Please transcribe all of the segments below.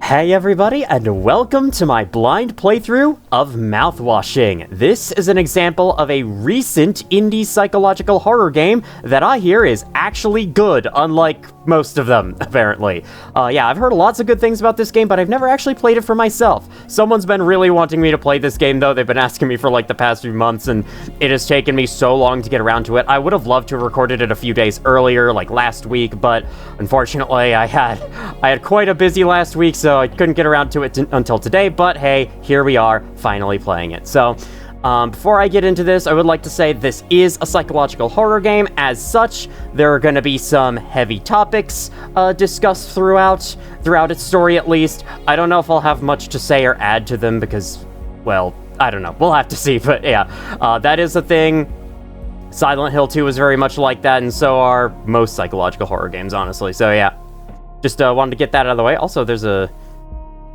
Hey everybody, and welcome to my blind playthrough of Mouthwashing. This is an example of a recent indie psychological horror game that I hear is actually good, unlike most of them, apparently. Yeah, I've heard lots of good things about this game, but I've never actually played it for myself. Someone's been really wanting me to play this game, though. They've been asking me for like the past few months, and it has taken me so long to get around to it. I would have loved to have recorded it a few days earlier, like last week, but unfortunately I had quite a busy last week, so I couldn't get around to it until today, but hey, here we are, finally playing it. So, before I get into this, I would like to say this is a psychological horror game. As such, there are going to be some heavy topics discussed throughout its story, at least. I don't know if I'll have much to say or add to them because, well, I don't know. We'll have to see, but yeah, that is a thing. Silent Hill 2 is very much like that, and so are most psychological horror games, honestly. So yeah, just wanted to get that out of the way. Also, there's a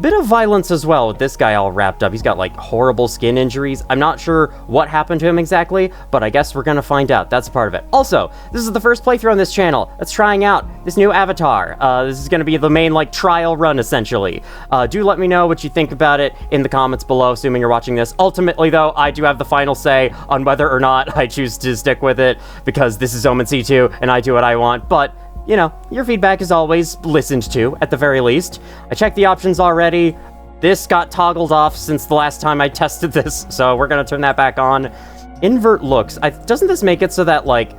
bit of violence as well with this guy all wrapped up. He's got like horrible skin injuries. I'm not sure what happened to him exactly, but I guess we're gonna find out. That's part of it. Also, this is the first playthrough on this channel that's trying out this new avatar. This is gonna be the main like trial run essentially. Do let me know what you think about it in the comments below, assuming you're watching this. Ultimately though, I do have the final say on whether or not I choose to stick with it because this is Omen C2 and I do what I want, but you know, your feedback is always listened to, at the very least. I checked the options already. This got toggled off since the last time I tested this, so we're gonna turn that back on. Invert looks. Doesn't this make it so that, like,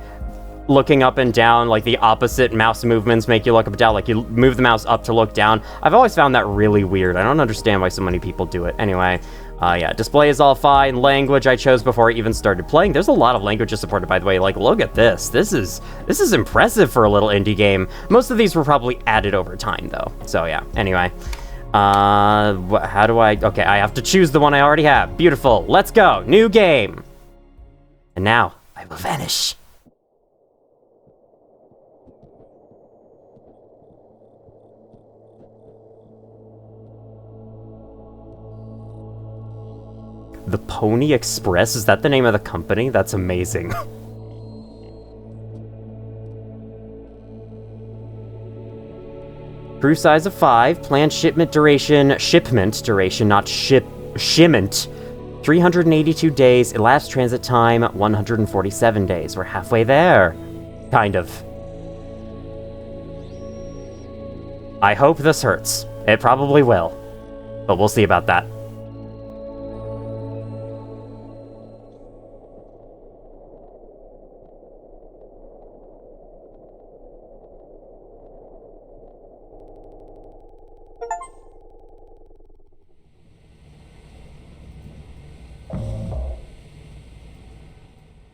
looking up and down, like, the opposite mouse movements make you look up and down? Like, you move the mouse up to look down? I've always found that really weird. I don't understand why so many people do it. Anyway, yeah, display is all fine. Language I chose before I even started playing. There's a lot of languages supported, by the way. Like, look at this. This is impressive for a little indie game. Most of these were probably added over time, though. So, yeah. Anyway. How do I... Okay, I have to choose the one I already have. Beautiful. Let's go. New game. And now, I will vanish. The Pony Express? Is that the name of the company? That's amazing. Crew size of 5. Planned shipment duration, not shipment. 382 days. Elapsed transit time, 147 days. We're halfway there. Kind of. I hope this hurts. It probably will. But we'll see about that.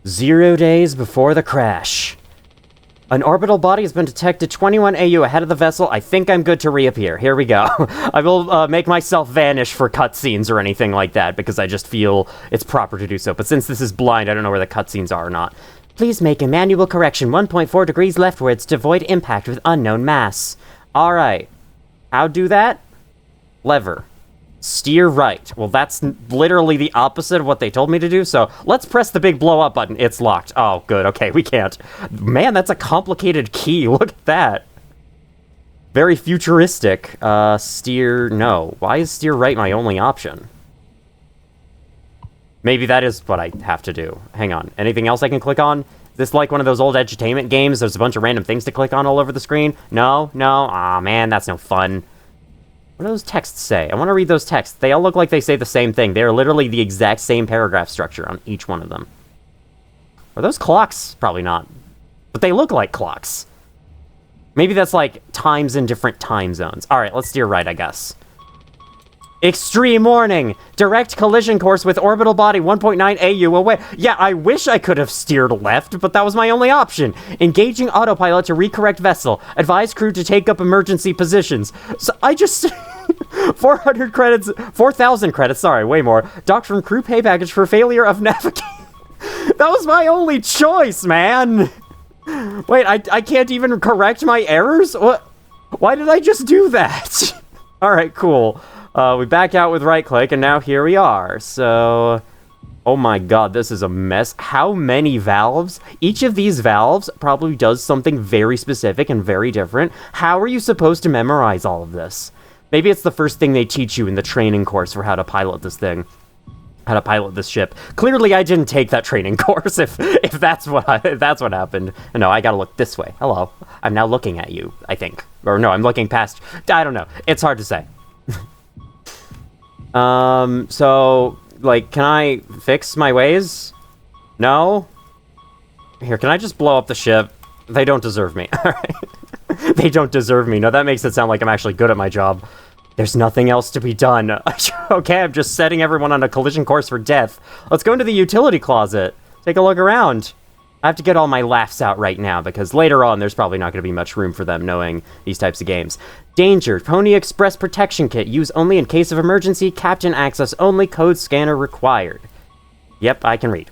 Zero days before the crash. An orbital body has been detected 21 AU ahead of the vessel. I think I'm good to reappear. Here we go. I will make myself vanish for cutscenes or anything like that, because I just feel it's proper to do so. But since this is blind, I don't know where the cutscenes are or not. Please make a manual correction 1.4 degrees leftwards to avoid impact with unknown mass. Alright. How do that? Lever. Steer right. Well, that's literally the opposite of what they told me to do, so let's press the big blow up button. It's locked. Oh, good. Okay, we can't. Man, that's a complicated key. Look at that. Very futuristic. Steer... No. Why is steer right my only option? Maybe that is what I have to do. Hang on. Anything else I can click on? Is this like one of those old edutainment games? There's a bunch of random things to click on all over the screen? No? No? Aw, man, that's no fun. What do those texts say? I want to read those texts. They all look like they say the same thing. They are literally the exact same paragraph structure on each one of them. Are those clocks? Probably not. But they look like clocks. Maybe that's like times in different time zones. Alright, let's steer right, I guess. Extreme warning! Direct collision course with orbital body 1.9 AU away. Yeah, I wish I could have steered left, but that was my only option. Engaging autopilot to recorrect vessel. Advise crew to take up emergency positions. So I just... 400 credits... 4,000 credits, sorry, way more. Docked from crew pay package for failure of navigation. That was my only choice, man! Wait, I can't even correct my errors? What? Why did I just do that? Alright, cool. We back out with right click, and now here we are. So, oh my god, this is a mess. How many valves? Each of these valves probably does something very specific and very different. How are you supposed to memorize all of this? Maybe it's the first thing they teach you in the training course for how to pilot this thing. How to pilot this ship. Clearly, I didn't take that training course if that's what happened. No, I gotta look this way. Hello. I'm now looking at you, I think. Or no, I'm looking past... I don't know. It's hard to say. So, like, can I fix my ways? No? Here, can I just blow up the ship? They don't deserve me. Alright. They don't deserve me. No, that makes it sound like I'm actually good at my job. There's nothing else to be done. Okay, I'm just setting everyone on a collision course for death. Let's go into the utility closet. Take a look around. I have to get all my laughs out right now, because later on, there's probably not going to be much room for them knowing these types of games. Danger. Pony Express Protection Kit. Use only in case of emergency. Captain access only. Code scanner required. Yep, I can read.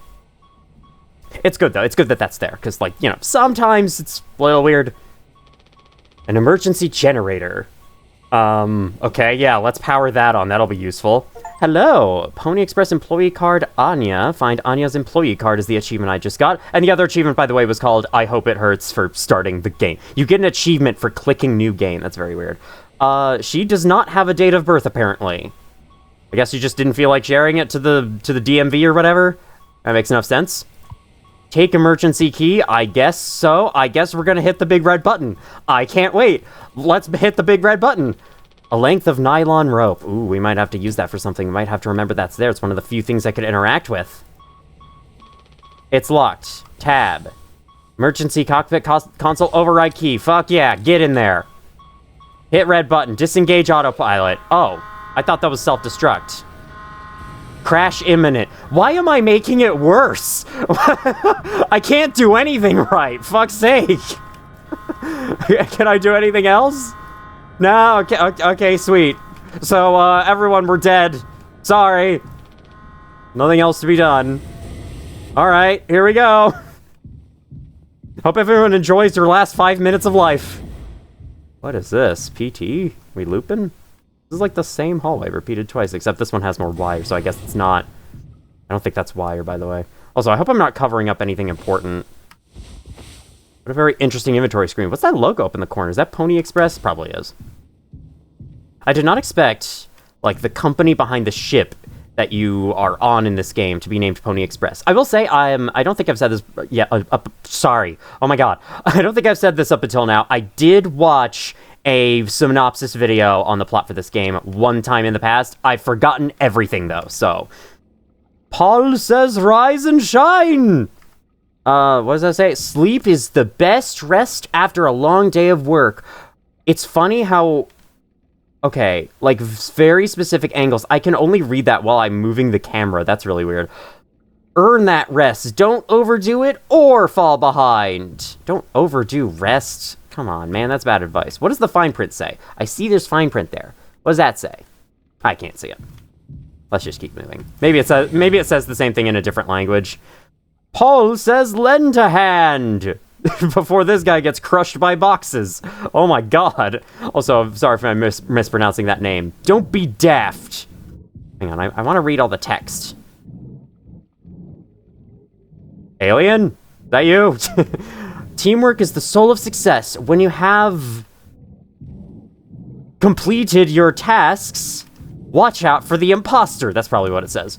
It's good, though. It's good that that's there, because, like, you know, sometimes it's a little weird. An emergency generator. Okay, yeah, let's power that on. That'll be useful. Hello, Pony Express employee card Anya. Find Anya's employee card is the achievement I just got. And the other achievement, by the way, was called I Hope It Hurts for starting the game. You get an achievement for clicking new game. That's very weird. She does not have a date of birth, apparently. I guess you just didn't feel like sharing it to the DMV or whatever. That makes enough sense. Take emergency key. I guess so. I guess we're gonna hit the big red button. I can't wait. Let's hit the big red button. A length of nylon rope. Ooh, we might have to use that for something. We might have to remember that's there. It's one of the few things I could interact with. It's locked. Tab. Emergency cockpit console override key. Fuck yeah, get in there. Hit red button. Disengage autopilot. Oh, I thought that was self-destruct. Crash imminent. Why am I making it worse? I can't do anything right. Fuck's sake. Can I do anything else? No? Okay, sweet. So, everyone, we're dead. Sorry. Nothing else to be done. Alright, here we go. Hope everyone enjoys their last 5 minutes of life. What is this? PT? We looping? This is like the same hallway repeated twice, except this one has more wire, so I guess it's not. I don't think that's wire, by the way. Also, I hope I'm not covering up anything important. What a very interesting inventory screen. What's that logo up in the corner? Is that Pony Express? Probably is. I did not expect, like, the company behind the ship that you are on in this game to be named Pony Express. I will say, I don't think I've said this yet. Sorry. Oh my god. I don't think I've said this up until now. I did watch a synopsis video on the plot for this game one time in the past. I've forgotten everything, though, so. Paul says rise and shine! What does that say? Sleep is the best rest after a long day of work. It's funny how... Okay, like, very specific angles. I can only read that while I'm moving the camera. That's really weird. Earn that rest. Don't overdo it or fall behind. Don't overdo rest. Come on, man, that's bad advice. What does the fine print say? I see there's fine print there. What does that say? I can't see it. Let's just keep moving. Maybe it says the same thing in a different language. Paul says lend a hand before this guy gets crushed by boxes. Oh my god. Also, I'm sorry if I'm mispronouncing that name. Don't be daft. Hang on, I want to read all the text. Alien? Is that you? Teamwork is the soul of success. When you have completed your tasks, watch out for the imposter. That's probably what it says.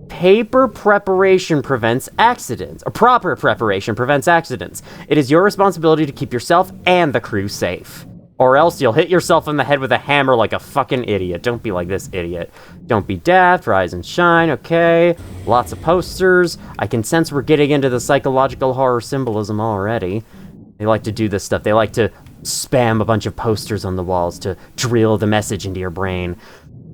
Paper preparation prevents accidents. Or proper preparation prevents accidents. It is your responsibility to keep yourself and the crew safe. Or else you'll hit yourself in the head with a hammer like a fucking idiot. Don't be like this idiot. Don't be daft, rise and shine, okay. Lots of posters. I can sense we're getting into the psychological horror symbolism already. They like to do this stuff. They like to spam a bunch of posters on the walls to drill the message into your brain.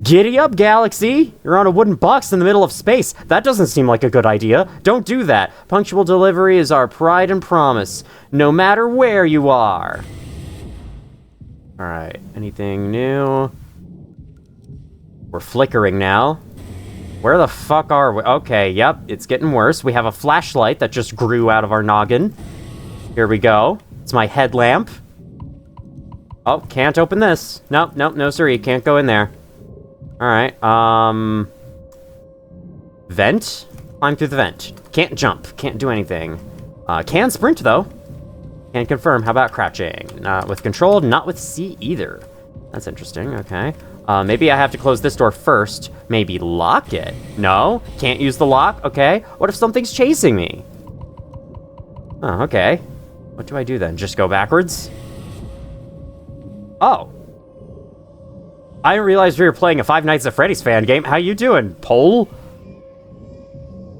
Giddy up, Galaxy! You're on a wooden box in the middle of space. That doesn't seem like a good idea. Don't do that. Punctual delivery is our pride and promise, no matter where you are. Alright, anything new? We're flickering now. Where the fuck are we? Okay, yep, it's getting worse. We have a flashlight that just grew out of our noggin. Here we go. It's my headlamp. Oh, can't open this. Nope, nope, no sir, you can't go in there. Alright, vent? Climb through the vent. Can't jump, can't do anything. Can sprint, though. Can confirm. How about crouching? Not with control, not with C either. That's interesting, okay. Maybe I have to close this door first. Maybe lock it? No? Can't use the lock? Okay. What if something's chasing me? Oh, okay. What do I do then? Just go backwards? Oh. I didn't realize we were playing a Five Nights at Freddy's fan game. How you doing, Pole?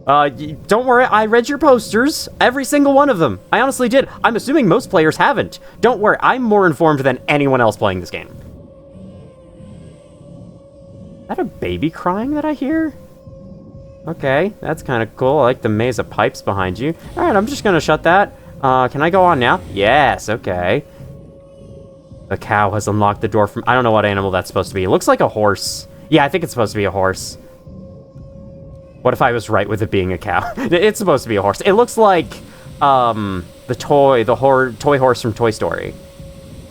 Don't worry, I read your posters. Every single one of them. I honestly did. I'm assuming most players haven't. Don't worry, I'm more informed than anyone else playing this game. Is that a baby crying that I hear? Okay, that's kind of cool. I like the maze of pipes behind you. Alright, I'm just gonna shut that. Can I go on now? Yes, okay. The cow has unlocked the door from... I don't know what animal that's supposed to be. It looks like a horse. Yeah, I think it's supposed to be a horse. What if I was right with it being a cow? It's supposed to be a horse. It looks like, the toy horse from Toy Story.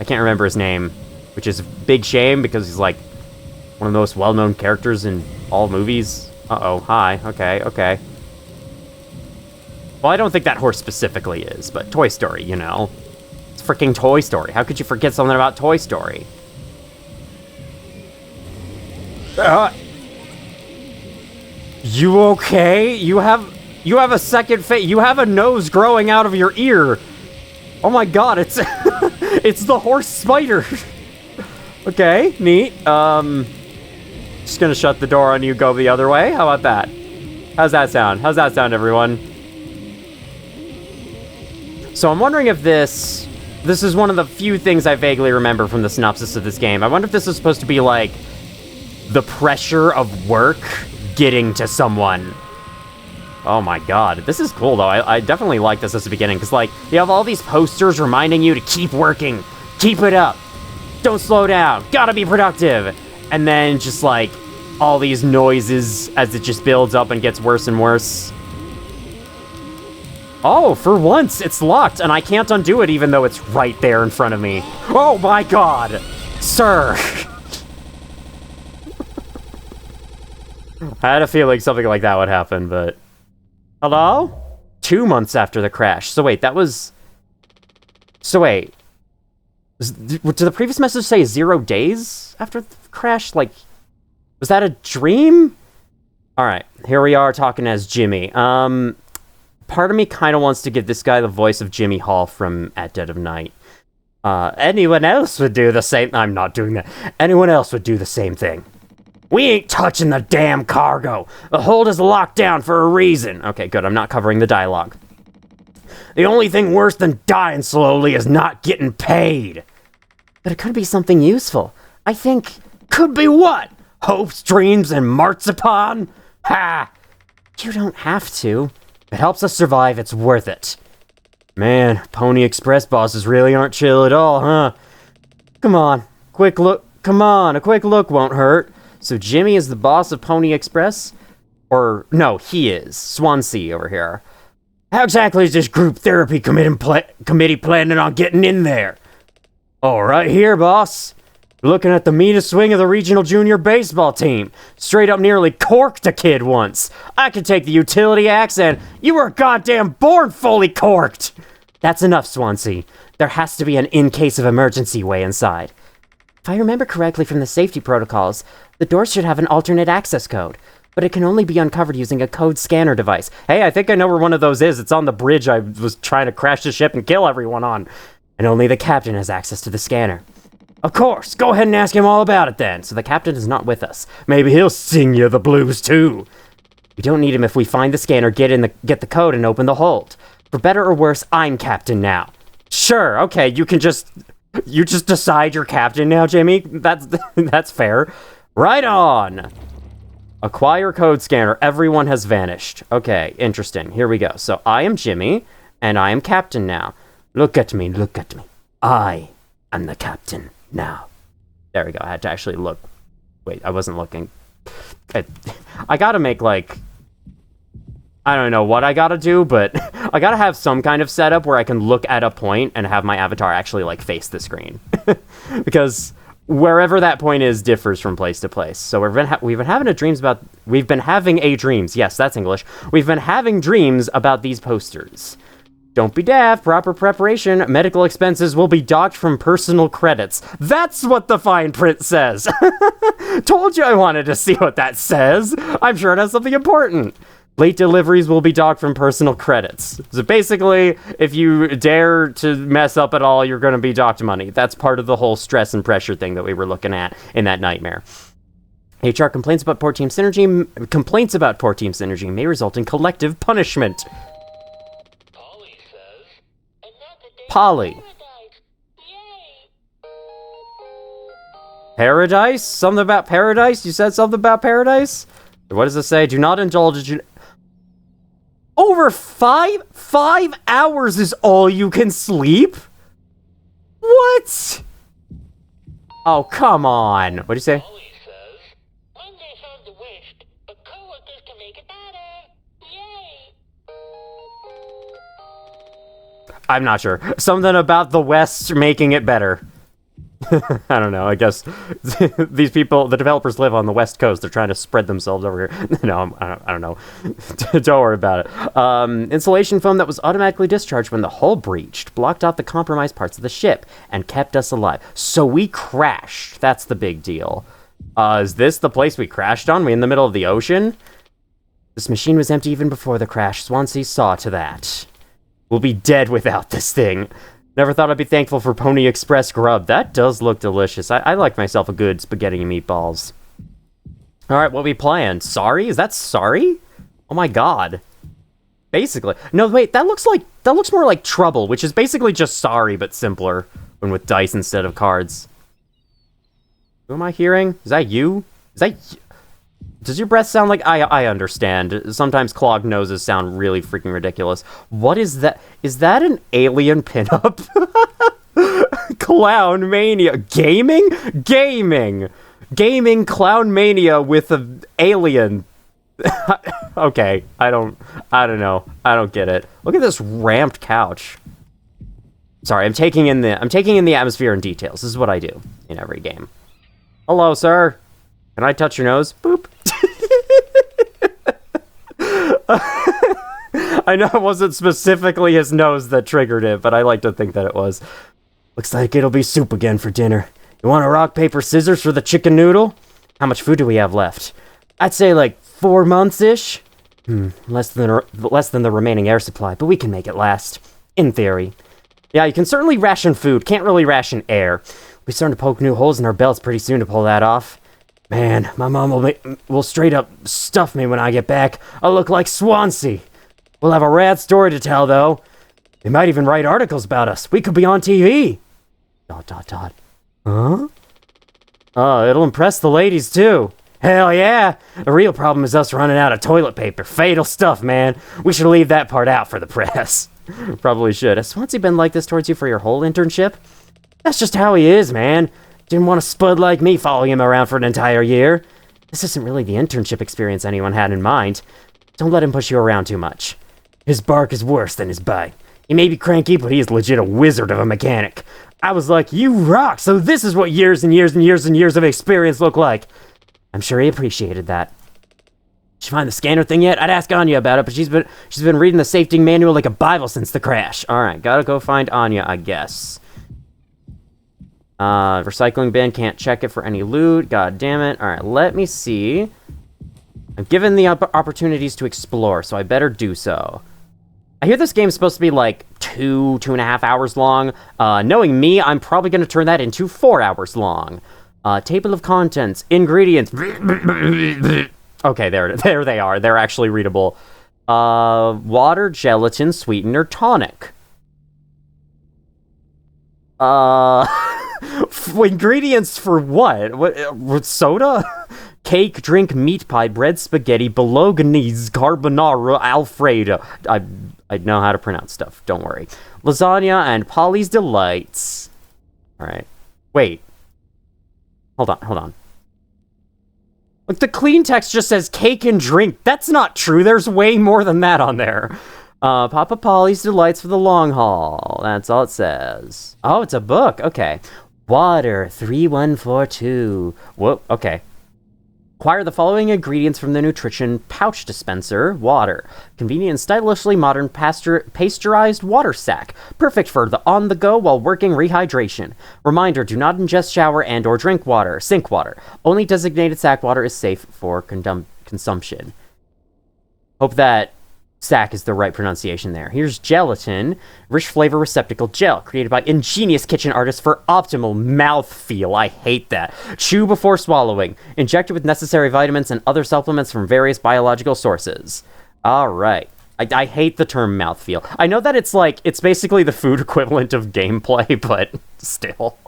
I can't remember his name, which is a big shame because he's like one of the most well-known characters in all movies. Uh-oh, hi, okay. Well, I don't think that horse specifically is, but Toy Story, you know. It's freaking Toy Story. How could you forget something about Toy Story? You okay? You have a second face. You have a nose growing out of your ear. Oh my god, it's it's the horse spider. Okay, neat. Just gonna shut the door on you, go the other way. How about that? How's that sound? How's that sound, everyone? So I'm wondering if this is one of the few things I vaguely remember from the synopsis of this game. I wonder if this is supposed to be like the pressure of work getting to someone. Oh my god, this is cool though. I definitely like this at the beginning, because like, you have all these posters reminding you to keep working, keep it up, don't slow down, gotta be productive, and then just like, all these noises as it just builds up and gets worse and worse. Oh, for once, it's locked, and I can't undo it even though it's right there in front of me. Oh my god! Sir! I had a feeling something like that would happen, but... Hello? 2 months after the crash. So wait, that was... So wait... Did the previous message say 0 days after the crash? Like, was that a dream? Alright, here we are talking as Jimmy. Part of me kind of wants to give this guy the voice of Jimmy Hall from At Dead of Night. Anyone else would do the same... I'm not doing that. Anyone else would do the same thing. We ain't touching the damn cargo. The hold is locked down for a reason. Okay, good. I'm not covering the dialogue. The only thing worse than dying slowly is not getting paid. But it could be something useful. I think... Could be what? Hopes, dreams, and marzipan? Ha! You don't have to. If it helps us survive, it's worth it. Man, Pony Express bosses really aren't chill at all, huh? Come on. Quick look. Come on, a quick look won't hurt. So Jimmy is the boss of Pony Express? Or, no, he is. Swansea over here. How exactly is this group therapy committee planning on getting in there? Oh, right here, boss. Looking at the meanest swing of the regional junior baseball team. Straight up nearly corked a kid once. I could take the utility axe and you were goddamn born fully corked. That's enough, Swansea. There has to be an in case of emergency way inside. If I remember correctly from the safety protocols, the doors should have an alternate access code, but it can only be uncovered using a code scanner device. Hey, I think I know where one of those is. It's on the bridge I was trying to crash the ship and kill everyone on. And only the captain has access to the scanner. Of course, go ahead and ask him all about it then. So the captain is not with us. Maybe he'll sing you the blues too. We don't need him if we find the scanner, get the code and open the hold. For better or worse, I'm captain now. Sure, okay, you just decide you're captain now, Jimmy? That's fair. Right on! Acquire code scanner. Everyone has vanished. Okay, interesting. Here we go. So I am Jimmy, and I am captain now. Look at me, look at me. I am the captain now. There we go. I had to actually look. Wait, I wasn't looking. I gotta make, like... I don't know what I gotta do, but I gotta have some kind of setup where I can look at a point and have my avatar actually, like, face the screen. Because wherever that point is differs from place to place. So we've been having dreams. Yes, that's English. We've been having dreams about these posters. Don't be daft. Proper preparation. Medical expenses will be docked from personal credits. That's what the fine print says. Told you I wanted to see what that says. I'm sure it has something important. Late deliveries will be docked from personal credits. So basically, if you dare to mess up at all, you're going to be docked money. That's part of the whole stress and pressure thing that we were looking at in that nightmare. HR complaints about poor team synergy may result in collective punishment. Polly. Paradise? Something about paradise? You said something about paradise? What does it say? Do not indulge in... Over 5 hours is all you can sleep? What? Oh, come on. What do you say? I'm not sure. Something about the West making it better. I don't know. I guess these people, the developers live on the West Coast. They're trying to spread themselves over here. No, I don't know. Don't worry about it. Insulation foam that was automatically discharged when the hull breached blocked off the compromised parts of the ship and kept us alive. So we crashed. That's the big deal. Is this the place we crashed on? We in the middle of the ocean? This machine was empty even before the crash. Swansea saw to that. We'll be dead without this thing. Never thought I'd be thankful for Pony Express grub. That does look delicious. I like myself a good spaghetti and meatballs. Alright, what we playing? Sorry? Is that Sorry? Oh my god. Basically. No, wait, that looks more like Trouble, which is basically just Sorry, but simpler. When with dice instead of cards. Who am I hearing? Is that you? Is that y- Does your breath sound like... I understand. Sometimes clogged noses sound really freaking ridiculous. What is that? Is that an alien pinup? Clown Mania. Gaming? Gaming Clown Mania with an alien. Okay, I don't know. I don't get it. Look at this ramped couch. Sorry, I'm taking in the atmosphere and details. This is what I do in every game. Hello, sir. Can I touch your nose? Boop. I know it wasn't specifically his nose that triggered it, but I like to think that it was. Looks like it'll be soup again for dinner. You want a rock, paper, scissors for the chicken noodle? How much food do we have left? I'd say like 4 months-ish. Less than the remaining air supply, but we can make it last. In theory. Yeah, you can certainly ration food. Can't really ration air. We're starting to poke new holes in our belts pretty soon to pull that off. Man, my mom will straight up stuff me when I get back. I'll look like Swansea. We'll have a rad story to tell, though. They might even write articles about us. We could be on TV. ... Huh? Oh, it'll impress the ladies, too. Hell yeah. The real problem is us running out of toilet paper. Fatal stuff, man. We should leave that part out for the press. Probably should. Has Swansea been like this towards you for your whole internship? That's just how he is, man. Didn't want a spud like me following him around for an entire year. This isn't really the internship experience anyone had in mind. Don't let him push you around too much. His bark is worse than his bite. He may be cranky, but he is legit a wizard of a mechanic. I was like, you rock, so this is what years and years and years and years of experience look like. I'm sure he appreciated that. Did you find the scanner thing yet? I'd ask Anya about it, but she's been reading the safety manual like a Bible since the crash. Alright, gotta go find Anya, I guess. Recycling bin, can't check it for any loot. God damn it. Alright, let me see. I'm given the opportunities to explore, so I better do so. I hear this game's supposed to be like 2.5 hours long. Knowing me, I'm probably going to turn that into 4 hours long. Table of contents, ingredients. Okay, there they are. They're actually readable. Water, gelatin, sweetener, tonic. Ingredients for what? What soda? Cake, drink, meat pie, bread, spaghetti, bolognese, carbonara, alfredo. I know how to pronounce stuff. Don't worry. Lasagna and Polly's Delights. All right. Wait. Hold on. Look, the clean text just says cake and drink. That's not true. There's way more than that on there. Papa Polly's Delights for the long haul. That's all it says. Oh, it's a book. Okay. Water 3142. Whoop. Okay. Acquire the following ingredients from the nutrition pouch dispenser. Water. Convenient and stylishly modern pasteurized water sack. Perfect for the on-the-go while working rehydration. Reminder, do not ingest shower and or drink water. Sink water. Only designated sack water is safe for consumption. Hope that sack is the right pronunciation there. Here's gelatin. Rich flavor receptacle gel. Created by ingenious kitchen artists for optimal mouthfeel. I hate that. Chew before swallowing. Injected with necessary vitamins and other supplements from various biological sources. Alright. I hate the term mouthfeel. I know that it's basically the food equivalent of gameplay, but still.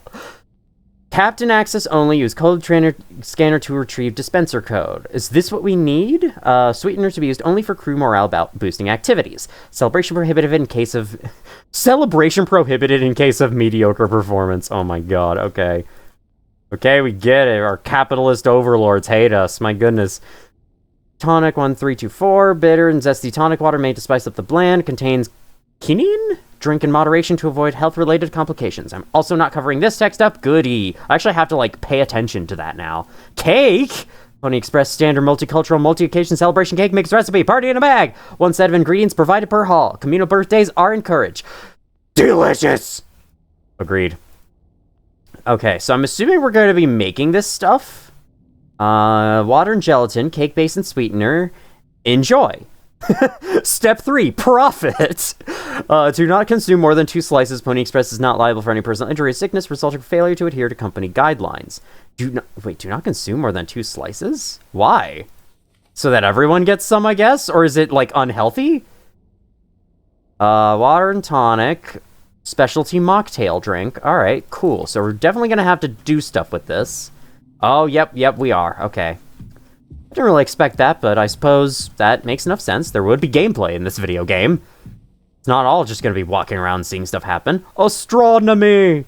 Captain access only. Use code trainer scanner to retrieve dispenser code. Is this what we need? Sweetener to be used only for crew morale boosting activities. Celebration prohibited in case of mediocre performance. Oh my god. Okay. Okay, we get it. Our capitalist overlords hate us. My goodness. Tonic 1324. Bitter and zesty tonic water made to spice up the blend. Contains quinine? Drink in moderation to avoid health-related complications. I'm also not covering this text up. Goody. I actually have to, pay attention to that now. Cake! Pony Express standard multicultural multi-occasion celebration cake mix recipe. Party in a bag. 1 set of ingredients provided per hall. Communal birthdays are encouraged. Delicious! Agreed. Okay, so I'm assuming we're going to be making this stuff. Water and gelatin, cake base and sweetener. Enjoy. Step 3, profit. Do not consume more than 2 slices. Pony Express is not liable for any personal injury or sickness resulting from failure to adhere to company guidelines. Do not consume more than 2 slices? Why? So that everyone gets some, I guess? Or is it, unhealthy? Water and tonic. Specialty mocktail drink. Alright, cool. So we're definitely gonna have to do stuff with this. Oh, yep, we are. Okay. I didn't really expect that, but I suppose that makes enough sense. There would be gameplay in this video game. It's not all just going to be walking around seeing stuff happen. Astronomy!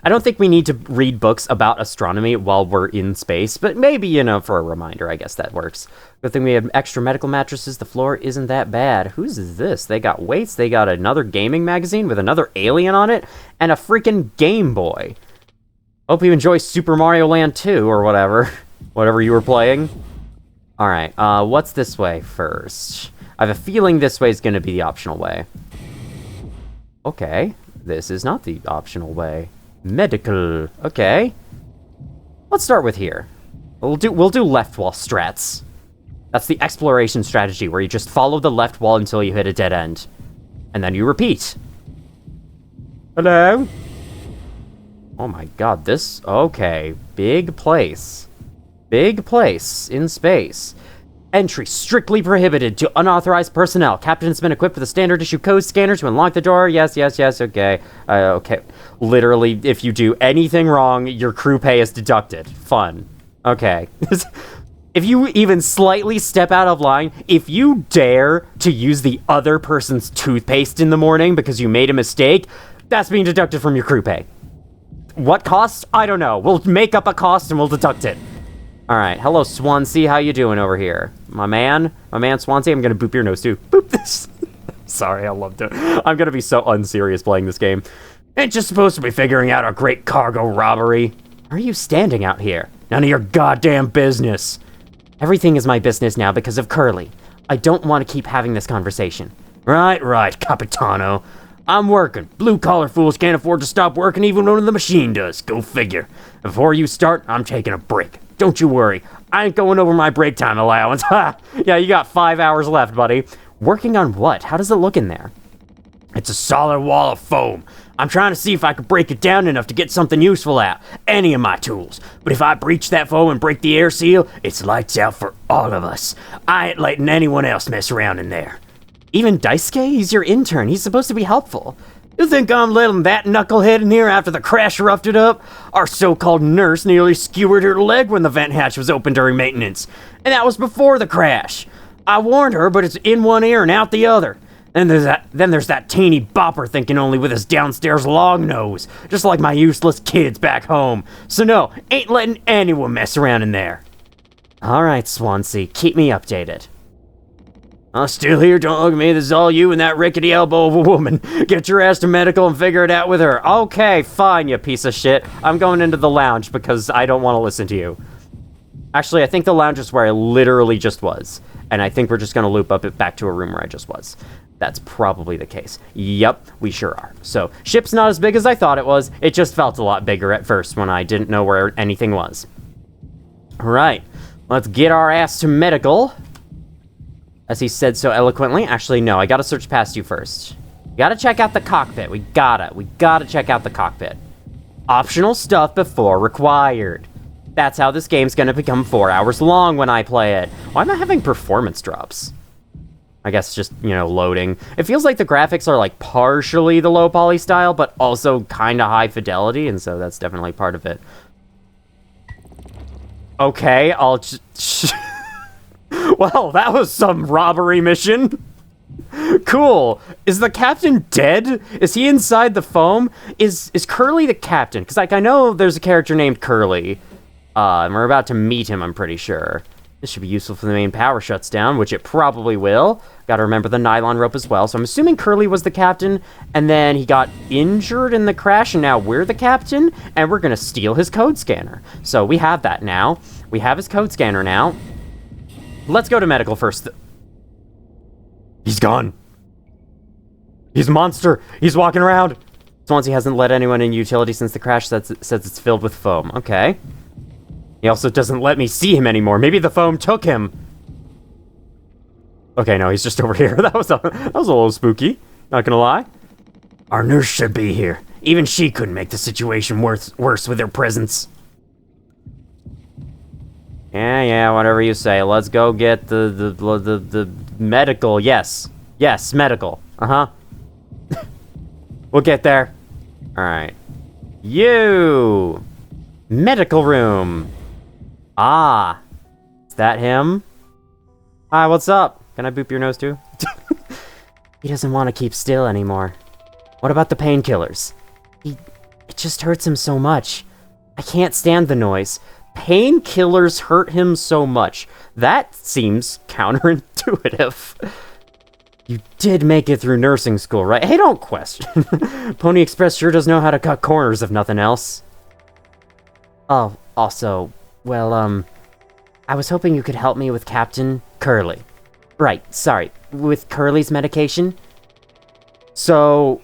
I don't think we need to read books about astronomy while we're in space, but maybe, for a reminder, I guess that works. Good thing we have extra medical mattresses. The floor isn't that bad. Whose is this? They got weights, they got another gaming magazine with another alien on it, and a freaking Game Boy. Hope you enjoy Super Mario Land 2, or whatever. Whatever you were playing. Alright, what's this way first? I have a feeling this way is going to be the optional way. Okay, this is not the optional way. Medical. Okay. Let's start with here. We'll do left wall strats. That's the exploration strategy, where you just follow the left wall until you hit a dead end. And then you repeat. Hello? Oh my god, this... Okay, big place. Big place in space. Entry strictly prohibited to unauthorized personnel. Captain has been equipped with a standard issue code scanner to unlock the door. Yes, okay. Okay. Literally, if you do anything wrong, your crew pay is deducted. Fun. Okay. If you even slightly step out of line, if you dare to use the other person's toothpaste in the morning because you made a mistake, that's being deducted from your crew pay. What cost? I don't know. We'll make up a cost and we'll deduct it. Alright, hello Swansea, how you doing over here? My man Swansea, I'm gonna boop your nose too. Boop this. Sorry, I loved it. I'm gonna be so unserious playing this game. Ain't just supposed to be figuring out a great cargo robbery. Why are you standing out here? None of your goddamn business. Everything is my business now because of Curly. I don't want to keep having this conversation. Right, Capitano. I'm working. Blue-collar fools can't afford to stop working even when the machine does. Go figure. Before you start, I'm taking a break. Don't you worry. I ain't going over my break time allowance. Ha! Yeah, you got 5 hours left, buddy. Working on what? How does it look in there? It's a solid wall of foam. I'm trying to see if I can break it down enough to get something useful out. Any of my tools. But if I breach that foam and break the air seal, it's lights out for all of us. I ain't letting anyone else mess around in there. Even Daisuke? He's your intern. He's supposed to be helpful. You think I'm letting that knucklehead in here after the crash roughed it up? Our so-called nurse nearly skewered her leg when the vent hatch was open during maintenance. And that was before the crash. I warned her, but it's in one ear and out the other. And then there's that teeny bopper thinking only with his downstairs long nose, just like my useless kids back home. So no, ain't letting anyone mess around in there. Alright, Swansea, keep me updated. I'm still here, don't look at me, this is all you and that rickety elbow of a woman. Get your ass to medical and figure it out with her. Okay, fine, you piece of shit. I'm going into the lounge because I don't want to listen to you. Actually, I think the lounge is where I literally just was. And I think we're just going to loop up it back to a room where I just was. That's probably the case. Yep, we sure are. So, ship's not as big as I thought it was. It just felt a lot bigger at first when I didn't know where anything was. Alright, let's get our ass to medical. As he said so eloquently. Actually, no, I gotta search past you first. Gotta check out the cockpit. We gotta check out the cockpit. Optional stuff before required. That's how this game's gonna become 4 hours long when I play it. Why am I having performance drops? I guess just, you know, loading. It feels like the graphics are, like, partially the low poly style, but also kind of high fidelity, and so that's definitely part of it. Okay, I'll just... Well, that was some robbery mission. Cool. Is the captain dead? Is he inside the foam? Is Curly the captain? Because, like, I know there's a character named Curly. And we're about to meet him, I'm pretty sure. This should be useful for the main power shuts down, which it probably will. Gotta remember the nylon rope as well. So I'm assuming Curly was the captain, and then he got injured in the crash, and now we're the captain, and we're gonna steal his code scanner. So we have that now. We have his code scanner now. Let's go to medical first. He's gone. He's a monster. He's walking around. Swansea hasn't let anyone in utility since the crash says it's filled with foam. Okay. He also doesn't let me see him anymore. Maybe the foam took him. Okay, no, he's just over here. That was a little spooky. Not gonna lie. Our nurse should be here. Even she couldn't make the situation worse with her presence. Yeah, whatever you say. Let's go get the medical. Yes, medical. Uh-huh. We'll get there. All right. You. Medical room. Ah. Is that him? Hi, what's up? Can I boop your nose too? He doesn't want to keep still anymore. What about the painkillers? It just hurts him so much. I can't stand the noise. Painkillers hurt him so much. That seems counterintuitive. You did make it through nursing school, right? Hey, don't question. Pony Express sure does know how to cut corners, if nothing else. Oh, also, well, I was hoping you could help me with Captain Curly. Right, sorry, with Curly's medication? So...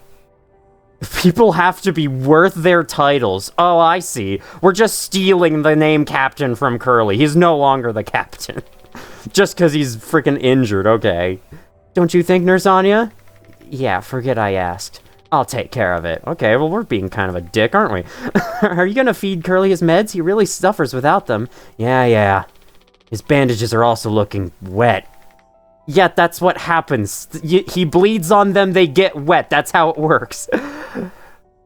people have to be worth their titles. Oh, I see. We're just stealing the name Captain from Curly. He's no longer the captain. Just because he's freaking injured, okay. Don't you think, Nurse Anya? Yeah, forget I asked. I'll take care of it. Okay, well, we're being kind of a dick, aren't we? Are you gonna feed Curly his meds? He really suffers without them. Yeah. His bandages are also looking wet. Yeah, that's what happens. He bleeds on them, they get wet. That's how it works.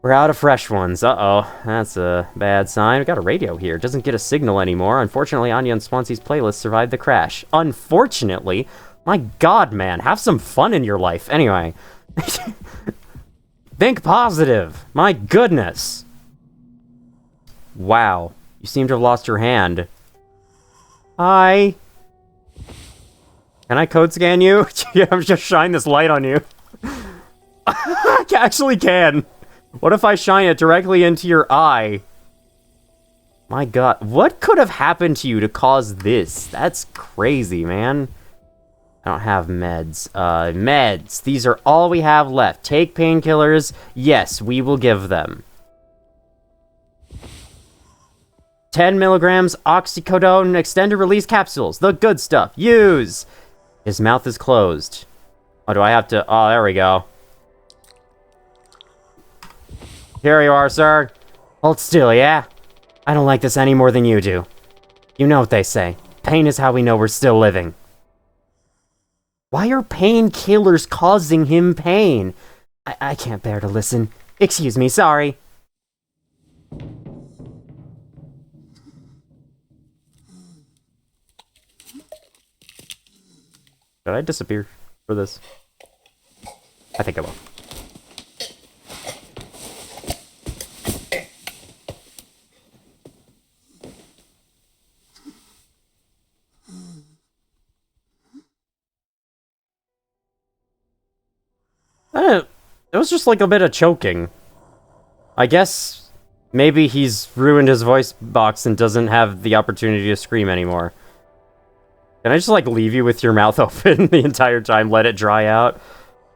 We're out of fresh ones. Uh-oh. That's a bad sign. We got a radio here. It doesn't get a signal anymore. Unfortunately, Anya and Swansea's playlist survived the crash. Unfortunately? My god, man. Have some fun in your life. Anyway. Think positive. My goodness. Wow. You seem to have lost your hand. Hi. Can I code scan you? Yeah, I'm just shine this light on you. I actually can. What if I shine it directly into your eye? My god, what could have happened to you to cause this? That's crazy, man. I don't have meds. Meds. These are all we have left. Take painkillers. Yes, we will give them. 10 milligrams oxycodone extended release capsules. The good stuff. Use. His mouth is closed. Oh, do I have to... oh, there we go. Here you are, sir. Hold still, yeah? I don't like this any more than you do. You know what they say. Pain is how we know we're still living. Why are painkillers causing him pain? I can't bear to listen. Excuse me, sorry. Did I disappear for this? I think I will. It was just like a bit of choking. I guess Maybe he's ruined his voice box and doesn't have the opportunity to scream anymore. Can I just, like, leave you with your mouth open the entire time, let it dry out?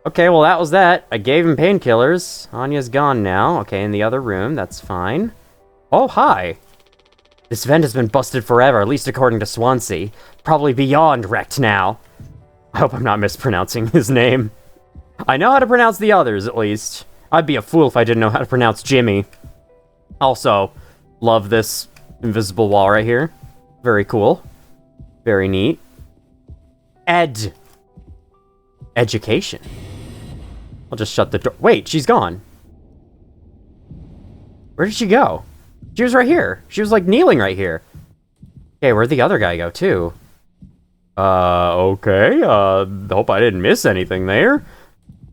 Okay, well, that was that. I gave him painkillers. Anya's gone now. Okay, in the other room, that's fine. Oh, hi. This vent has been busted forever, at least according to Swansea. Probably beyond wrecked now. I hope I'm not mispronouncing his name. I know how to pronounce the others, at least. I'd be a fool if I didn't know how to pronounce Jimmy. Also, love this invisible wall right here. Very cool. Very neat. Education. I'll just shut the door. Wait, she's gone. Where did she go? She was right here. She was, like, kneeling right here. Okay, where'd the other guy go, too? Okay. Hope I didn't miss anything there.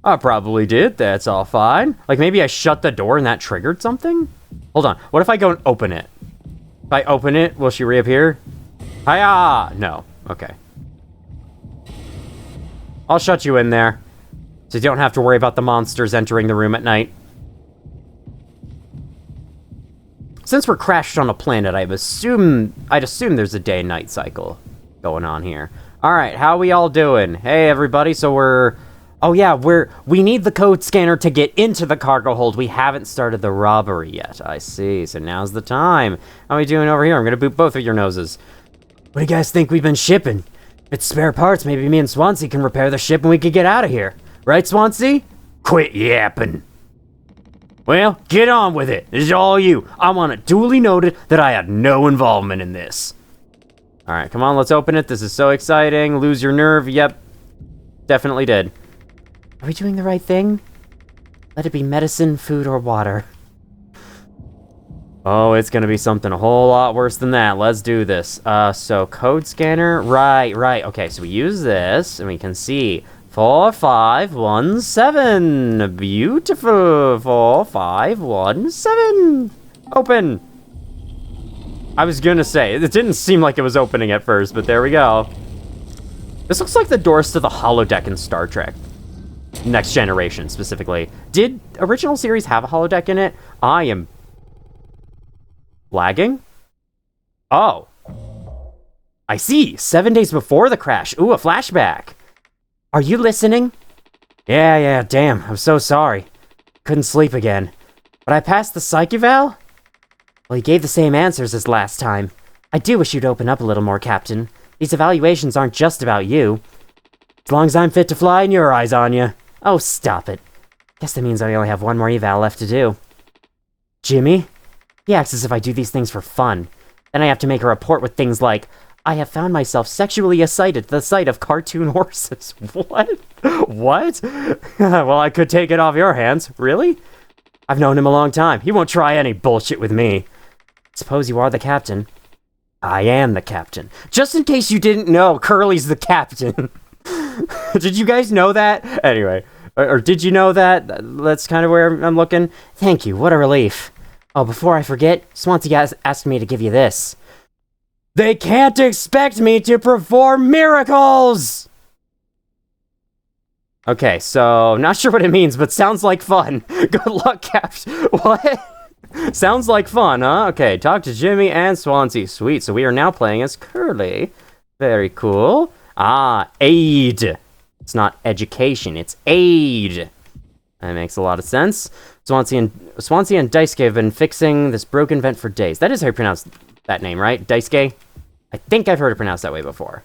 I probably did. That's all fine. Like, maybe I shut the door and that triggered something? Hold on. What if I go and open it? If I open it, will she reappear? Hiya! No. Okay. I'll shut you in there, so you don't have to worry about the monsters entering the room at night. Since we're crashed on a planet, I'd assume there's a day-night cycle going on here. Alright, how we all doing? Hey, everybody, so we're... Oh, yeah, we need the code scanner to get into the cargo hold. We haven't started the robbery yet. I see, so now's the time. How are we doing over here? I'm gonna boot both of your noses. What do you guys think we've been shipping? If it's spare parts, maybe me and Swansea can repair the ship and we could get out of here. Right, Swansea? Quit yapping. Well, get on with it. This is all you. I want it duly noted that I had no involvement in this. Alright, come on, let's open it. This is so exciting. Lose your nerve. Yep. Definitely did. Are we doing the right thing? Let it be medicine, food, or water. Oh, it's gonna be something a whole lot worse than that. Let's do this. So code scanner. Right. Okay, so we use this, and we can see 4517. Beautiful. 4517. Open. I was gonna say, it didn't seem like it was opening at first, but there we go. This looks like the doors to the holodeck in Star Trek. Next Generation, specifically. Did original series have a holodeck in it? I am... lagging? Oh. I see. 7 days before the crash. Ooh, a flashback. Are you listening? Yeah, damn. I'm so sorry. Couldn't sleep again. But I passed the psych eval? Well, you gave the same answers as last time. I do wish you'd open up a little more, Captain. These evaluations aren't just about you. As long as I'm fit to fly in your eyes, Anya. Oh, stop it. Guess that means I only have one more eval left to do. Jimmy? He acts as if I do these things for fun. Then I have to make a report with things like, I have found myself sexually excited at the sight of cartoon horses. What? What? Well, I could take it off your hands. Really? I've known him a long time. He won't try any bullshit with me. Suppose you are the captain. I am the captain. Just in case you didn't know, Curly's the captain. Did you guys know that? Anyway, or did you know that? That's kind of where I'm looking. Thank you. What a relief. Oh, before I forget, Swansea asked me to give you this. They can't expect me to perform miracles! Okay, so, not sure what it means, but sounds like fun. Good luck, Caps. What? Sounds like fun, huh? Okay, talk to Jimmy and Swansea. Sweet, so we are now playing as Curly. Very cool. Ah, aid. It's not education, it's aid. That makes a lot of sense. Swansea and Daisuke have been fixing this broken vent for days. That is how you pronounce that name, right? Daisuke? I think I've heard it pronounced that way before.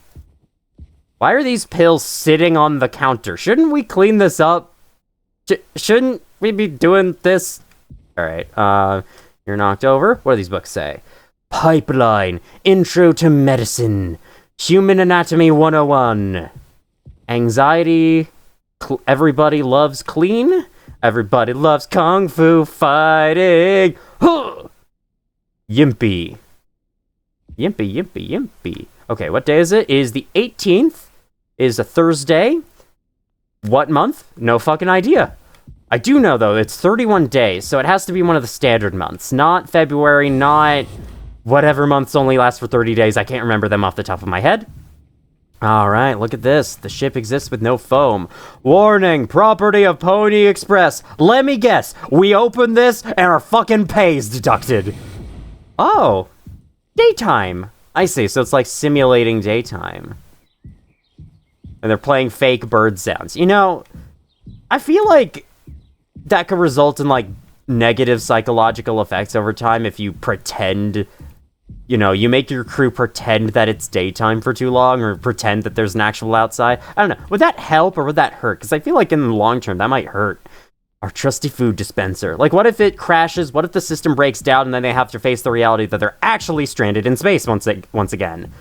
Why are these pills sitting on the counter? Shouldn't we clean this up? Shouldn't we be doing this? Alright, you're knocked over. What do these books say? Pipeline, Intro to Medicine, Human Anatomy 101, Anxiety, Everybody Loves Clean, Everybody Loves Kung Fu Fighting, huh! Yimpy. Okay, what day is it? It is the 18th. It is a Thursday. What month? No fucking idea. I do know, though, it's 31 days, so it has to be one of the standard months. Not February, not whatever months only last for 30 days. I can't remember them off the top of my head. Alright, look at this. The ship exists with no foam. Warning, property of Pony Express. Let me guess, we open this and our fucking pay is deducted. Oh, daytime. I see, so it's like simulating daytime. And they're playing fake bird sounds. You know, I feel like that could result in, like, negative psychological effects over time if you pretend... You know, you make your crew pretend that it's daytime for too long, or pretend that there's an actual outside. I don't know. Would that help, or would that hurt? Because I feel like in the long term, that might hurt. Our trusty food dispenser. Like, what if it crashes? What if the system breaks down, and then they have to face the reality that they're actually stranded in space once again?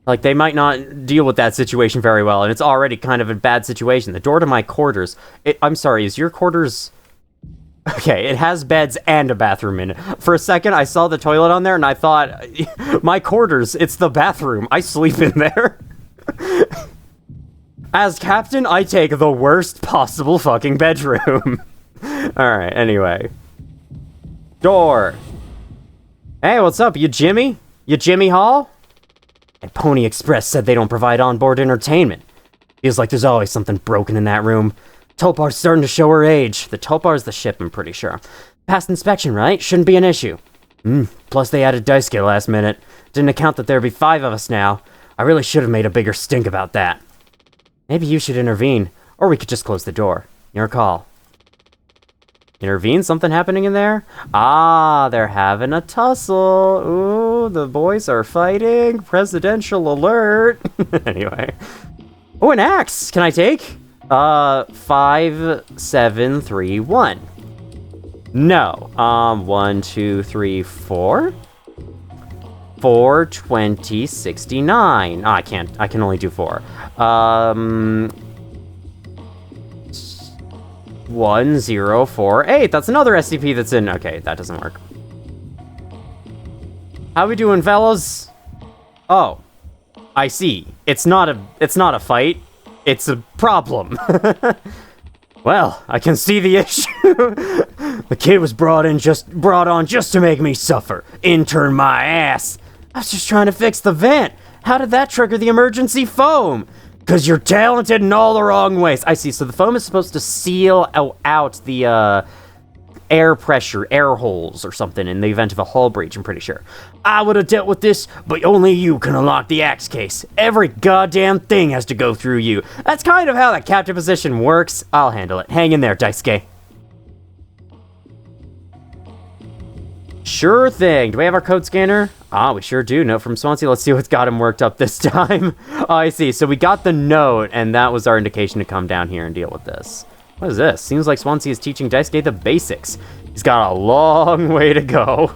Like, they might not deal with that situation very well, and it's already kind of a bad situation. The door to my quarters... I'm sorry, is your quarters... Okay, it has beds and a bathroom in it. For a second, I saw the toilet on there, and I thought, my quarters, it's the bathroom. I sleep in there. As captain, I take the worst possible fucking bedroom. Alright, anyway. Door. Hey, what's up? You Jimmy? You Jimmy Hall? And Pony Express said they don't provide onboard entertainment. Feels like there's always something broken in that room. Tulpar's starting to show her age. The Tulpar's the ship, I'm pretty sure. Passed inspection, right? Shouldn't be an issue. Plus they added Daisuke last minute. Didn't account that there'd be 5 of us now. I really should have made a bigger stink about that. Maybe you should intervene, or we could just close the door. Your call. Intervene? Something happening in there? Ah, they're having a tussle. Ooh, the boys are fighting. Presidential alert. Anyway. Oh, an axe! Can I take? 5731. No. 1, 2, 3, 4. 4, 20, 69. Oh, I can't. I can only do 4. 1, 0, 4, 8. That's another SCP that's in. Okay, that doesn't work. How we doing, fellas? Oh, I see. It's not a fight. It's a problem. Well, I can see the issue. The kid was brought on just to make me suffer. Intern my ass. I was just trying to fix the vent. How did that trigger the emergency foam? Because you're talented in all the wrong ways. I see, so the foam is supposed to seal out the air pressure, air holes or something in the event of a hull breach, I'm pretty sure. I would have dealt with this, but only you can unlock the axe case. Every goddamn thing has to go through you. That's kind of how that captain position works. I'll handle it. Hang in there, Daisuke. Sure thing. Do we have our code scanner? Ah, we sure do. Note from Swansea. Let's see what's got him worked up this time. Oh, I see. So we got the note, and that was our indication to come down here and deal with this. What is this? Seems like Swansea is teaching Daisuke the basics. He's got a long way to go.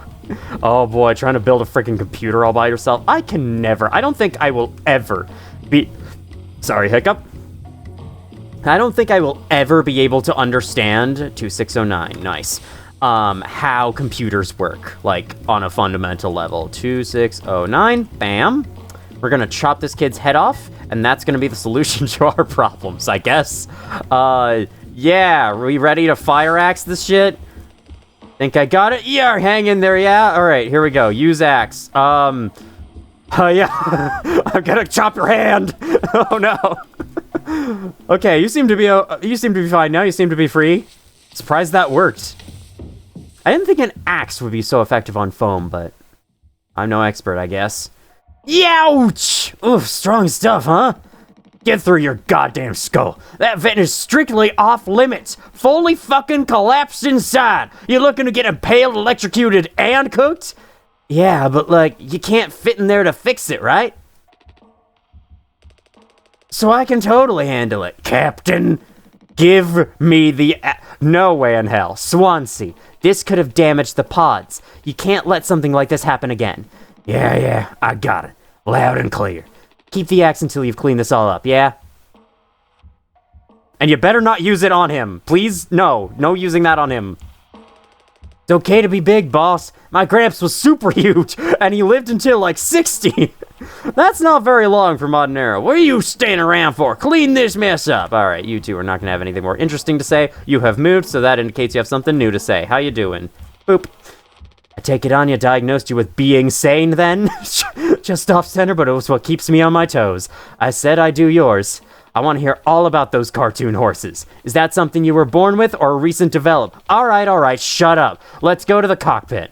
Oh boy, trying to build a freaking computer all by yourself. I don't think I will ever be... Sorry, hiccup. I don't think I will ever be able to understand 2609. Nice. How computers work, like, on a fundamental level. 2609, bam. We're gonna chop this kid's head off, and that's gonna be the solution to our problems, I guess. Yeah, are we ready to fire axe this shit? Think I got it? Yeah, hang in there, yeah? Alright, here we go. Use axe. Yeah. I'm gonna chop your hand! Oh no. Okay, you seem to be fine now. You seem to be free. Surprised that worked. I didn't think an axe would be so effective on foam, but I'm no expert, I guess. Youch! Oof, strong stuff, huh? Get through your goddamn skull. That vent is strictly off limits. Fully fucking collapsed inside. You looking to get impaled, electrocuted, and cooked? Yeah, but like, you can't fit in there to fix it, right? So I can totally handle it, Captain. Give me the... No way in hell. Swansea, this could have damaged the pods. You can't let something like this happen again. Yeah, I got it. Loud and clear. Keep the axe until you've cleaned this all up, yeah? And you better not use it on him. Please, no using that on him. It's okay to be big, boss. My gramps was super huge, and he lived until like 60. That's not very long for modern era. What are you staying around for? Clean this mess up. All right, you two are not going to have anything more interesting to say. You have moved, so that indicates you have something new to say. How you doing? Boop. I take it Anya diagnosed you with being sane, then? just off center, but it was what keeps me on my toes. I said I'd do yours. I want to hear all about those cartoon horses. Is that something you were born with or a recent develop? All right, shut up. Let's go to the cockpit.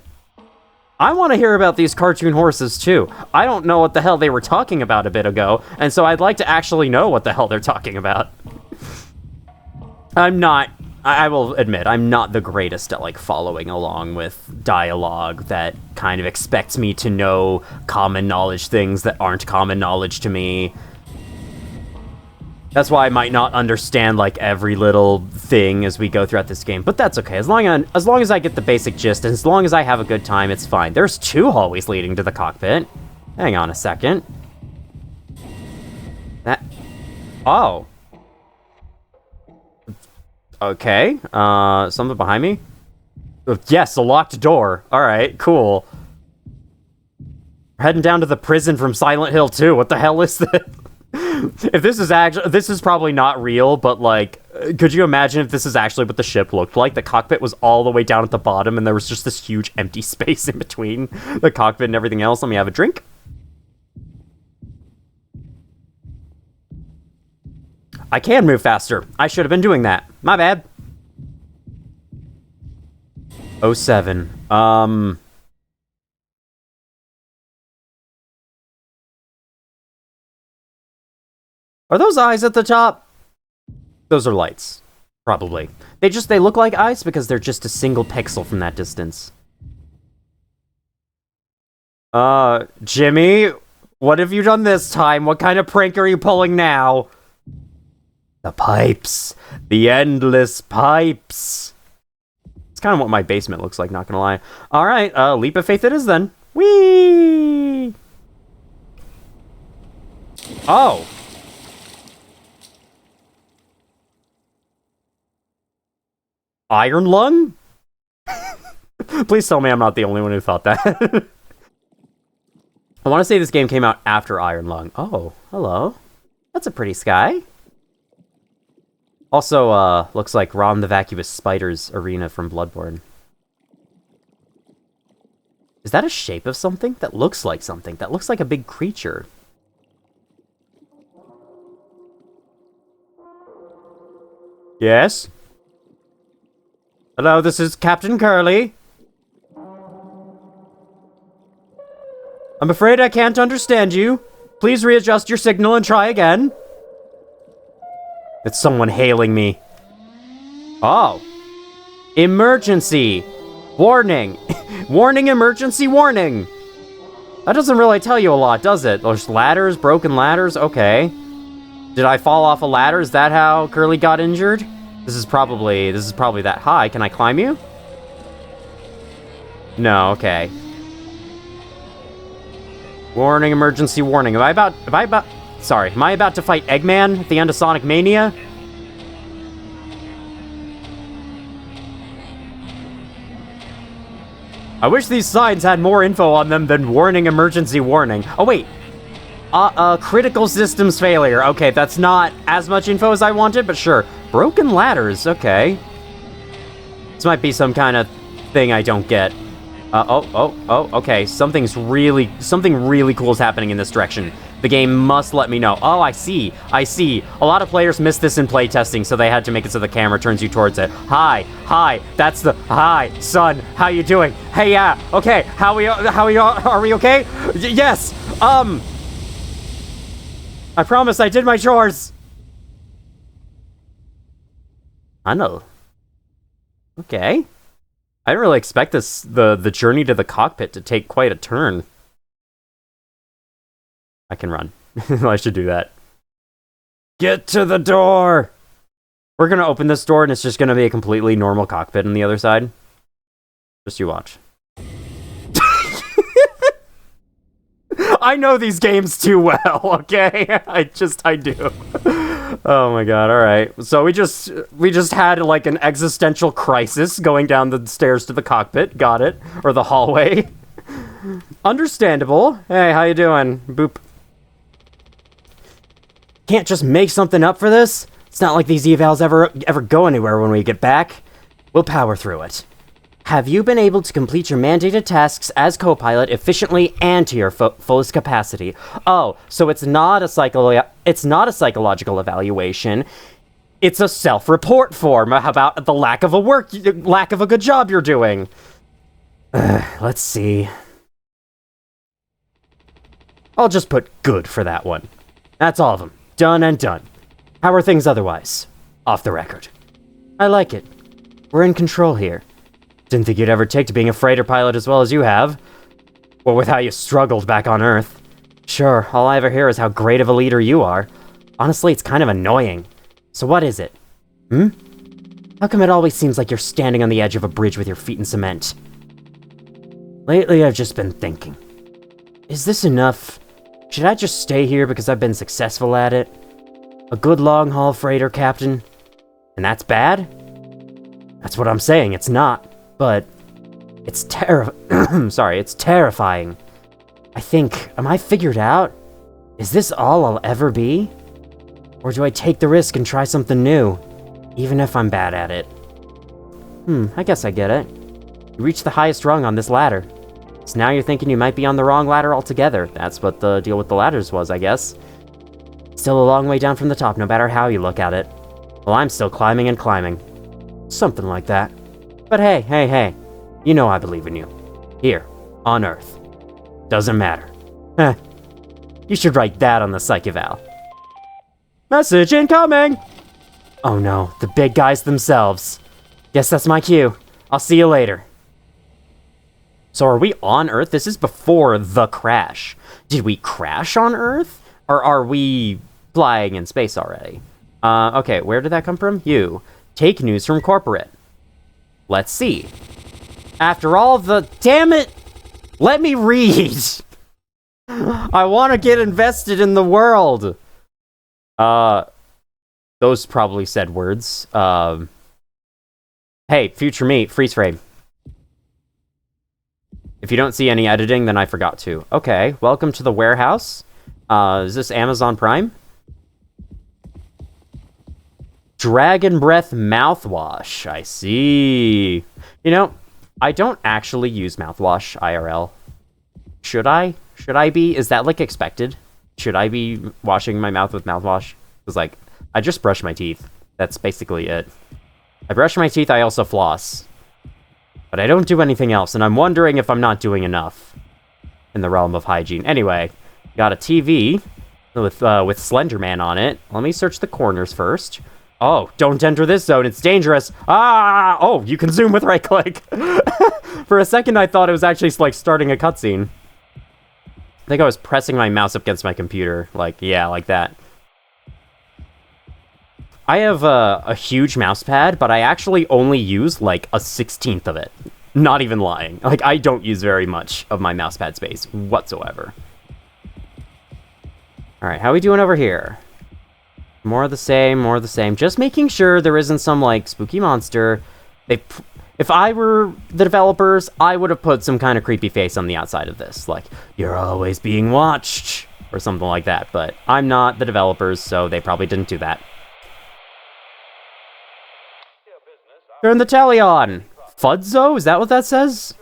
I want to hear about these cartoon horses too. I don't know what the hell they were talking about a bit ago, and so I'd like to actually know what the hell they're talking about. I will admit, I'm not the greatest at, like, following along with dialogue that kind of expects me to know common knowledge things that aren't common knowledge to me. That's why I might not understand, like, every little thing as we go throughout this game, but that's okay. As long as I get the basic gist, and as long as I have a good time, it's fine. There's 2 hallways leading to the cockpit. Hang on a second. Oh. Okay. Something behind me? Yes, a locked door. Alright, cool. We're heading down to the prison from Silent Hill 2. What the hell is this? If this is probably not real, but, like, could you imagine if this is actually what the ship looked like? The cockpit was all the way down at the bottom, and there was just this huge empty space in between the cockpit and everything else. Let me have a drink. I can move faster. I should have been doing that. My bad. 07. Are those eyes at the top? Those are lights. Probably. They look like eyes because they're just a single pixel from that distance. Jimmy, what have you done this time? What kind of prank are you pulling now? The pipes. The endless pipes. It's kind of what my basement looks like, not gonna lie. Alright, leap of faith it is then. Whee! Oh! Iron lung? Please tell me I'm not the only one who thought that. I want to say this game came out after Iron Lung. Oh, hello. That's a pretty sky. Also, looks like Rom the Vacuous Spider's arena from Bloodborne. Is that a shape of something? That looks like something. That looks like a big creature. Yes? Hello, this is Captain Curly. I'm afraid I can't understand you. Please readjust your signal and try again. It's someone hailing me. Oh. Emergency. Warning. Warning, emergency warning. That doesn't really tell you a lot, does it? There's ladders, broken ladders, okay. Did I fall off a ladder? Is that how Curly got injured? This is probably that high. Can I climb you? No, okay. Warning, emergency warning. Am I about to fight Eggman at the end of Sonic Mania? I wish these signs had more info on them than warning, emergency warning. Oh, wait. Critical systems failure. Okay, that's not as much info as I wanted, but sure. Broken ladders, okay. This might be some kind of thing I don't get. Okay. Something really cool is happening in this direction. The game must let me know. Oh, I see. A lot of players missed this in playtesting, so they had to make it so the camera turns you towards it. Hi, that's the, hi, son, how you doing? Hey, yeah, okay, are we okay? Yes, I promise I did my chores. I know. Okay. I didn't really expect the journey to the cockpit to take quite a turn. I can run. I should do that. Get to the door! We're gonna open this door and it's just gonna be a completely normal cockpit on the other side. Just you watch. I know these games too well, okay? I do. Oh my god, alright. So we just had like an existential crisis going down the stairs to the cockpit. Got it. Or the hallway. Understandable. Hey, how you doing? Boop. Can't just make something up for this? It's not like these evals ever go anywhere when we get back. We'll power through it. Have you been able to complete your mandated tasks as co-pilot efficiently and to your fullest capacity? Oh, so it's not a psychological evaluation. It's a self-report form about the lack of a good job you're doing. Let's see. I'll just put good for that one. That's all of them. Done and done. How are things otherwise? Off the record. I like it. We're in control here. Didn't think you'd ever take to being a freighter pilot as well as you have. Or with how you struggled back on Earth. Sure, all I ever hear is how great of a leader you are. Honestly, it's kind of annoying. So what is it? How come it always seems like you're standing on the edge of a bridge with your feet in cement? Lately, I've just been thinking. Is this enough? Should I just stay here because I've been successful at it? A good long-haul freighter captain? And that's bad? That's what I'm saying, it's not. But it's it's terrifying. I think, am I figured out? Is this all I'll ever be? Or do I take the risk and try something new, even if I'm bad at it? I guess I get it. You reached the highest rung on this ladder. So now you're thinking you might be on the wrong ladder altogether. That's what the deal with the ladders was, I guess. Still a long way down from the top, no matter how you look at it. Well, I'm still climbing and climbing. Something like that. But hey. You know I believe in you. Here, on Earth. Doesn't matter. You should write that on the psych eval. Message incoming! Oh no, the big guys themselves. Guess that's my cue. I'll see you later. So are we on Earth? This is before the crash. Did we crash on Earth? Or are we flying in space already? Okay, where did that come from? You. Take news from corporate. Let's see. After all the... Damn it! Let me read! I want to get invested in the world! Those probably said words. Hey, future me, freeze frame. If you don't see any editing, then I forgot to. Okay, welcome to the warehouse. Is this Amazon Prime? Dragon Breath mouthwash. I see. You know, I don't actually use mouthwash IRL. Should I? Should I be? Is that, like, expected? Should I be washing my mouth with mouthwash? Because, like, I just brush my teeth. That's basically it. I brush my teeth, I also floss. But I don't do anything else, and I'm wondering if I'm not doing enough in the realm of hygiene. Anyway, got a TV with Slender Man on it. Let me search the corners first. Oh, don't enter this zone, it's dangerous. Ah! Oh, you can zoom with right-click. For a second, I thought it was actually, like, starting a cutscene. I think I was pressing my mouse up against my computer. Like, yeah, like that. I have a huge mouse pad, but I actually only use, like, a 16th of it. Not even lying. Like, I don't use very much of my mouse pad space whatsoever. Alright, how are we doing over here? More of the same, more of the same. Just making sure there isn't some, like, spooky monster. If I were the developers, I would have put some kind of creepy face on the outside of this. Like, you're always being watched, or something like that. But I'm not the developers, so they probably didn't do that. Turn the tally on! Fudzo? Is that what that says?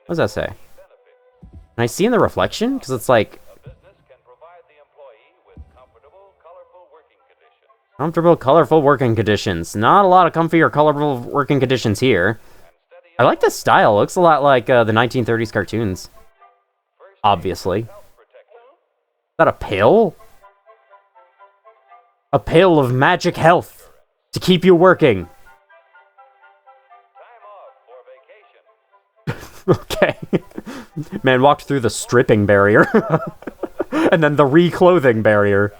What does that say? Can I see in the reflection? Because it's like... Comfortable, colorful working conditions. Not a lot of comfy or colorful working conditions here. I like the style. It looks a lot like the 1930s cartoons. Obviously. Is that a pill? A pill of magic health to keep you working. Okay. Man walked through the stripping barrier. And then the reclothing barrier.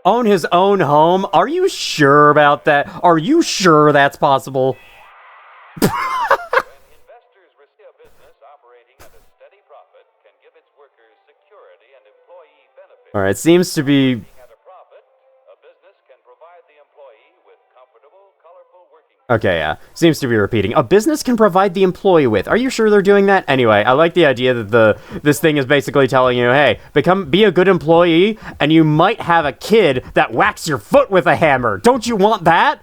Own his own home? Are you sure about that? Are you sure that's possible? Alright, seems to be... Okay, yeah. Seems to be repeating. A business can provide the employee with. Are you sure they're doing that? Anyway, I like the idea that this thing is basically telling you, hey, be a good employee, and you might have a kid that whacks your foot with a hammer. Don't you want that?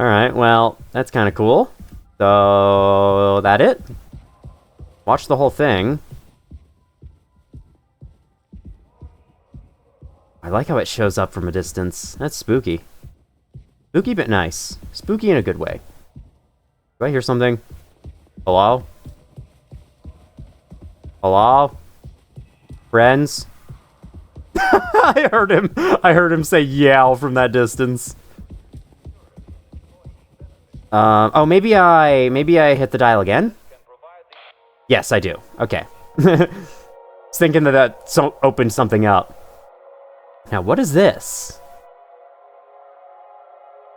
Alright, well, that's kind of cool. So, that it? Watch the whole thing. I like how it shows up from a distance. That's spooky. Spooky but nice. Spooky in a good way. Do I hear something? Hello? Hello? Friends? I heard him say yow from that distance. Oh, maybe I hit the dial again? Yes, I do. Okay. I was thinking that opened something up. Now, what is this?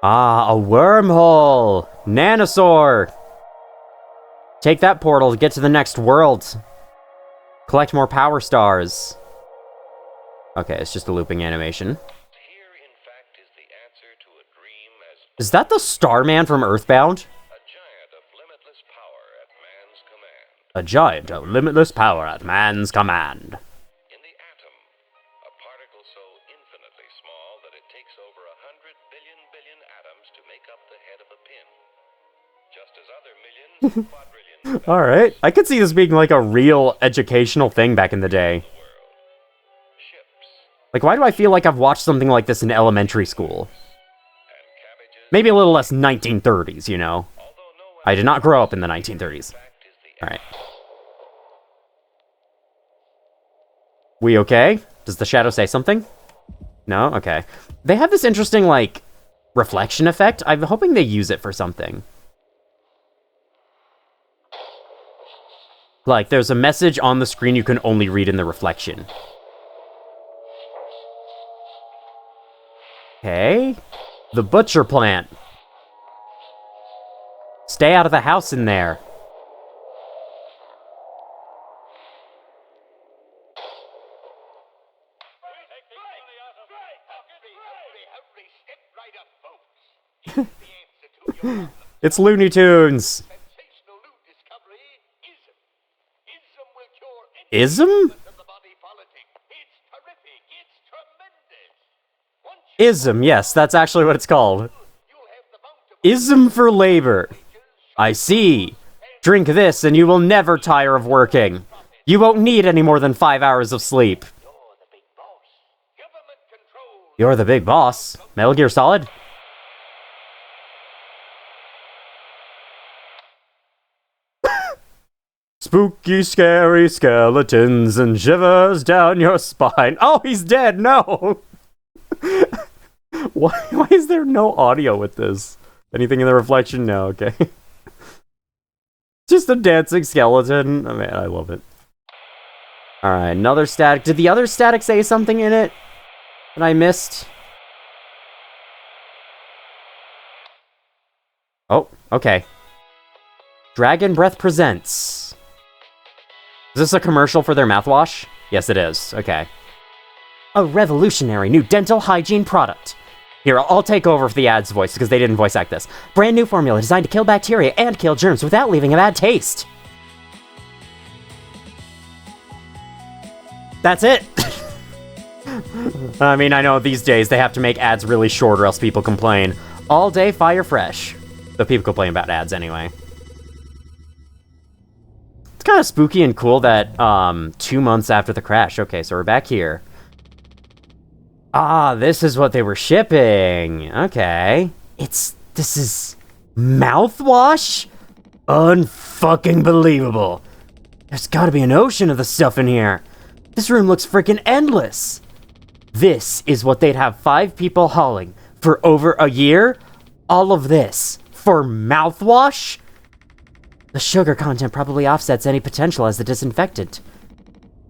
Ah, a wormhole! Nanosaur! Take that portal to get to the next world. Collect more power stars. Okay, it's just a looping animation. Here, in fact, is the answer to a dream as Is that the Starman from Earthbound? a giant of limitless power at man's command. A giant of limitless power at man's command. In the atom, a particle so infinitely small that it takes over 100 billion atoms to make up the head of a pin. Just as other millions, quadrillions, Alright, I could see this being like a real educational thing back in the day. ships, Like, why do I feel like I've watched something like this in elementary school? and cabbages. Maybe a little less 1930s, you know? Although no one I did not grow up in the 1930s. fact is the Alright. We okay? Does the shadow say something? No? Okay. They have this interesting, like, reflection effect. I'm hoping they use it for something. Like, there's a message on the screen you can only read in the reflection. Okay. The butcher plant. Stay out of the house in there. It's Looney Tunes. sensational new discovery, ism. Ism will cure any Ism? of the body politic. It's terrific. It's tremendous. Once you Ism, yes, that's actually what it's called. you'll have the bountiful Ism for labor. I see. Drink this and you will never tire of working. You won't need any more than 5 hours of sleep. You're the big boss. Government control. You're the big boss. Metal Gear Solid? Spooky, scary skeletons and shivers down your spine. Oh, he's dead. No. Why is there no audio with this? Anything in the reflection? No, okay. Just a dancing skeleton. Oh, man, I love it. Alright, another static. Did the other static say something in it that I missed? Oh, okay. Dragon Breath presents. Is this a commercial for their mouthwash? Yes, it is. Okay. A revolutionary new dental hygiene product. Here, I'll take over for the ad's voice because they didn't voice act this. Brand new formula designed to kill bacteria and kill germs without leaving a bad taste. That's it. I mean, I know these days they have to make ads really short or else people complain. All day fire fresh. But people complain about ads anyway. It's kind of spooky and cool that 2 months after the crash. Okay, so we're back here. Ah, this is what they were shipping. Okay. This is mouthwash? Unfucking believable. There's gotta be an ocean of the stuff in here. This room looks freaking endless. This is what they'd have 5 people hauling for over a year? All of this for mouthwash? The sugar content probably offsets any potential as the disinfectant.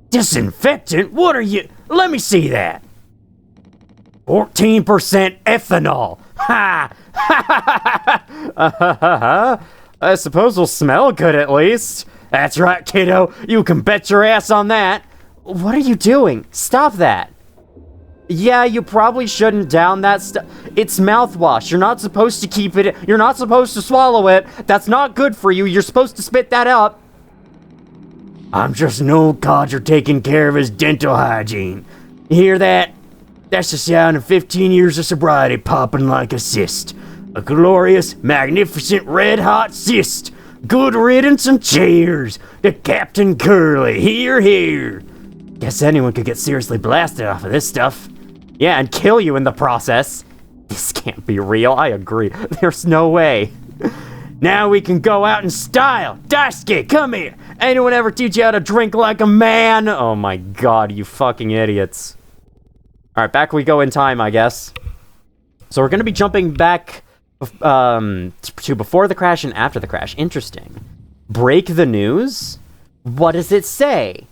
Disinfectant? What are you? Let me see that. 14% ethanol. Ha! I suppose we'll smell good at least. That's right, kiddo. You can bet your ass on that. What are you doing? Stop that. Yeah, you probably shouldn't down that stuff. It's mouthwash. You're not supposed to keep it. You're not supposed to swallow it. That's not good for you. You're supposed to spit that up. I'm just an old codger taking care of his dental hygiene. You hear that? That's the sound of 15 years of sobriety popping like a cyst. A glorious, magnificent, red-hot cyst. Good riddance and cheers to Captain Curly. Here, here. Guess anyone could get seriously blasted off of this stuff. Yeah, and kill you in the process. This can't be real, I agree. There's no way. Now we can go out in style. Daisuke, come here. Anyone ever teach you how to drink like a man? Oh my god, you fucking idiots. Alright, back we go in time, I guess. So we're gonna be jumping back to before the crash and after the crash. Interesting. Break the news? What does it say?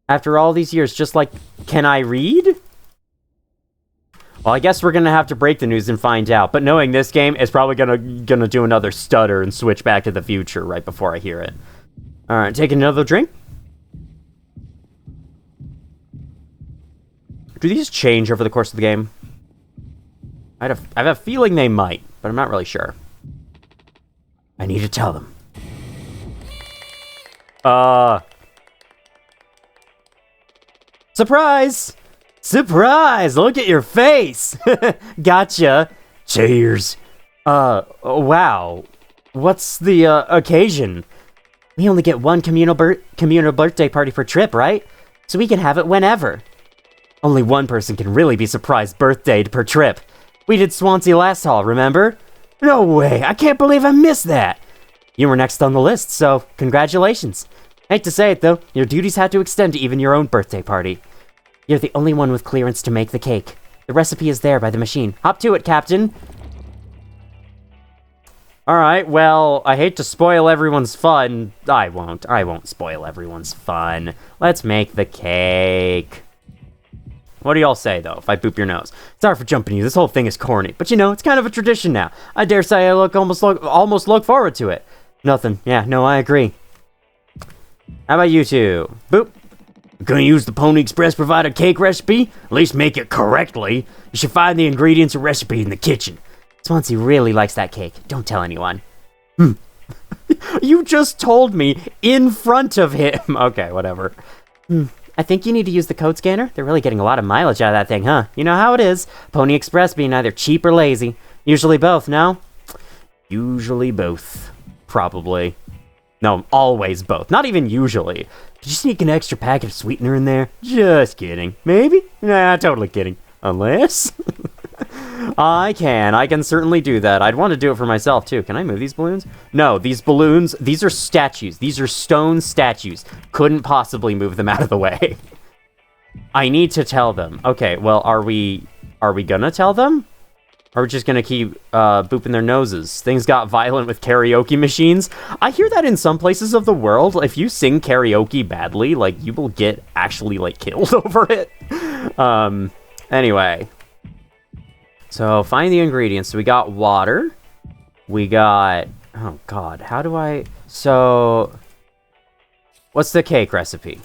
After all these years, just like, can I read? Well, I guess we're gonna have to break the news and find out. But knowing this game, it's probably gonna do another stutter and switch back to the future right before I hear it. Alright, take another drink. Do these change over the course of the game? I have a feeling they might, but I'm not really sure. I need to tell them. Surprise! Surprise! Look at your face! Gotcha. Cheers. Wow. What's the, occasion? We only get one communal birthday party per trip, right? So we can have it whenever. Only one person can really be surprised birthdayed per trip. We did Swansea last haul, remember? No way, I can't believe I missed that. You were next on the list, so congratulations. Hate to say it though, your duties had to extend to even your own birthday party. You're the only one with clearance to make the cake. The recipe is there by the machine. Hop to it, Captain. Alright, well, I hate to spoil everyone's fun. I won't spoil everyone's fun. Let's make the cake. What do y'all say, though, if I boop your nose? Sorry for jumping you, this whole thing is corny. But you know, it's kind of a tradition now. I dare say I almost look forward to it. Nothing. Yeah, no, I agree. How about you two? Boop. Gonna use the Pony Express provided cake recipe? At least make it correctly. You should find the ingredients and recipe in the kitchen. Swansea really likes that cake. Don't tell anyone. You just told me in front of him. Okay, whatever. I think you need to use the code scanner. They're really getting a lot of mileage out of that thing, huh? You know how it is. Pony Express being either cheap or lazy. Usually both, no? Usually both. Probably. No, always both. Not even usually. Did you sneak an extra packet of sweetener in there? Just kidding. Maybe? Nah, totally kidding. Unless... I can certainly do that. I'd want to do it for myself, too. Can I move these balloons? No, these balloons, these are statues. These are stone statues. Couldn't possibly move them out of the way. I need to tell them. Okay, well, are we gonna tell them? Or are we just gonna keep booping their noses? Things got violent with karaoke machines. I hear that in some places of the world, if you sing karaoke badly, like, you will get actually, like, killed over it. Anyway. So, find the ingredients. So, we got water. We got... Oh, God. How do I... So... What's the cake recipe?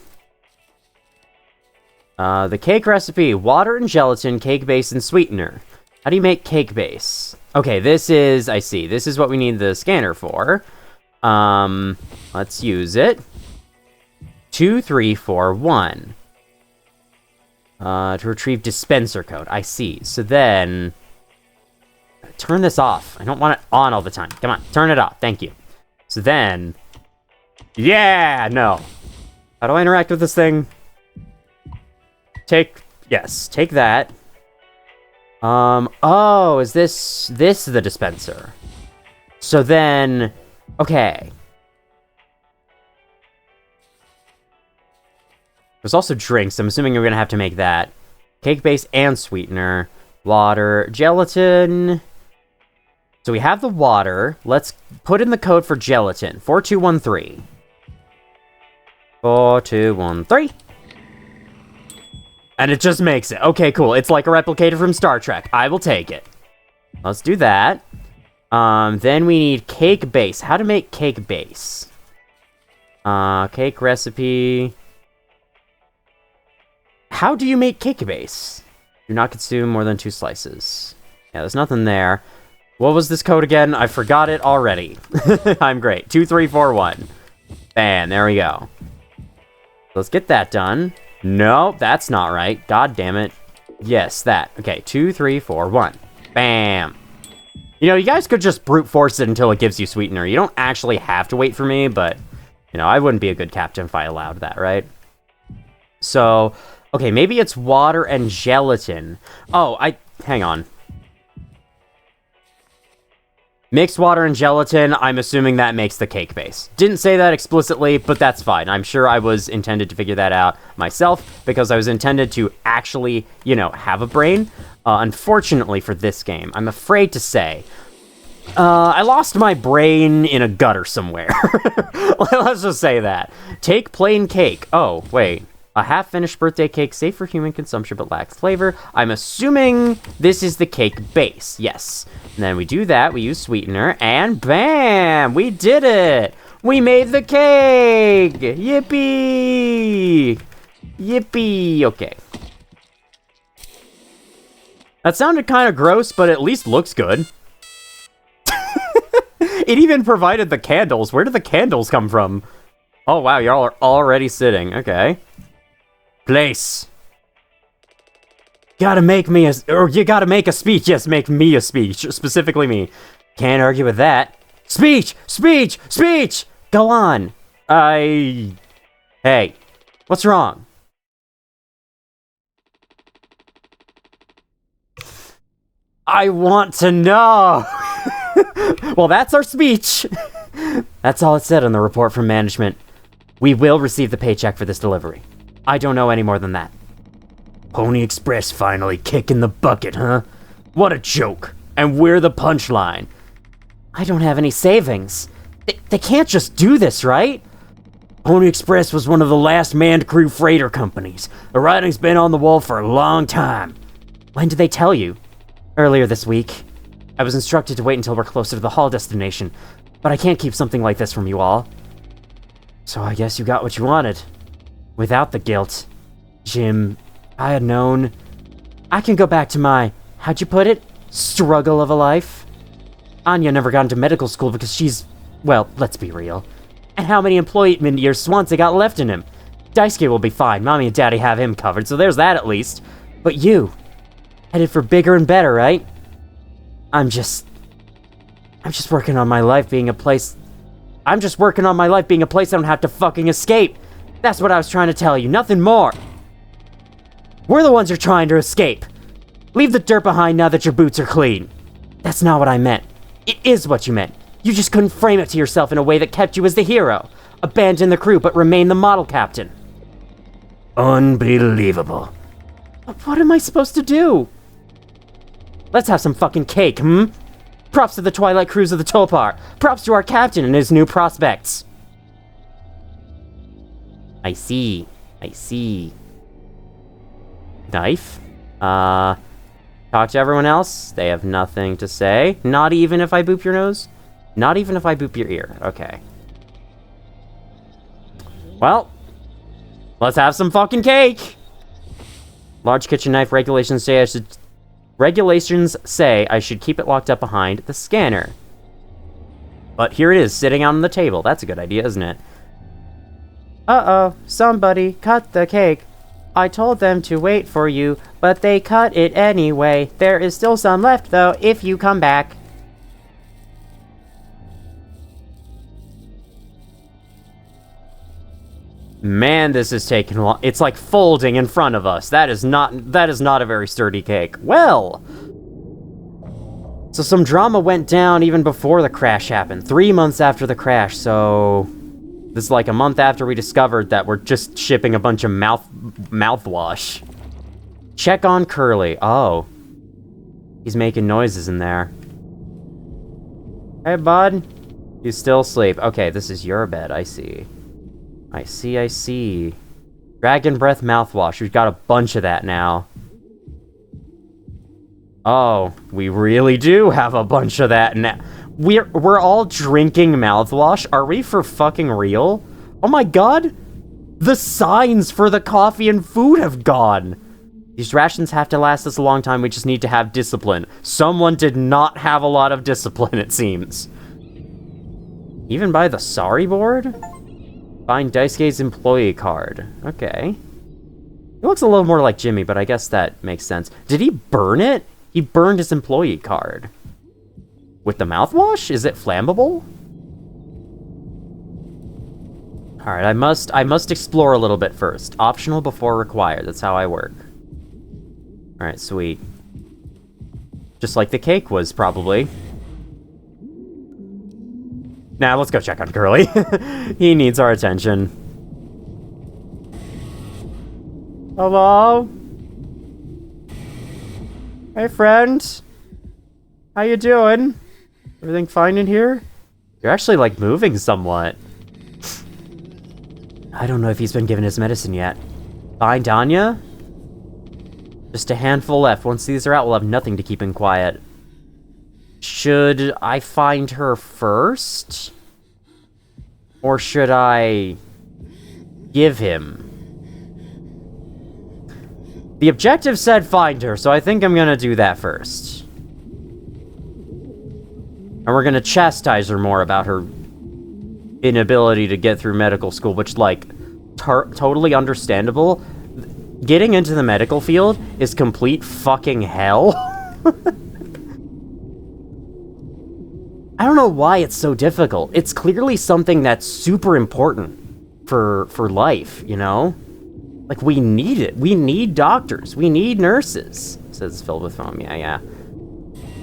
The cake recipe. Water and gelatin, cake base, and sweetener. How do you make cake base? Okay, this is... I see. This is what we need the scanner for. Let's use it. 2, 3, 4, 1. To retrieve dispenser code. I see. So then... Turn this off. I don't want it on all the time. Come on, turn it off. Thank you. So then... Yeah! No. How do I interact with this thing? Yes, take that. Oh, is this the dispenser? So then... Okay. There's also drinks. I'm assuming we're gonna have to make that. Cake base and sweetener. Water. Gelatin. So we have the water. Let's put in the code for gelatin. 4213. 4213. And it just makes it. Okay, cool. It's like a replicator from Star Trek. I will take it. Let's do that. Then we need cake base. How to make cake base? Cake recipe. How do you make cake base? Do not consume more than 2 slices. Yeah, there's nothing there. What was this code again? I forgot it already. I'm great. 2341. Bam, there we go. Let's get that done. No, that's not right. God damn it. Yes, that. Okay, 2341. Bam. You know, you guys could just brute force it until it gives you sweetener. You don't actually have to wait for me, but, you know, I wouldn't be a good captain if I allowed that, right? So, okay, maybe it's water and gelatin. Oh, hang on. Mixed water and gelatin, I'm assuming that makes the cake base. Didn't say that explicitly, but that's fine. I'm sure I was intended to figure that out myself, because I was intended to actually, you know, have a brain. Unfortunately for this game, I'm afraid to say, I lost my brain in a gutter somewhere. Let's just say that. Take plain cake. Oh, wait. A half-finished birthday cake safe for human consumption but lacks flavor. I'm assuming this is the cake base. Yes. And then we do that. We use sweetener. And bam! We did it! We made the cake! Yippee! Yippee! Okay. That sounded kind of gross, but at least looks good. It even provided the candles. Where did the candles come from? Oh, wow. Y'all are already sitting. Okay. Place. Gotta make me you gotta make a speech. Yes, make me a speech. Specifically me. Can't argue with that. Speech! Speech! Speech! Go on. Hey. What's wrong? I want to know. Well, that's our speech. That's all it said on the report from management. We will receive the paycheck for this delivery. I don't know any more than that. Pony Express finally kicking the bucket, huh? What a joke. And we're the punchline. I don't have any savings. They can't just do this, right? Pony Express was one of the last manned crew freighter companies. The writing's been on the wall for a long time. When did they tell you? Earlier this week. I was instructed to wait until we're closer to the haul destination, but I can't keep something like this from you all. So I guess you got what you wanted. Without the guilt. Jim, I had known. I can go back to my, how'd you put it? Struggle of a life. Anya never got into medical school because she's, well, let's be real. And how many employment years Swansea got left in him? Daisuke will be fine. Mommy and Daddy have him covered, so there's that at least. But you, headed for bigger and better, right? I'm just working on my life being a place. I'm just working on my life being a place I don't have to fucking escape. That's what I was trying to tell you, nothing more. We're the ones you're trying to escape. Leave the dirt behind now that your boots are clean. That's not what I meant. It is what you meant. You just couldn't frame it to yourself in a way that kept you as the hero. Abandon the crew, but remain the model captain. Unbelievable. But what am I supposed to do? Let's have some fucking cake, Props to the Twilight Crews of the Topar. Props to our captain and his new prospects. I see. Knife? Talk to everyone else? They have nothing to say. Not even if I boop your nose? Not even if I boop your ear. Okay. Well, let's have some fucking cake! Large kitchen knife regulations say I should keep it locked up behind the scanner. But here it is, sitting on the table. That's a good idea, isn't it? Uh-oh, somebody cut the cake. I told them to wait for you, but they cut it anyway. There is still some left, though, if you come back. Man, this is taking long. It's like folding in front of us. That is not a very sturdy cake. Well, so some drama went down even before the crash happened. 3 months after the crash, so this is like a month after we discovered that we're just shipping a bunch of mouthwash. Check on Curly. Oh. He's making noises in there. Hey, bud. You still asleep. Okay, this is your bed. I see. I see. Dragon Breath mouthwash. We've got a bunch of that now. Oh, we really do have a bunch of that now. We're all drinking mouthwash? Are we for fucking real? Oh my god! The signs for the coffee and food have gone! These rations have to last us a long time. We just need to have discipline. Someone did not have a lot of discipline, it seems. Even by the sorry board? Find Daisuke's employee card. Okay. He looks a little more like Jimmy, but I guess that makes sense. Did he burn it? He burned his employee card. With the mouthwash? Is it flammable? Alright, I must explore a little bit first. Optional before required. That's how I work. Alright, sweet. Just like the cake was, probably. Now, let's go check on Curly. He needs our attention. Hello? Hey, friend. How you doing? Everything fine in here? You're actually, like, moving somewhat. I don't know if he's been given his medicine yet. Find Anya? Just a handful left. Once these are out, we'll have nothing to keep him quiet. Should I find her first? Or should I give him? The objective said find her, so I think I'm gonna do that first. And we're gonna chastise her more about her inability to get through medical school, which, like, totally understandable. Getting into the medical field is complete fucking hell. I don't know why it's so difficult. It's clearly something that's super important for life, you know? Like, we need it. We need doctors. We need nurses. Says filled with foam. Yeah.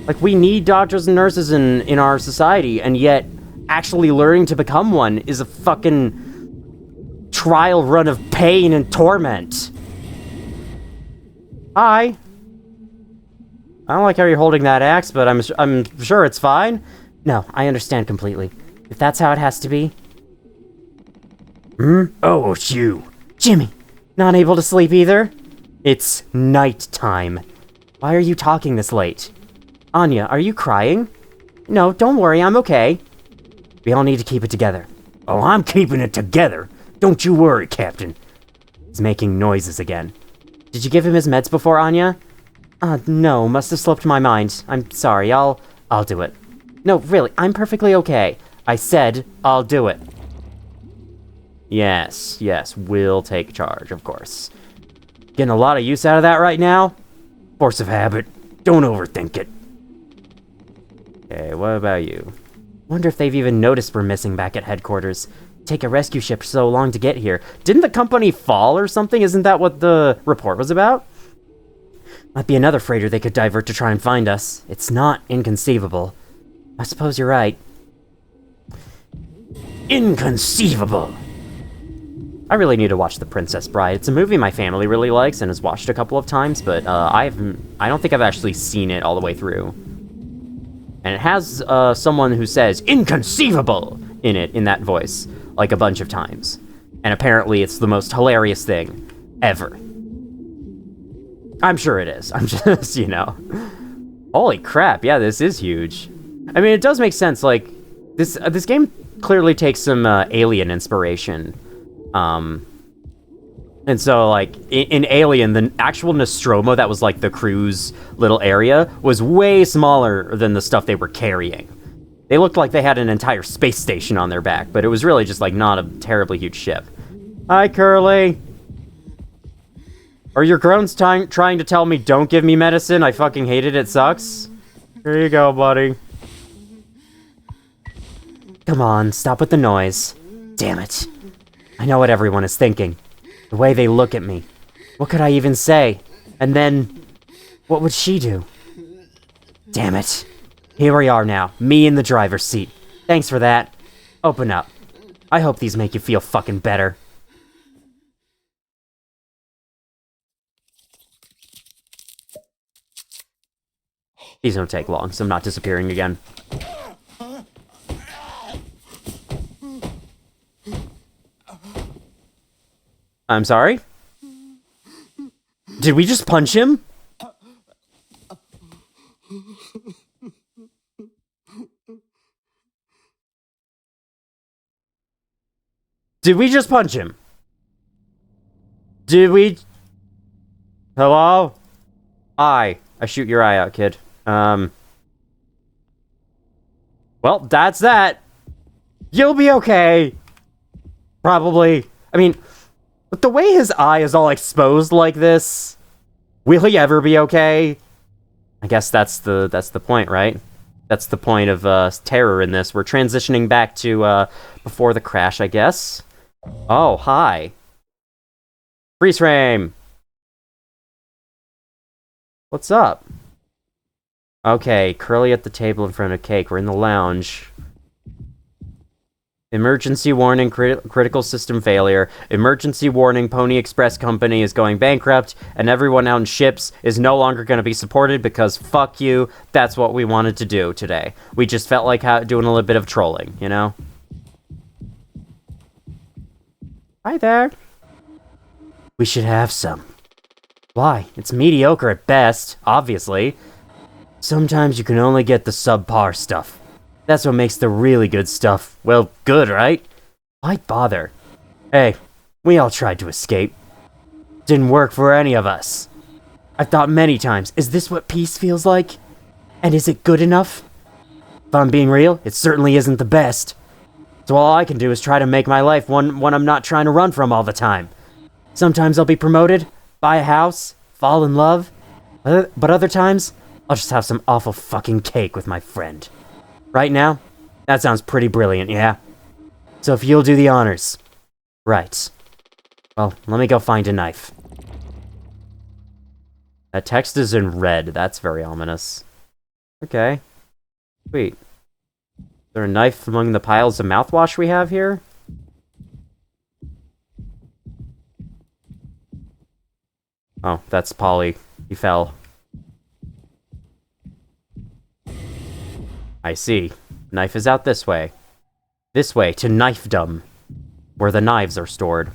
Like, we need doctors and nurses in our society, and yet actually learning to become one is a fucking trial run of pain and torment. Hi. I don't like how you're holding that axe, but I'm sure it's fine. No, I understand completely. If that's how it has to be. Oh, it's you. Jimmy. Not able to sleep either? It's night time. Why are you talking this late? Anya, are you crying? No, don't worry, I'm okay. We all need to keep it together. Oh, I'm keeping it together. Don't you worry, Captain. He's making noises again. Did you give him his meds before, Anya? No, must have slipped my mind. I'm sorry, I'll do it. No, really, I'm perfectly okay. I said I'll do it. Yes, we'll take charge, of course. Getting a lot of use out of that right now? Force of habit. Don't overthink it. Okay, what about you? Wonder if they've even noticed we're missing back at headquarters. Take a rescue ship so long to get here. Didn't the company fall or something? Isn't that what the report was about? Might be another freighter they could divert to try and find us. It's not inconceivable. I suppose you're right. Inconceivable! I really need to watch The Princess Bride. It's a movie my family really likes and has watched a couple of times, but I don't think I've actually seen it all the way through. And it has someone who says inconceivable in it, in that voice, like a bunch of times. And apparently it's the most hilarious thing ever. I'm sure it is. I'm just, you know. Holy crap, yeah, this is huge. I mean, it does make sense, like, this game clearly takes some Alien inspiration. And so, like, in Alien, the actual Nostromo that was, like, the crew's little area was way smaller than the stuff they were carrying. They looked like they had an entire space station on their back, but it was really just, like, not a terribly huge ship. Hi, Curly. Are your groans trying to tell me don't give me medicine? I fucking hate it, it sucks. Here you go, buddy. Come on, stop with the noise. Damn it. I know what everyone is thinking. The way they look at me. What could I even say? And then, what would she do? Damn it. Here we are now, me in the driver's seat. Thanks for that. Open up. I hope these make you feel fucking better. These don't take long, so I'm not disappearing again. I'm sorry? Did we just punch him? Did we just punch him? Did we... Hello? I shoot your eye out, kid. Well, that's that. You'll be okay. Probably. I mean, with the way his eye is all exposed like this, will he ever be okay? I guess that's the point, right? That's the point of terror in this. We're transitioning back to before the crash, I guess. Oh, hi. Freeze frame. What's up? Okay, Curly at the table in front of Cake. We're in the lounge. Emergency warning, critical system failure. Emergency warning, Pony Express Company is going bankrupt, and everyone out in ships is no longer going to be supported because fuck you, that's what we wanted to do today. We just felt like doing a little bit of trolling, you know? Hi there. We should have some. Why? It's mediocre at best, obviously. Sometimes you can only get the subpar stuff. That's what makes the really good stuff, well, good, right? Why bother? Hey, we all tried to escape. Didn't work for any of us. I've thought many times, is this what peace feels like? And is it good enough? If I'm being real, it certainly isn't the best. So all I can do is try to make my life one I'm not trying to run from all the time. Sometimes I'll be promoted, buy a house, fall in love, but other times, I'll just have some awful fucking cake with my friend. Right now? That sounds pretty brilliant, yeah? So if you'll do the honors. Right. Well, let me go find a knife. That text is in red. That's very ominous. Okay. Sweet. Is there a knife among the piles of mouthwash we have here? Oh, that's Polly. He fell. I see. Knife is out this way. This way, to knifedom, where the knives are stored.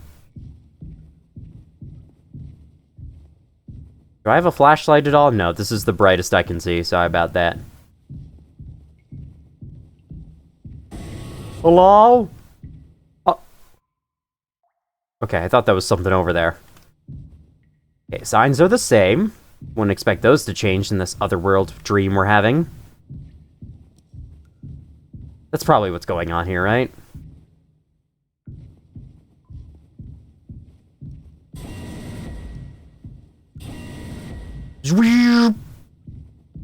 Do I have a flashlight at all? No, this is the brightest I can see. Sorry about that. Hello? Oh. Okay, I thought that was something over there. Okay, signs are the same. Wouldn't expect those to change in this otherworld dream we're having. That's probably what's going on here, right?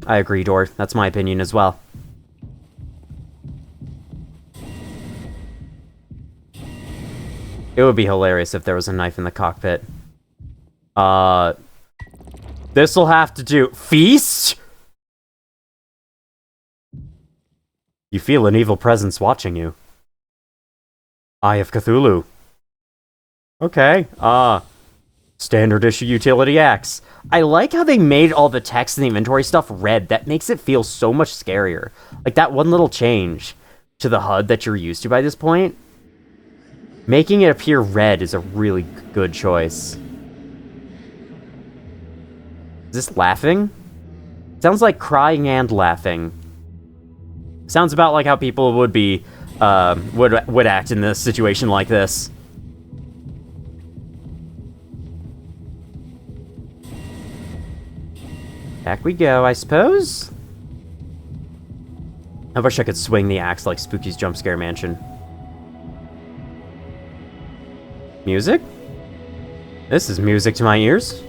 I agree, Dor. That's my opinion as well. It would be hilarious if there was a knife in the cockpit. This'll have to do. Feast? You feel an evil presence watching you. Eye of Cthulhu. Okay, standard issue utility axe. I like how they made all the text and the inventory stuff red. That makes it feel so much scarier. Like that one little change to the HUD that you're used to by this point. Making it appear red is a really good choice. Is this laughing? Sounds like crying and laughing. Sounds about like how people would be, would act in this situation like this. Back we go, I suppose? I wish I could swing the axe like Spooky's Jump Scare Mansion. Music? This is music to my ears.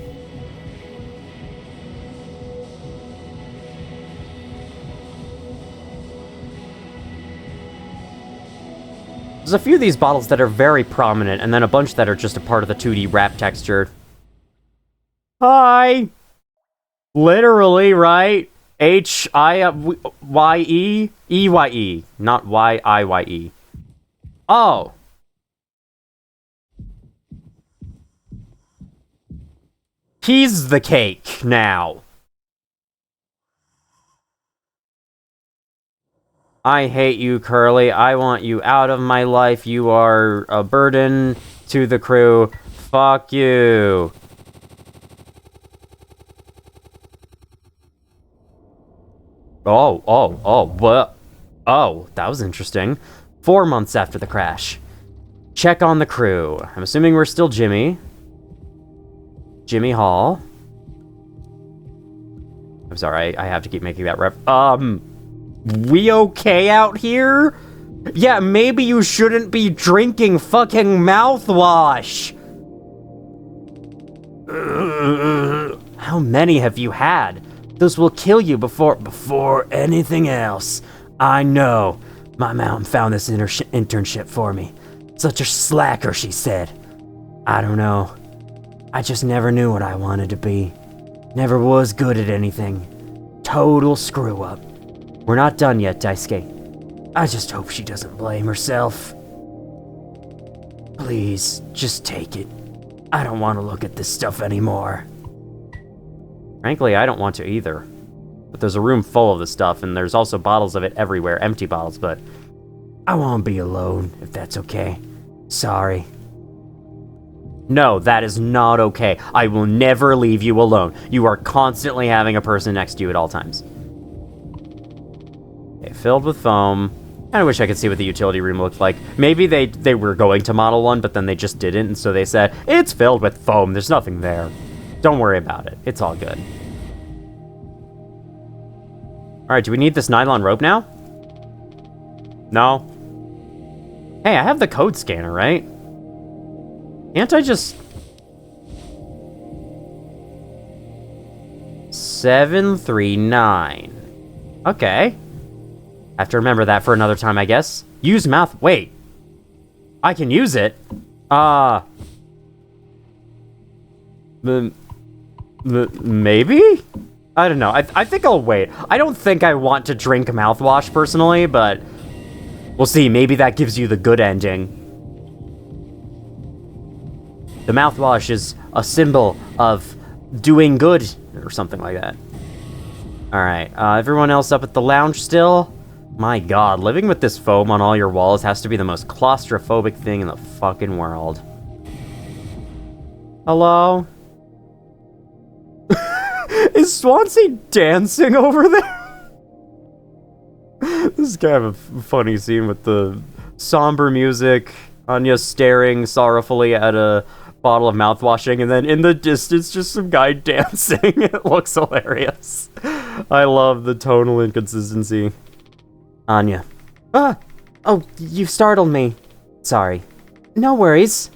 There's a few of these bottles that are very prominent, and then a bunch that are just a part of the 2D wrap texture. Hi! Literally, right? H-I-Y-E? E-Y-E, not Y-I-Y-E. Oh! He's the cake, now. I hate you, Curly. I want you out of my life. You are a burden to the crew. Fuck you. What? Oh, that was interesting. 4 months after the crash. Check on the crew. I'm assuming we're still Jimmy. Jimmy Hall. I'm sorry, I have to keep making that rep. We okay out here? Yeah, maybe you shouldn't be drinking fucking mouthwash. How many have you had? Those will kill you before anything else. I know. My mom found this internship for me. Such a slacker, she said. I don't know. I just never knew what I wanted to be. Never was good at anything. Total screw up. We're not done yet, Daisuke. I just hope she doesn't blame herself. Please, just take it. I don't want to look at this stuff anymore. Frankly, I don't want to either. But there's a room full of this stuff, and there's also bottles of it everywhere, empty bottles, but I won't be alone, if that's okay. Sorry. No, that is not okay. I will never leave you alone. You are constantly having a person next to you at all times. Okay, filled with foam. I wish I could see what the utility room looked like. Maybe they were going to model one, but then they just didn't, and so they said, it's filled with foam, there's nothing there. Don't worry about it, it's all good. Alright, do we need this nylon rope now? No. Hey, I have the code scanner, right? Can't I just... 739. Okay. I have to remember that for another time, I guess. Use mouth... Wait. I can use it? Maybe? I don't know. I think I'll wait. I don't think I want to drink mouthwash, personally, but... We'll see. Maybe that gives you the good ending. The mouthwash is a symbol of doing good, or something like that. Alright, everyone else up at the lounge still? My god, living with this foam on all your walls has to be the most claustrophobic thing in the fucking world. Hello? Is Swansea dancing over there? This is kind of a funny scene with the somber music, Anya staring sorrowfully at a bottle of mouthwashing, and then in the distance, just some guy dancing. It looks hilarious. I love the tonal inconsistency. Anya. Oh, you startled me. Sorry. No worries.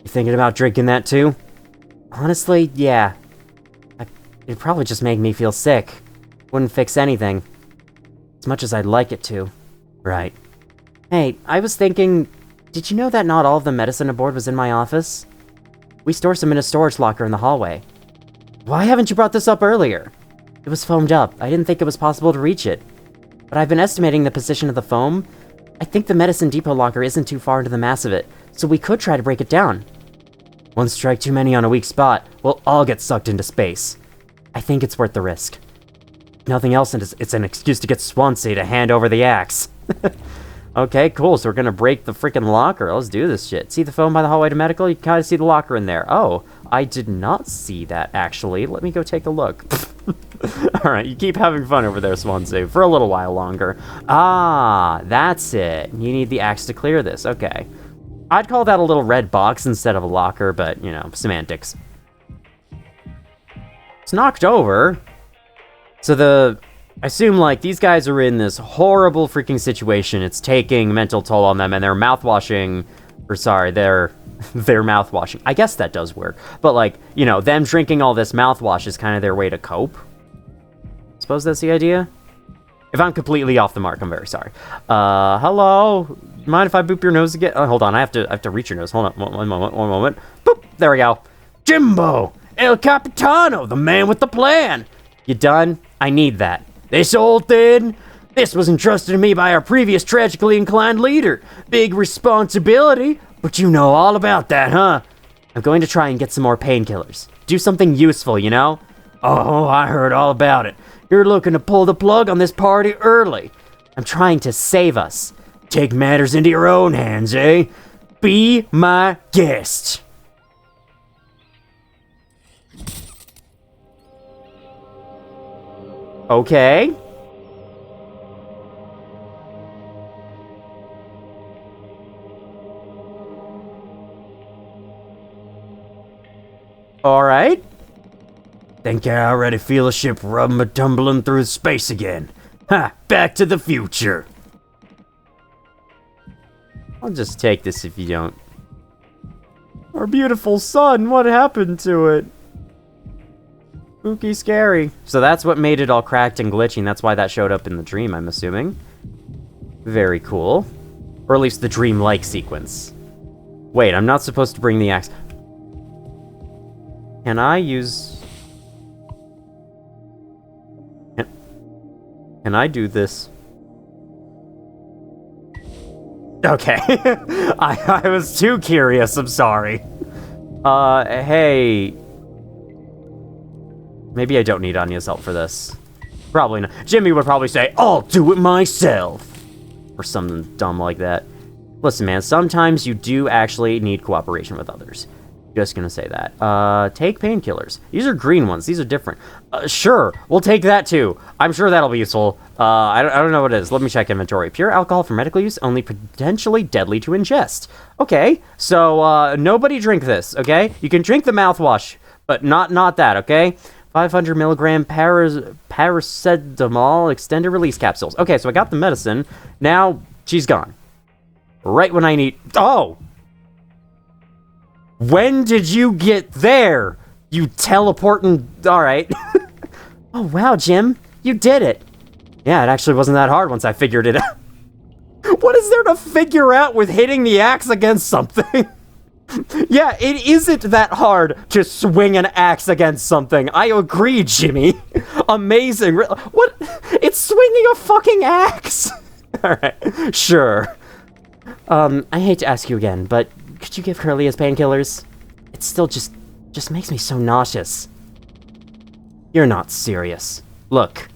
You thinking about drinking that too? Honestly, yeah. It'd probably just make me feel sick. Wouldn't fix anything. As much as I'd like it to. Right. Hey, I was thinking, did you know that not all of the medicine aboard was in my office? We store some in a storage locker in the hallway. Why haven't you brought this up earlier? It was foamed up. I didn't think it was possible to reach it. But I've been estimating the position of the foam. I think the medicine depot locker isn't too far into the mass of it, so we could try to break it down. One strike too many on a weak spot, we'll all get sucked into space. I think it's worth the risk. If nothing else, it's an excuse to get Swansea to hand over the axe. Okay, cool, so we're gonna break the freaking locker. Let's do this shit. See the foam by the hallway to medical? You can kind of see the locker in there. Oh, I did not see that, actually. Let me go take a look. Alright, you keep having fun over there, Swansea, for a little while longer. Ah, that's it. You need the axe to clear this. Okay. I'd call that a little red box instead of a locker, but, you know, semantics. It's knocked over. So I assume, like, these guys are in this horrible freaking situation. It's taking mental toll on them, and they're mouthwashing, they're mouthwashing. I guess that does work. But, like, you know, them drinking all this mouthwash is kind of their way to cope. Suppose that's the idea? If I'm completely off the mark, I'm very sorry. Hello? Mind if I boop your nose again? Oh, hold on, I have to reach your nose. Hold on, one moment. Boop! There we go. Jimbo! El Capitano, the man with the plan! You done? I need that. This old thing? This was entrusted to me by our previous tragically inclined leader. Big responsibility, but you know all about that, huh? I'm going to try and get some more painkillers. Do something useful, you know? Oh, I heard all about it. You're looking to pull the plug on this party early. I'm trying to save us. Take matters into your own hands, eh? Be my guest. Okay. Alright. Think I already feel a ship tumbling through space again. Ha! Back to the future. I'll just take this if you don't. Our beautiful sun, what happened to it? Spooky scary. So that's what made it all cracked and glitchy, and that's why that showed up in the dream, I'm assuming. Very cool. Or at least the dream-like sequence. Wait, I'm not supposed to bring the axe. Can I use... Can I do this? Okay. I was too curious, I'm sorry. Hey... Maybe I don't need Anya's help for this. Probably not. Jimmy would probably say, I'll do it myself. Or something dumb like that. Listen, man, sometimes you do actually need cooperation with others. Just gonna say that. Take painkillers. These are green ones. These are different. Sure, we'll take that too. I'm sure that'll be useful. I don't know what it is. Let me check inventory. Pure alcohol for medical use, only potentially deadly to ingest. Okay, so, nobody drink this, okay? You can drink the mouthwash, but not that, okay? 500 milligram paracetamol extended release capsules. Okay, so I got the medicine. Now, she's gone. Right when I need... Oh! When did you get there? You teleporting... Alright. Oh, wow, Jim. You did it. Yeah, it actually wasn't that hard once I figured it out. What is there to figure out with hitting the axe against something? Yeah, it isn't that hard to swing an axe against something. I agree, Jimmy. Amazing. What? It's swinging a fucking axe. Alright, sure. I hate to ask you again, but could you give Curly his painkillers? It still just makes me so nauseous. You're not serious. Look,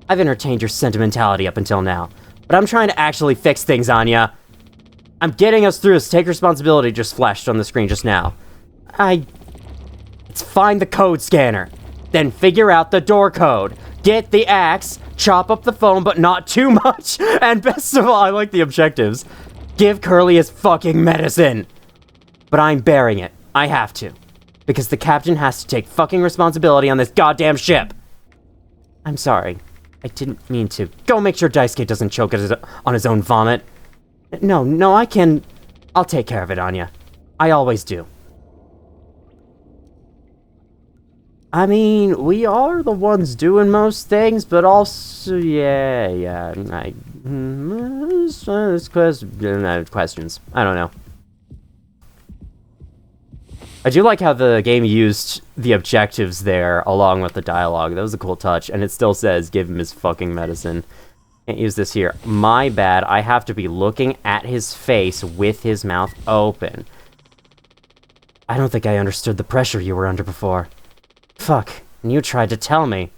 I've entertained your sentimentality up until now, but I'm trying to actually fix things, Anya. I'm getting us through this. Take responsibility just flashed on the screen just now. Let's find the code scanner. Then figure out the door code. Get the axe, chop up the phone, but not too much. And best of all, I like the objectives. Give Curly his fucking medicine. But I'm bearing it. I have to. Because the captain has to take fucking responsibility on this goddamn ship. I'm sorry. I didn't mean to. Go make sure Daisuke doesn't choke on his own vomit. No, I'll take care of it, Anya. I always do. I mean, we are the ones doing most things, but also, yeah, questions. I don't know. I do like how the game used the objectives there along with the dialogue. That was a cool touch, and it still says, give him his fucking medicine. Can't use this here. My bad. I have to be looking at his face with his mouth open. I don't think I understood the pressure you were under before. Fuck, and you tried to tell me.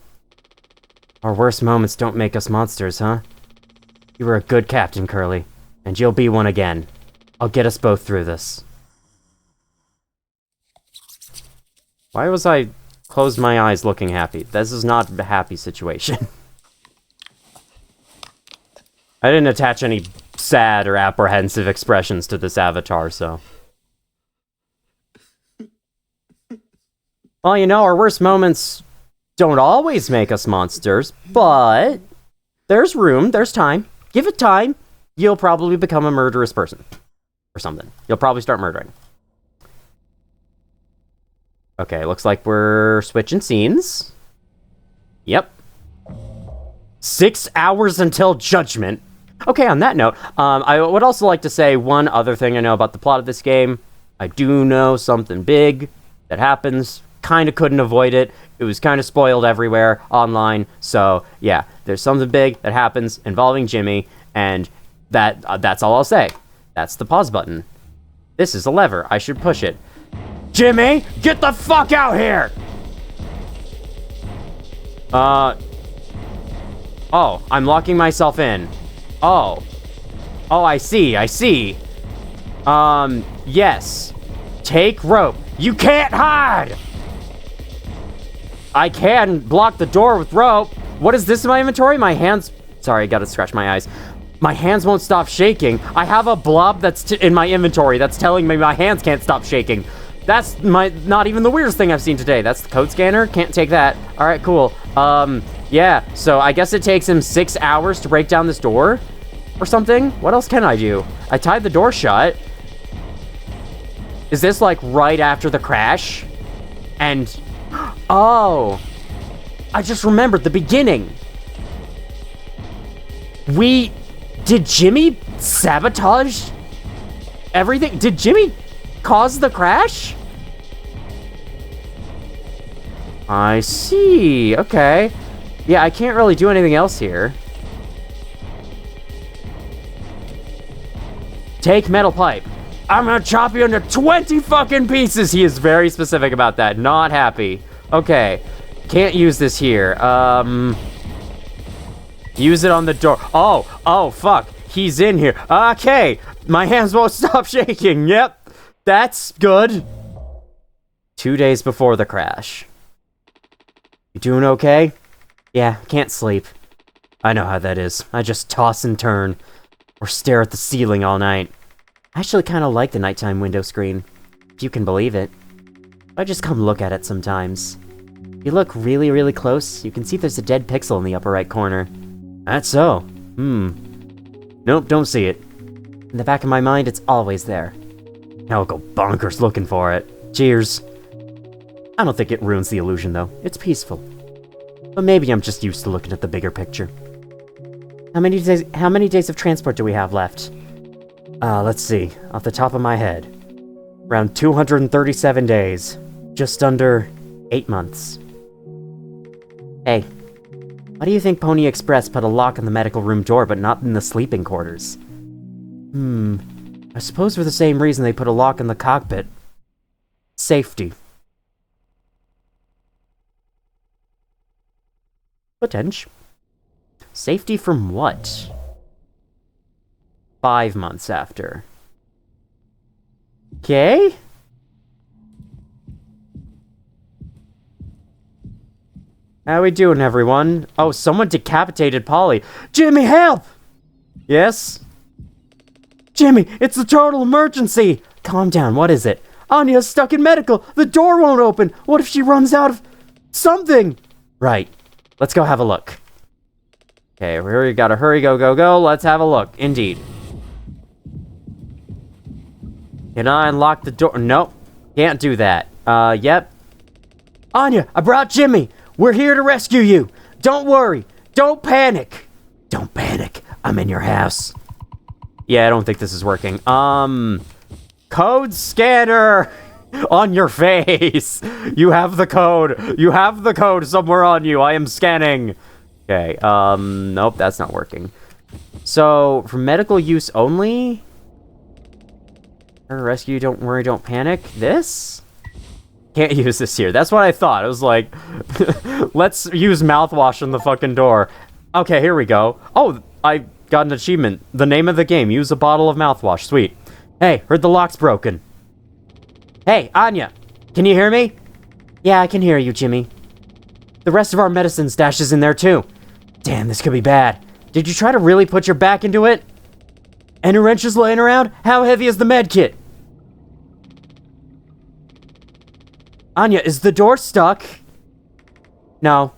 Our worst moments don't make us monsters, huh? You were a good captain, Curly, and you'll be one again. I'll get us both through this. Why was I closed my eyes looking happy? This is not a happy situation. I didn't attach any sad or apprehensive expressions to this avatar, so... Well, you know, our worst moments don't always make us monsters, but there's room, there's time. Give it time, you'll probably become a murderous person. Or something. You'll probably start murdering. Okay, looks like we're switching scenes. Yep. 6 hours until judgment. Okay, on that note, I would also like to say one other thing I know about the plot of this game. I do know something big that happens. Kind of couldn't avoid it. It was kind of spoiled everywhere online. So, yeah, there's something big that happens involving Jimmy, and that's all I'll say. That's the pause button. This is a lever. I should push it. Jimmy, get the fuck out here! Oh, I'm locking myself in. Oh, I see. Yes. Take rope. You can't hide! I can block the door with rope. What is this in my inventory? My hands... Sorry, I gotta scratch my eyes. My hands won't stop shaking. I have a blob that's in my inventory that's telling me my hands can't stop shaking. That's not even the weirdest thing I've seen today. That's the code scanner. Can't take that. All right, cool. Yeah, so I guess it takes him 6 hours to break down this door or something. What else can I do? I tied the door shut. Is this like right after the crash? And, oh, I just remembered the beginning. Did Jimmy sabotage everything? Did Jimmy cause the crash? I see, okay. Yeah, I can't really do anything else here. Take metal pipe. I'm gonna chop you into 20 fucking pieces. He is very specific about that. Not happy. Okay. Can't use this here. Use it on the door. Oh, fuck. He's in here. Okay. My hands won't stop shaking. Yep. That's good. 2 days before the crash. You doing okay? Yeah, can't sleep. I know how that is. I just toss and turn. Or stare at the ceiling all night. I actually kind of like the nighttime window screen. If you can believe it. I just come look at it sometimes. If you look really, really close, you can see there's a dead pixel in the upper right corner. That's so. Nope, don't see it. In the back of my mind, it's always there. I'll go bonkers looking for it. Cheers. I don't think it ruins the illusion, though. It's peaceful. But maybe I'm just used to looking at the bigger picture. How many days of transport do we have left? Let's see. Off the top of my head. Around 237 days. Just under 8 months. Hey. Why do you think Pony Express put a lock on the medical room door but not in the sleeping quarters? I suppose for the same reason they put a lock in the cockpit. Safety. Potential. Safety from what? 5 months after. Okay? How we doing, everyone? Oh, someone decapitated Polly. Jimmy, help! Yes? Jimmy, it's a total emergency! Calm down, what is it? Anya's stuck in medical! The door won't open! What if she runs out of something? Right. Let's go have a look. Okay, we gotta hurry, go. Let's have a look. Indeed. Can I unlock the door? Nope. Can't do that. Yep. Anya, I brought Jimmy! We're here to rescue you! Don't worry! Don't panic! Don't panic. I'm in your house. Yeah, I don't think this is working. Code scanner! On your face! You have the code! You have the code somewhere on you! I am scanning! Okay, nope, that's not working. So, for medical use only? Rescue, don't worry, don't panic. This? Can't use this here. That's what I thought. I was like, let's use mouthwash on the fucking door. Okay, here we go. Oh, I got an achievement. The name of the game. Use a bottle of mouthwash. Sweet. Hey, heard the lock's broken. Hey, Anya. Can you hear me? Yeah, I can hear you, Jimmy. The rest of our medicine stash is in there, too. Damn, this could be bad. Did you try to really put your back into it? Any wrenches laying around? How heavy is the med kit? Anya, is the door stuck? No.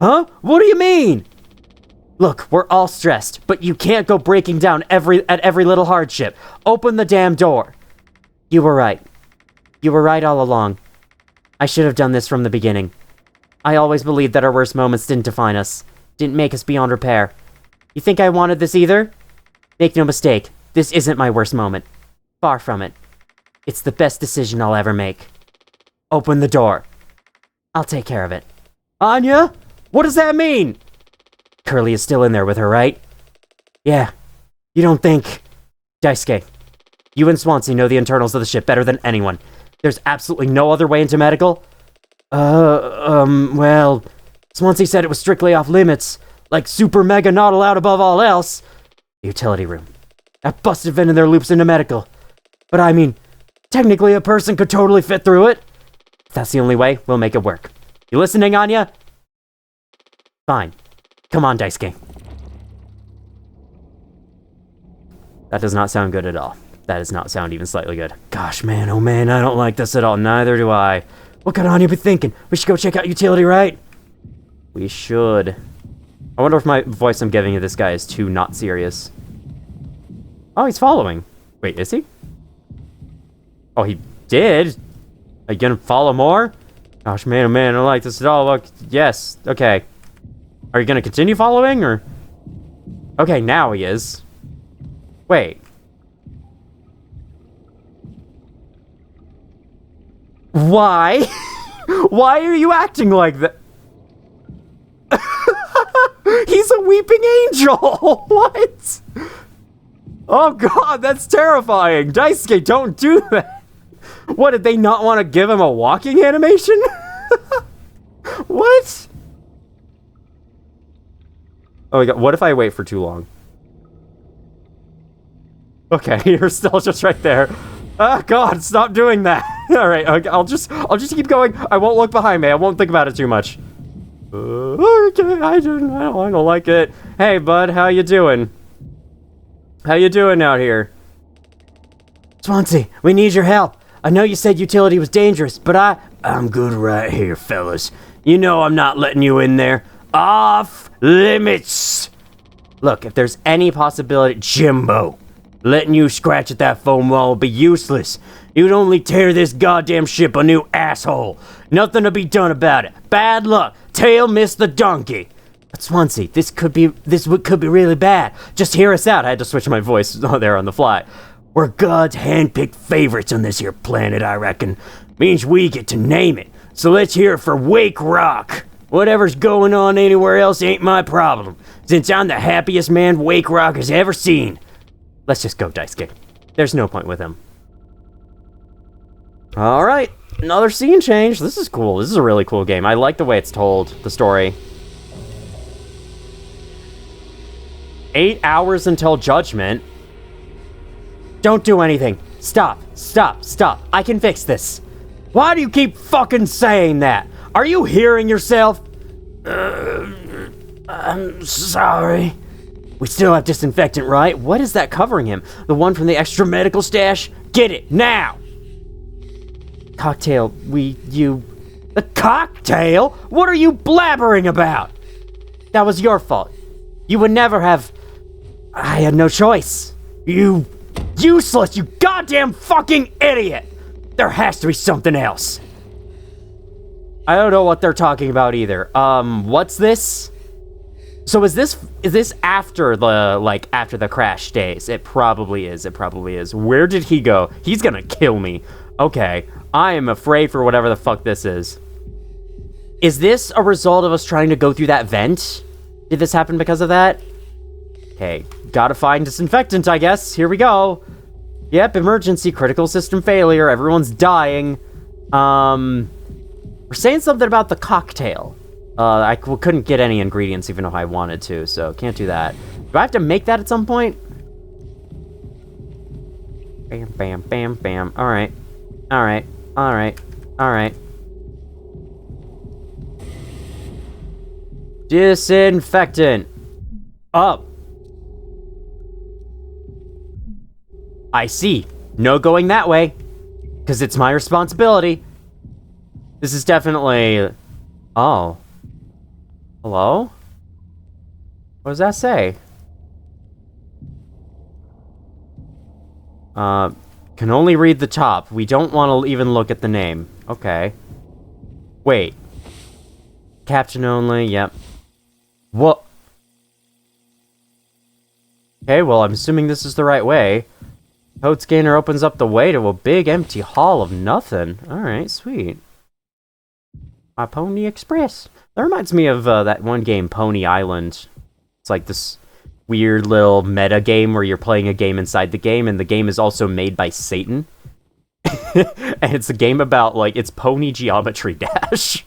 Huh? What do you mean? Look, we're all stressed, but you can't go breaking down at every little hardship. Open the damn door. You were right. You were right all along. I should have done this from the beginning. I always believed that our worst moments didn't define us, didn't make us beyond repair. You think I wanted this either? Make no mistake, this isn't my worst moment. Far from it. It's the best decision I'll ever make. Open the door. I'll take care of it. Anya? What does that mean? Curly is still in there with her, right? Yeah. You don't think... Daisuke, you and Swansea know the internals of the ship better than anyone. There's absolutely no other way into medical? Well... Swansea said it was strictly off limits. Like super mega not allowed above all else. The utility room. That busted vent in their loops into medical. But I mean, technically a person could totally fit through it. If that's the only way, we'll make it work. You listening, Anya? Fine. Come on, Daisuke. That does not sound good at all. That does not sound even slightly good. Gosh, man, oh man, I don't like this at all. Neither do I. What could Anya be thinking? We should go check out utility, right? We should. I wonder if my voice I'm giving to this guy is too not serious. Oh, he's following. Wait, is he? Oh, he did? Are you gonna follow more? Gosh, man, oh man, I don't like this at all. Look, yes, okay. Are you gonna continue following, or? Okay, now he is. Wait. Why? Why are you acting like that? He's a weeping angel! What? Oh god, that's terrifying! Daisuke, don't do that! What, did they not want to give him a walking animation? What? Oh my god, what if I wait for too long? Okay, you're still just right there. Oh god, stop doing that! Alright, okay, I'll just keep going. I won't look behind me, I won't think about it too much. Okay, I don't like it. Hey, bud, how you doing? How you doing out here? Swansea, we need your help. I know you said utility was dangerous, but I'm good right here, fellas. You know I'm not letting you in there. Off limits! Look, if there's any possibility, Jimbo, letting you scratch at that foam wall would be useless. You'd only tear this goddamn ship a new asshole. Nothing to be done about it. Bad luck. Tail missed the donkey. But Swansea, this could be really bad. Just hear us out. I had to switch my voice there on the fly. We're God's hand-picked favorites on this here planet, I reckon. Means we get to name it. So let's hear it for Wake Rock. Whatever's going on anywhere else ain't my problem, since I'm the happiest man Wake Rock has ever seen. Let's just go, Daisuke. There's no point with him. Alright, another scene change. This is cool. This is a really cool game. I like the way it's told, the story. 8 hours until judgment. Don't do anything. Stop, stop, stop. I can fix this. Why do you keep fucking saying that? Are you hearing yourself? I'm sorry. We still have disinfectant, right? What is that covering him? The one from the extra medical stash? Get it, now! Cocktail, The cocktail? What are you blabbering about? That was your fault. You would never have... I had no choice. You... useless, you goddamn fucking idiot! There has to be something else. I don't know what they're talking about either. What's this? So is this after the crash days? It probably is. Where did he go? He's gonna kill me. Okay, I am afraid for whatever the fuck this is. Is this a result of us trying to go through that vent? Did this happen because of that? Okay, gotta find disinfectant, I guess. Here we go. Yep, emergency, critical system failure, everyone's dying. We're saying something about the cocktail. I couldn't get any ingredients even if I wanted to, so can't do that. Do I have to make that at some point? Bam, bam, bam, bam. Alright. Alright. Alright. Alright. Disinfectant. Up. I see. No going that way. Because it's my responsibility. This is definitely... Oh. Hello? What does that say? Can only read the top. We don't want to even look at the name. Okay. Wait. Caption only, yep. What? Okay, well, I'm assuming this is the right way. Code scanner opens up the way to a big empty hall of nothing. Alright, sweet. My Pony Express. That reminds me of that one game, Pony Island. It's like this weird little meta game where you're playing a game inside the game, and the game is also made by Satan. And it's a game about, like, it's Pony Geometry Dash.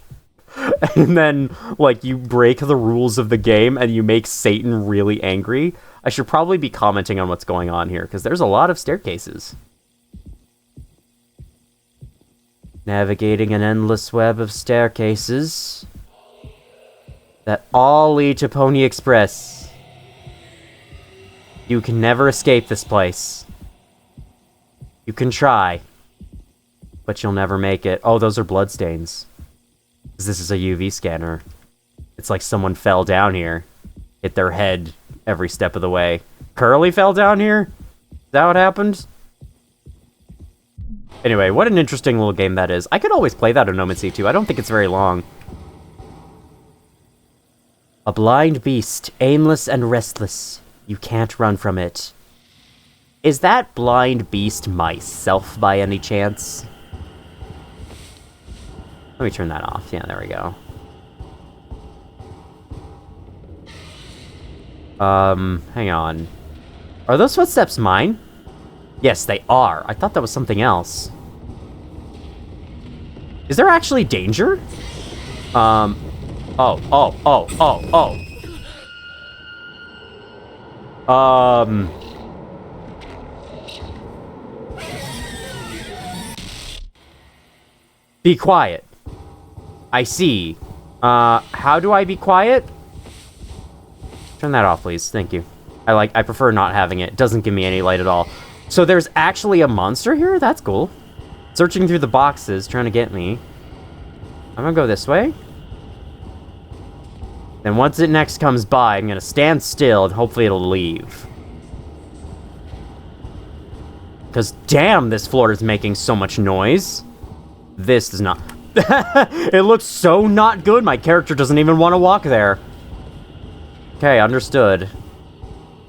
And then, like, you break the rules of the game and you make Satan really angry. I should probably be commenting on what's going on here, because there's a lot of staircases. Navigating an endless web of staircases that all lead to Pony Express. You can never escape this place. You can try. But you'll never make it. Oh, those are bloodstains. This is a UV scanner. It's like someone fell down here. Hit their head every step of the way. Curly fell down here? Is that what happened? Anyway, what an interesting little game that is. I could always play that on Omency too. I don't think it's very long. A blind beast, aimless and restless. You can't run from it. Is that blind beast myself by any chance? Let me turn that off. Yeah, there we go. Hang on. Are those footsteps mine? Yes, they are. I thought that was something else. Is there actually danger? Oh. Be quiet. I see. How do I be quiet? Turn that off, please. Thank you. I prefer not having it. It doesn't give me any light at all. So there's actually a monster here? That's cool. Searching through the boxes, trying to get me. I'm gonna go this way. Then once it next comes by, I'm gonna stand still and hopefully it'll leave. Because damn, this floor is making so much noise. This does not... It looks so not good. My character doesn't even want to walk there. Okay, understood.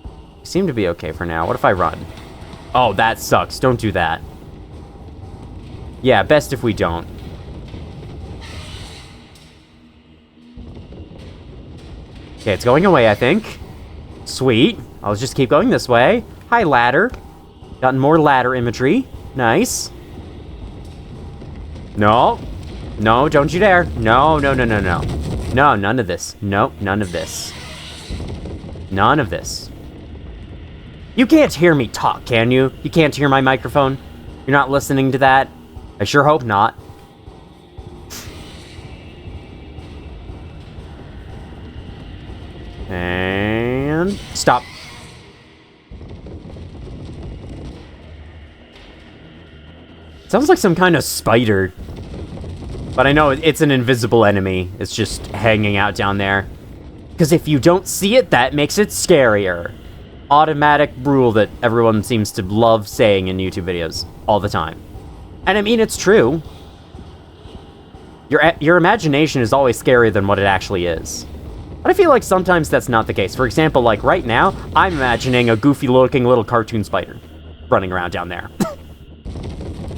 You seem to be okay for now. What if I run? Oh, that sucks. Don't do that. Yeah, best if we don't. Okay, it's going away, I think. Sweet. I'll just keep going this way. Hi, ladder. Gotten more ladder imagery. Nice. No. No, don't you dare. No, no, no, no, no. No, none of this. Nope, none of this. None of this. You can't hear me talk, can you? You can't hear my microphone? You're not listening to that? I sure hope not. And... stop. Sounds like some kind of spider. But I know it's an invisible enemy. It's just hanging out down there. Because if you don't see it, that makes it scarier. Automatic rule that everyone seems to love saying in YouTube videos all the time. And I mean, it's true. Your imagination is always scarier than what it actually is. But I feel like sometimes that's not the case. For example, like right now, I'm imagining a goofy-looking little cartoon spider running around down there.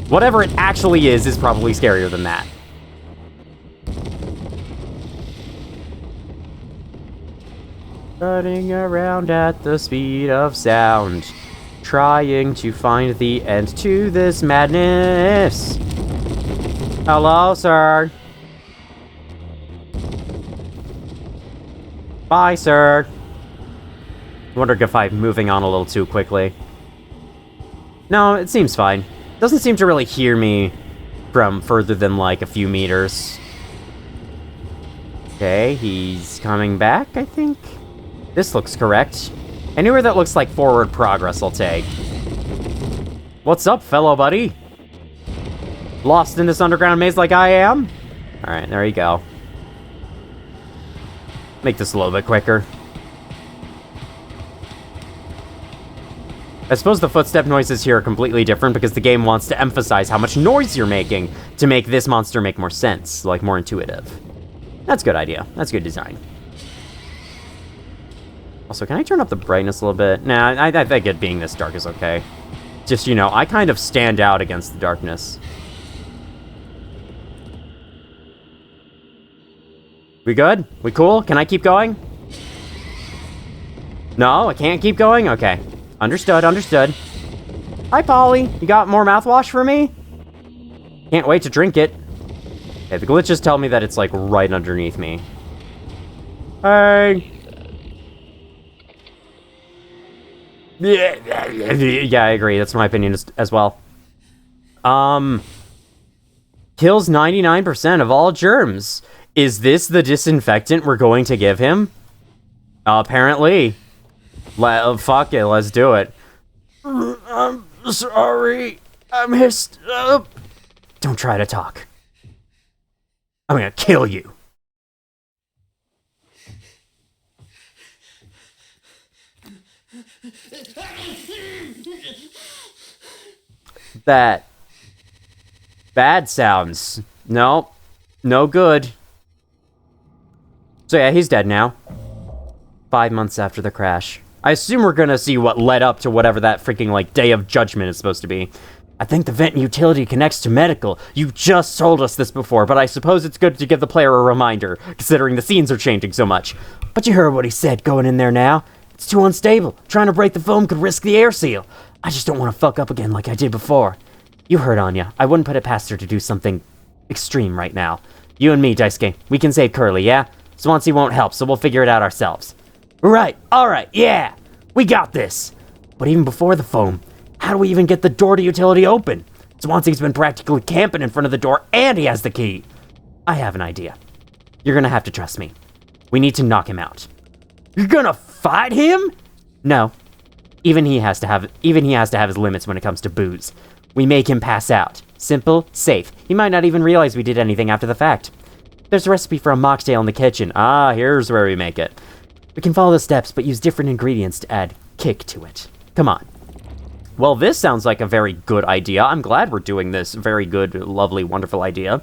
Whatever it actually is probably scarier than that. Running around at the speed of sound, trying to find the end to this madness. Hello, sir. Bye, sir. I wonder if I'm moving on a little too quickly. No, it seems fine. Doesn't seem to really hear me from further than like a few meters. Okay, he's coming back, I think. This looks correct. Anywhere that looks like forward progress I'll take. What's up, fellow buddy? Lost in this underground maze like I am? Alright, there you go. Make this a little bit quicker. I suppose the footstep noises here are completely different because the game wants to emphasize how much noise you're making to make this monster make more sense, like more intuitive. That's a good idea. That's good design. Also, can I turn up the brightness a little bit? Nah, I think it being this dark is okay. Just, you know, I kind of stand out against the darkness. We good? We cool? Can I keep going? No, I can't keep going? Okay. Understood, understood. Hi, Polly. You got more mouthwash for me? Can't wait to drink it. Okay, the glitches tell me that it's, like, right underneath me. Hey. Yeah, I agree. That's my opinion as well. Kills 99% of all germs. Is this the disinfectant we're going to give him? Apparently. Fuck it, let's do it. I'm sorry. I missed. Don't try to talk. I'm gonna kill you. That bad sounds. No. No good. So yeah, he's dead now. 5 months after the crash. I assume we're gonna see what led up to whatever that freaking, like, Day of Judgment is supposed to be. I think the vent utility connects to medical. You just told us this before, but I suppose it's good to give the player a reminder, considering the scenes are changing so much. But you heard what he said, going in there now. It's too unstable. Trying to break the foam could risk the air seal. I just don't want to fuck up again like I did before. You heard Anya. I wouldn't put it past her to do something extreme right now. You and me, Daisuke. We can save Curly, yeah? Swansea won't help, so we'll figure it out ourselves. Right, alright, yeah! We got this! But even before the foam, how do we even get the door to utility open? Swansea's been practically camping in front of the door, and he has the key! I have an idea. You're gonna have to trust me. We need to knock him out. You're gonna fight him? No. Even he has to have his limits when it comes to booze. We make him pass out. Simple, safe. He might not even realize we did anything after the fact. There's a recipe for a mocktail in the kitchen. Ah, here's where we make it. We can follow the steps, but use different ingredients to add kick to it. Come on. Well, this sounds like a very good idea. I'm glad we're doing this very good, lovely, wonderful idea.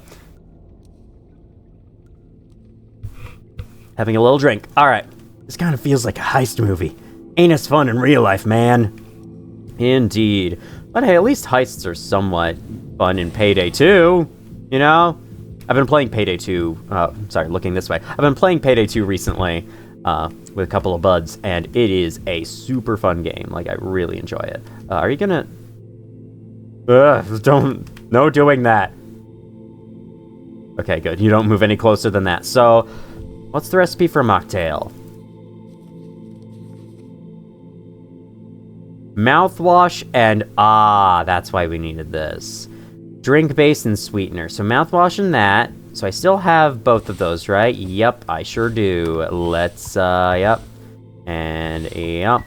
Having a little drink. Alright. This kind of feels like a heist movie. Ain't as fun in real life, man. Indeed. But hey, at least heists are somewhat fun in Payday 2. You know? I've been playing Payday 2, looking this way. I've been playing Payday 2 recently, with a couple of buds, and it is a super fun game. Like, I really enjoy it. Are you gonna... No doing that. Okay, good. You don't move any closer than that. So, what's the recipe for mocktail? Mouthwash and... Ah, that's why we needed this. Drink base and sweetener. So mouthwash and that. So I still have both of those, right? Yep, I sure do. Let's, yep. And, yep.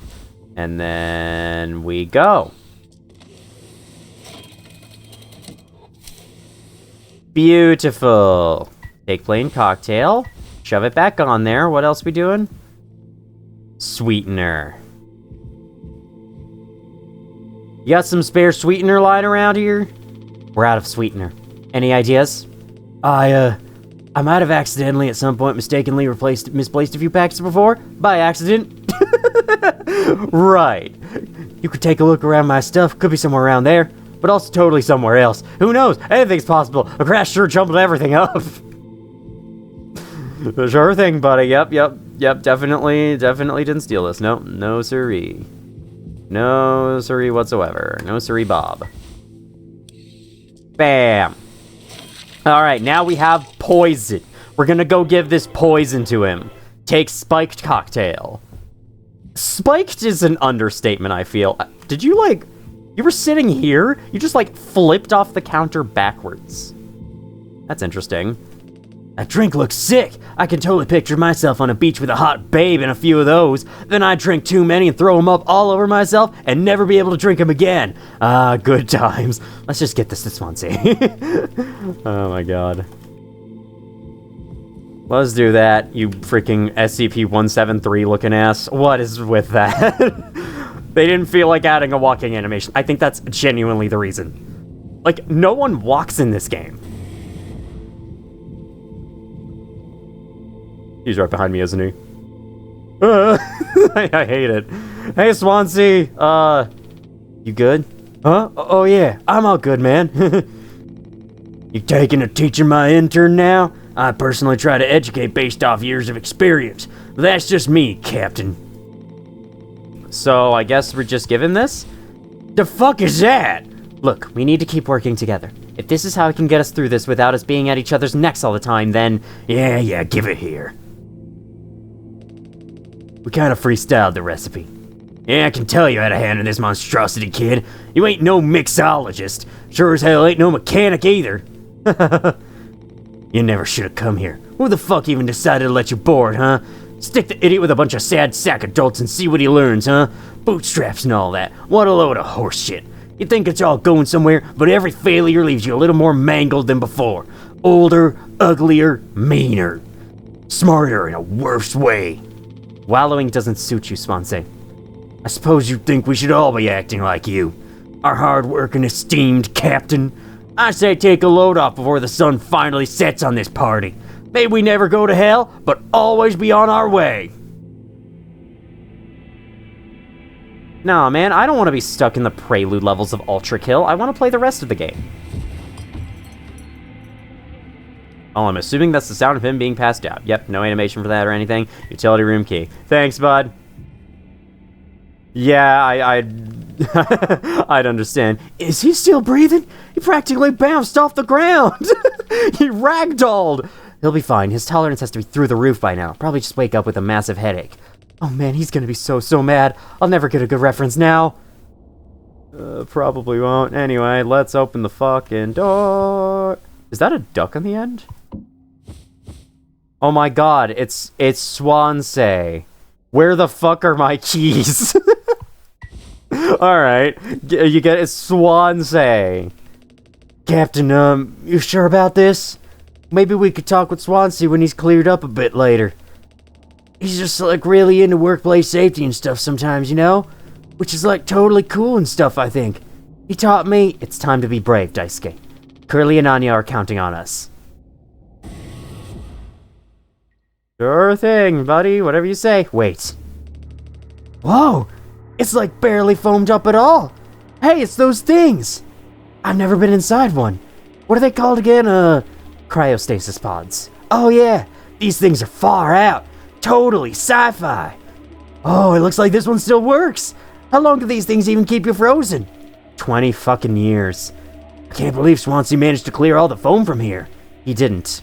And then we go. Beautiful. Take plain cocktail. Shove it back on there. What else we doing? Sweetener. You got some spare sweetener lying around here? We're out of sweetener. Any ideas? I might have accidentally at some point mistakenly misplaced a few packs before. By accident. Right. You could take a look around my stuff. Could be somewhere around there. But also totally somewhere else. Who knows? Anything's possible. A crash sure jumbled everything up. Sure thing, buddy. Yep. Definitely didn't steal this. No siree. No siree whatsoever. No siree Bob. Bam. Alright, now we have poison. We're gonna go give this poison to him. Take spiked cocktail. Spiked is an understatement, I feel. Did you, like... You were sitting here? You just, like, flipped off the counter backwards. That's interesting. That drink looks sick. I can totally picture myself on a beach with a hot babe and a few of those. Then I'd drink too many and throw them up all over myself and never be able to drink them again. Ah, good times. Let's just get this to Swansea. Oh my god. Let's do that, you freaking SCP-173 looking ass. What is with that? They didn't feel like adding a walking animation. I think that's genuinely the reason. Like, no one walks in this game. He's right behind me, isn't he? I hate it. Hey, Swansea. You good? Huh? Oh, yeah. I'm all good, man. You taking or teaching my intern now? I personally try to educate based off years of experience. That's just me, Captain. So, I guess we're just giving this? The fuck is that? Look, we need to keep working together. If this is how it can get us through this without us being at each other's necks all the time, then... Yeah, give it here. We kind of freestyled the recipe. Yeah, I can tell you had a hand in this monstrosity, kid. You ain't no mixologist. Sure as hell ain't no mechanic either. You never should have come here. Who the fuck even decided to let you board, huh? Stick the idiot with a bunch of sad sack adults and see what he learns, huh? Bootstraps and all that. What a load of horse shit. You think it's all going somewhere, but every failure leaves you a little more mangled than before. Older, uglier, meaner. Smarter in a worse way. Wallowing doesn't suit you, Swansea. I suppose you think we should all be acting like you. Our hard-working, esteemed captain. I say take a load off before the sun finally sets on this party. May we never go to hell, but always be on our way. Nah, man, I don't want to be stuck in the prelude levels of Ultra Kill. I want to play the rest of the game. Oh, I'm assuming that's the sound of him being passed out. Yep, no animation for that or anything. Utility room key. Thanks, bud. Yeah, I'd understand. Is he still breathing? He practically bounced off the ground. He ragdolled. He'll be fine. His tolerance has to be through the roof by now. Probably just wake up with a massive headache. Oh man, he's gonna be so mad. I'll never get a good reference now. Probably won't. Anyway, let's open the fucking door. Is that a duck on the end? Oh my god, it's Swansea. Where the fuck are my keys? Alright, you get it, Swansea. Captain, you sure about this? Maybe we could talk with Swansea when he's cleared up a bit later. He's just, like, really into workplace safety and stuff sometimes, you know? Which is, like, totally cool and stuff, I think. He taught me it's time to be brave, Daisuke. Curly and Anya are counting on us. Sure thing, buddy. Whatever you say. Wait. Whoa! It's, like, barely foamed up at all. Hey, it's those things! I've never been inside one. What are they called again? Cryostasis pods. Oh, yeah. These things are far out. Totally sci-fi. Oh, it looks like this one still works. How long do these things even keep you frozen? 20 fucking years. I can't believe Swansea managed to clear all the foam from here. He didn't.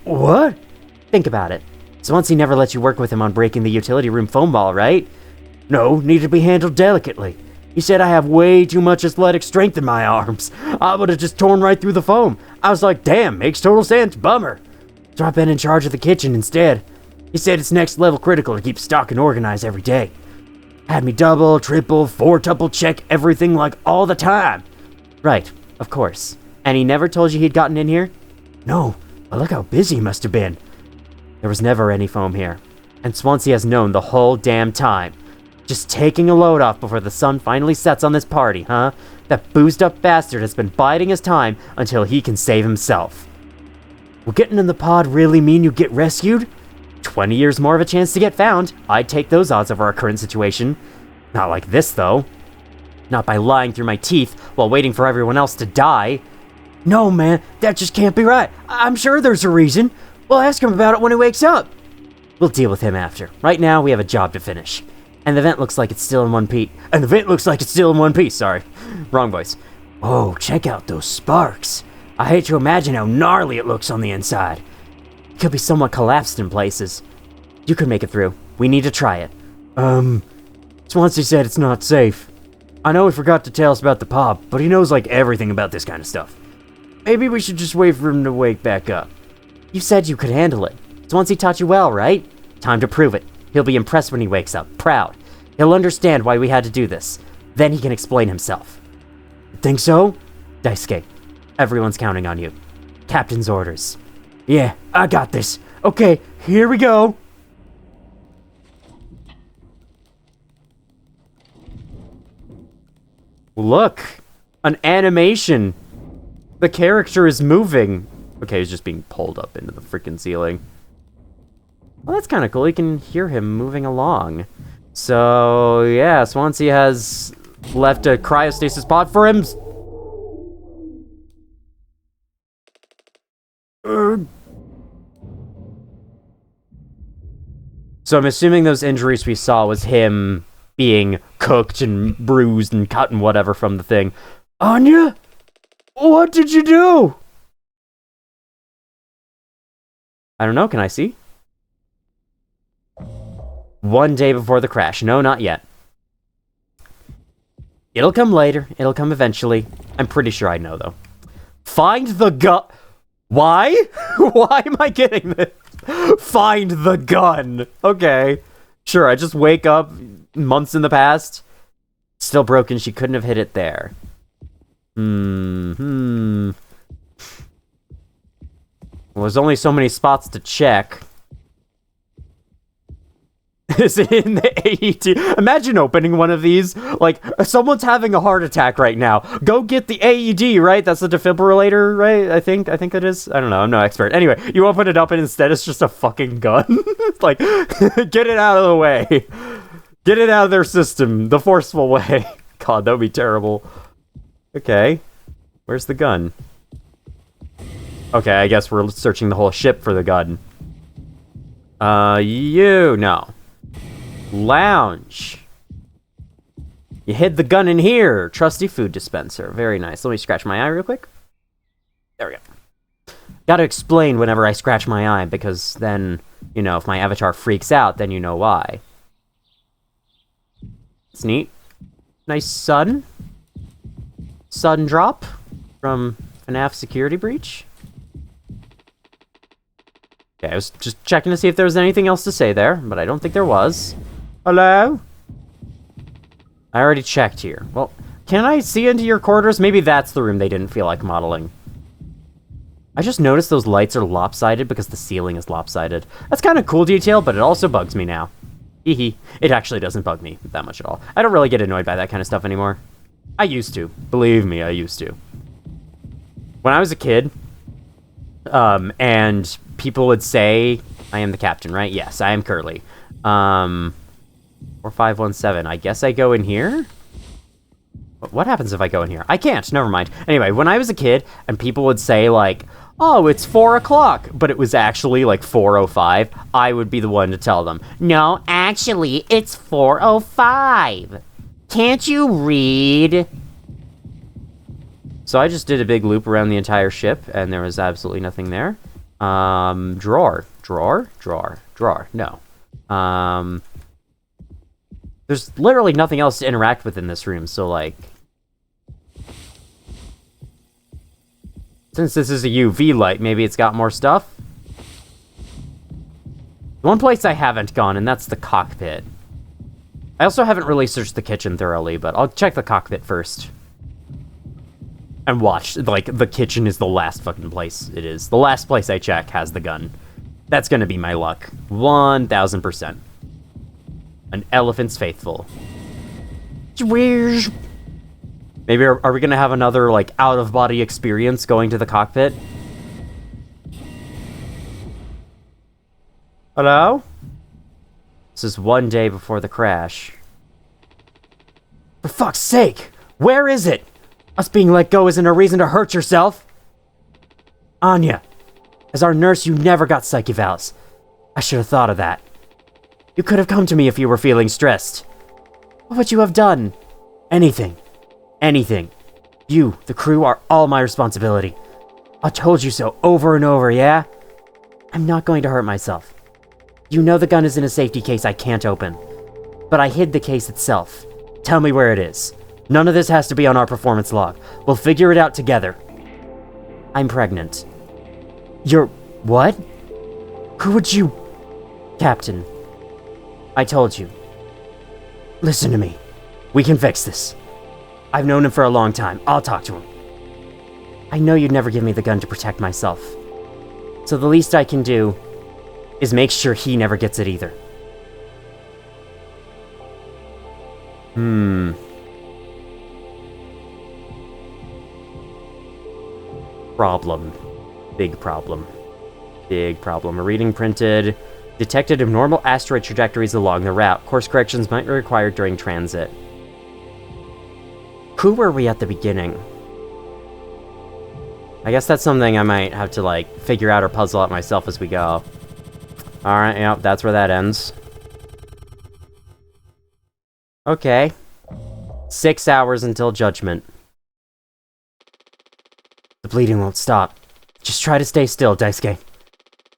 What? Think about it. Swansea never let you work with him on breaking the utility room foam ball, right? No, needed to be handled delicately. He said I have way too much athletic strength in my arms. I would have just torn right through the foam. I was like, damn, makes total sense, bummer. So I've been in charge of the kitchen instead. He said it's next level critical to keep stock and organized every day. Had me double, triple, fourtuple check everything like all the time. Right, of course. And he never told you he'd gotten in here? No, but look how busy he must have been. There was never any foam here. And Swansea has known the whole damn time. Just taking a load off before the sun finally sets on this party, huh? That boozed up bastard has been biding his time until he can save himself. Will getting in the pod really mean you get rescued? 20 years more of a chance to get found. I'd take those odds over our current situation. Not like this, though. Not by lying through my teeth while waiting for everyone else to die. No, man, that just can't be right. I'm sure there's a reason. We'll ask him about it when he wakes up. We'll deal with him after. Right now, we have a job to finish. And the vent looks like it's still in one piece. Sorry. Wrong voice. Oh, check out those sparks. I hate to imagine how gnarly it looks on the inside. It could be somewhat collapsed in places. You could make it through. We need to try it. Swansea said it's not safe. I know he forgot to tell us about the pop, but he knows like everything about this kind of stuff. Maybe we should just wait for him to wake back up. You said you could handle it. Swansea taught you well, right? Time to prove it. He'll be impressed when he wakes up, proud. He'll understand why we had to do this. Then he can explain himself. Think so? Daisuke, everyone's counting on you. Captain's orders. Yeah, I got this. Okay, here we go. Look, an animation. The character is moving. Okay, he's just being pulled up into the freaking ceiling. Well, that's kind of cool. You can hear him moving along. So, yeah, Swansea has left a cryostasis pod for him. So I'm assuming those injuries we saw was him being cooked and bruised and cut and whatever from the thing. Anya? What did you do? I don't know, can I see? 1 day before the crash. No, not yet. It'll come later. It'll come eventually. I'm pretty sure I know, though. Find the gun. Why? Why am I getting this? Find the gun. Okay. Sure, I just wake up months in the past. Still broken. She couldn't have hit it there. Well, there's only so many spots to check. Is it in the AED? Imagine opening one of these. Like, someone's having a heart attack right now. Go get the AED, right? That's the defibrillator, right? I think it is. I don't know. I'm no expert. Anyway, you open it up and instead it's just a fucking gun. It's like, get it out of the way. Get it out of their system the forceful way. God, that would be terrible. Okay. Where's the gun? Okay, I guess we're searching the whole ship for the gun. No. Lounge. You hid the gun in here. Trusty food dispenser. Very nice. Let me scratch my eye real quick. There we go. Gotta explain whenever I scratch my eye, because then, you know, if my avatar freaks out, then you know why. It's neat. Nice sun. Sun drop from FNAF security breach. Okay, I was just checking to see if there was anything else to say there, but I don't think there was. Hello? I already checked here. Well, can I see into your quarters? Maybe that's the room they didn't feel like modeling. I just noticed those lights are lopsided because the ceiling is lopsided. That's kind of cool detail, but it also bugs me now. Hehe. It actually doesn't bug me that much at all. I don't really get annoyed by that kind of stuff anymore. I used to. Believe me, I used to. When I was a kid, and people would say, I am the captain, right? Yes, I am Curly. 4517. I guess I go in here? What happens if I go in here? I can't. Never mind. Anyway, when I was a kid, and people would say, like, oh, it's 4 o'clock, but it was actually, like, 4:05, I would be the one to tell them, no, actually, it's 4:05. Can't you read? So I just did a big loop around the entire ship, and there was absolutely nothing there. Drawer. No. There's literally nothing else to interact with in this room, so, like... Since this is a UV light, maybe it's got more stuff? One place I haven't gone, and that's the cockpit. I also haven't really searched the kitchen thoroughly, but I'll check the cockpit first. And watch, like, the kitchen is the last fucking place it is. The last place I check has the gun. That's gonna be my luck. 1000%. An elephant's faithful. Maybe are we gonna have another, like, out-of-body experience going to the cockpit? Hello? This is one day before the crash. For fuck's sake! Where is it? Us being let go isn't a reason to hurt yourself. Anya, as our nurse, you never got psych evals. I should have thought of that. You could have come to me if you were feeling stressed. What would you have done? Anything. Anything. You, the crew, are all my responsibility. I told you so over and over, yeah? I'm not going to hurt myself. You know the gun is in a safety case I can't open. But I hid the case itself. Tell me where it is. None of this has to be on our performance log. We'll figure it out together. I'm pregnant. You're... what? Who would you... Captain. I told you. Listen to me. We can fix this. I've known him for a long time. I'll talk to him. I know you'd never give me the gun to protect myself. So the least I can do is make sure he never gets it either. Problem. Big problem. Big problem. A reading printed. Detected abnormal asteroid trajectories along the route. Course corrections might be required during transit. Who were we at the beginning? I guess that's something I might have to, like, figure out or puzzle out myself as we go. Alright, yep, that's where that ends. Okay. 6 hours until judgment. The bleeding won't stop. Just try to stay still, Daisuke.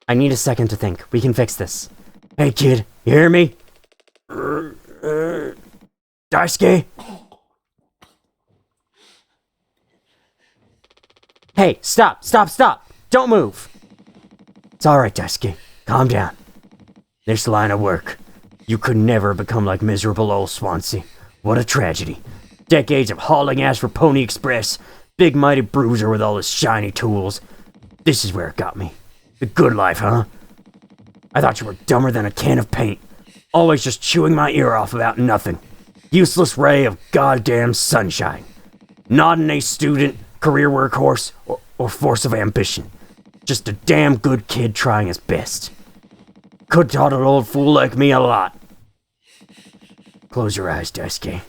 I need a second to think. We can fix this. Hey, kid, you hear me? Daisuke? Hey, stop! Don't move! It's alright, Daisuke. Calm down. This line of work. You could never become like miserable old Swansea. What a tragedy. Decades of hauling ass for Pony Express. Big mighty bruiser with all his shiny tools. This is where it got me. The good life, huh? I thought you were dumber than a can of paint. Always just chewing my ear off about nothing. Useless ray of goddamn sunshine. Not an A student, career workhorse, or force of ambition. Just a damn good kid trying his best. Could taught an old fool like me a lot. Close your eyes, Daisuke.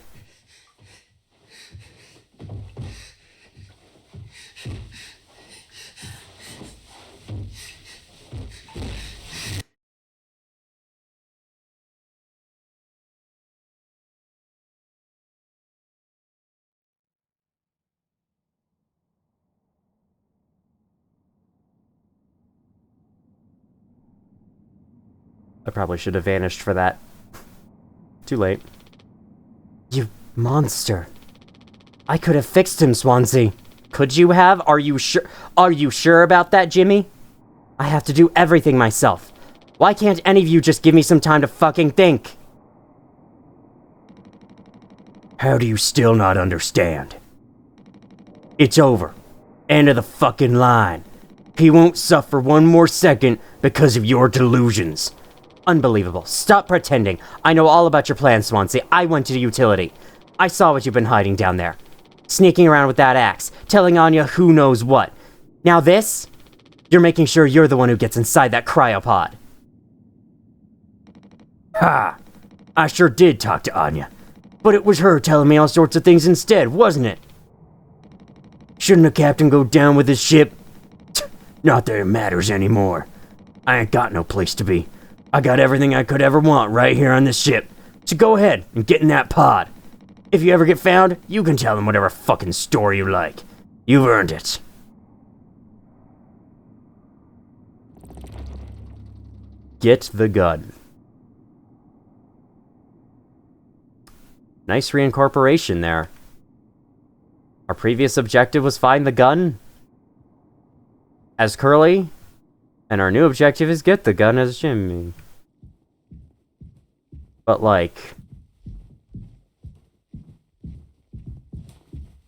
I probably should have vanished for that. Too late. You monster. I could have fixed him, Swansea. Could you have? Are you sure? Are you sure about that, Jimmy? I have to do everything myself. Why can't any of you just give me some time to fucking think? How do you still not understand? It's over. End of the fucking line. He won't suffer one more second because of your delusions. Unbelievable. Stop pretending. I know all about your plans, Swansea. I went to the utility. I saw what you've been hiding down there. Sneaking around with that axe, telling Anya who knows what. Now this? You're making sure you're the one who gets inside that cryopod. Ha! I sure did talk to Anya. But it was her telling me all sorts of things instead, wasn't it? Shouldn't a captain go down with his ship? Not that it matters anymore. I ain't got no place to be. I got everything I could ever want right here on this ship. So go ahead and get in that pod. If you ever get found, you can tell them whatever fucking story you like. You've earned it. Get the gun. Nice reincorporation there. Our previous objective was find the gun as Curly, and our new objective is get the gun as Jimmy. But like,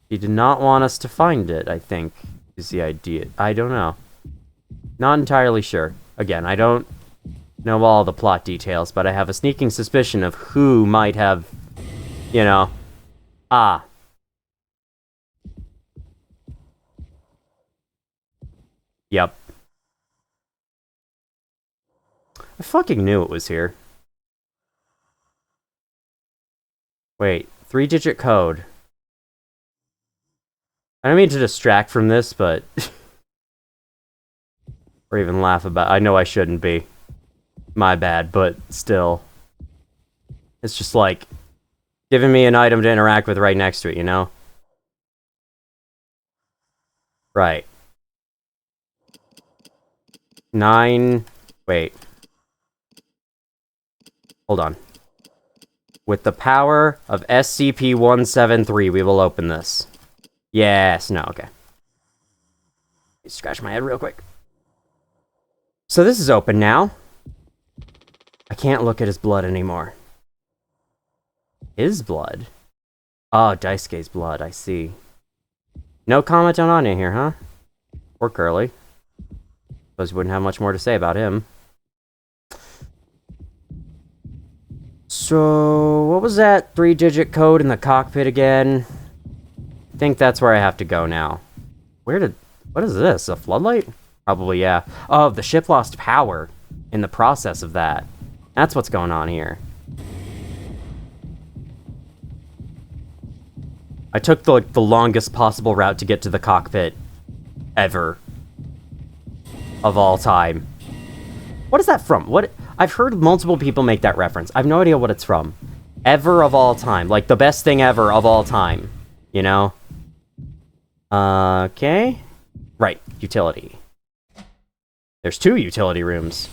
he did not want us to find it, I think, is the idea. I don't know. Not entirely sure. Again, I don't know all the plot details, but I have a sneaking suspicion of who might have, you know, Yep. I fucking knew it was here. Wait, 3-digit code. I don't mean to distract from this, but... or even laugh about... I know I shouldn't be. My bad, but still. It's just like... giving me an item to interact with right next to it, you know? Right. 9... Wait. Hold on. With the power of SCP-173, we will open this. Yes, no, okay. Scratch my head real quick. So this is open now. I can't look at his blood anymore. His blood? Oh, Daisuke's blood, I see. No comment on Anya here, huh? Or Curly. Suppose you wouldn't have much more to say about him. So, what was that 3-digit code in the cockpit again? I think that's where I have to go now. What is this? A floodlight? Probably, yeah. Oh, the ship lost power in the process of that. That's what's going on here. I took the longest possible route to get to the cockpit ever. Of all time. What is that from? What? I've heard multiple people make that reference. I have no idea what it's from. Ever of all time. Like, the best thing ever of all time. You know? Okay. Right. Utility. There's 2 utility rooms.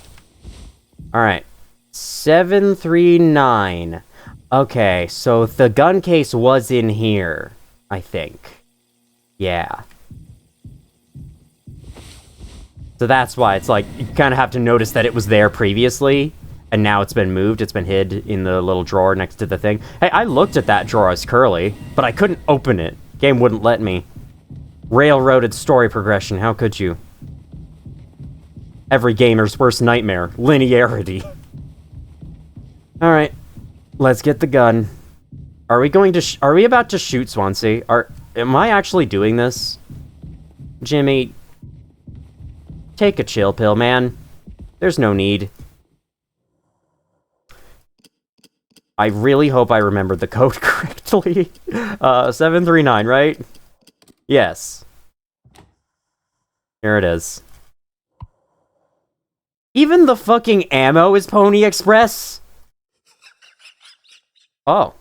Alright. 739. Okay, so the gun case was in here, I think. Yeah. So that's why it's like, you kind of have to notice that it was there previously, and now it's been moved, it's been hid in the little drawer next to the thing. Hey, I looked at that drawer as Curly, but I couldn't open it. Game wouldn't let me. Railroaded story progression, how could you? Every gamer's worst nightmare, linearity. Alright, let's get the gun. Are we going to are we about to shoot Swansea? Am I actually doing this? Jimmy, take a chill pill, man. There's no need. I really hope I remembered the code correctly. 739, right? Yes. Here it is. Even the fucking ammo is Pony Express? Oh.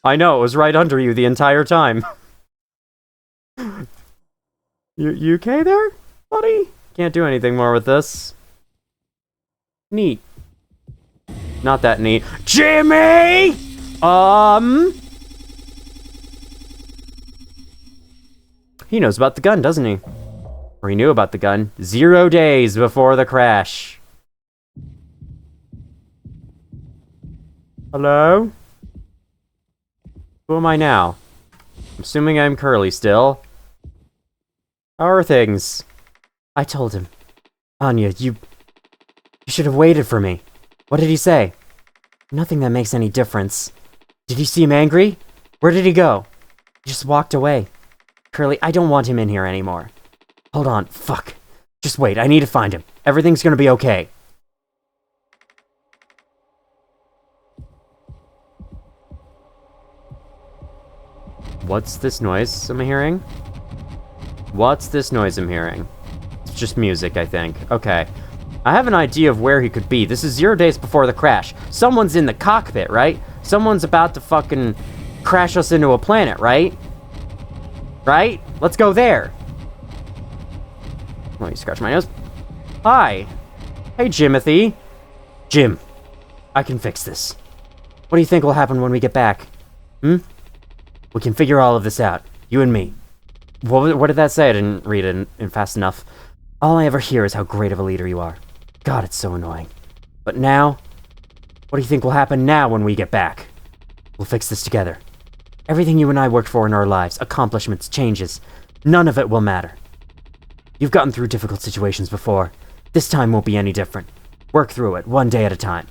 I know, it was right under you the entire time. You okay there, buddy? Can't do anything more with this. Neat. Not that neat. Jimmy! He knows about the gun, doesn't he? Or he knew about the gun 0 days before the crash. Hello? Who am I now? I'm assuming I'm Curly still. How are things? I told him. Anya, you should have waited for me. What did he say? Nothing that makes any difference. Did you see him angry? Where did he go? He just walked away. Curly, I don't want him in here anymore. Hold on, fuck. Just wait, I need to find him. Everything's gonna be okay. What's this noise I'm hearing? What's this noise I'm hearing? It's just music, I think. Okay. I have an idea of where he could be. This is 0 days before the crash. Someone's in the cockpit, right? Someone's about to fucking crash us into a planet, right? Right? Let's go there. Oh, you scratch my nose. Hi. Hey, Jimothy. Jim, I can fix this. What do you think will happen when we get back? We can figure all of this out. You and me. What did that say? I didn't read it in fast enough. All I ever hear is how great of a leader you are. God, it's so annoying. But now, what do you think will happen now when we get back? We'll fix this together. Everything you and I worked for in our lives, accomplishments, changes, none of it will matter. You've gotten through difficult situations before. This time won't be any different. Work through it, one day at a time.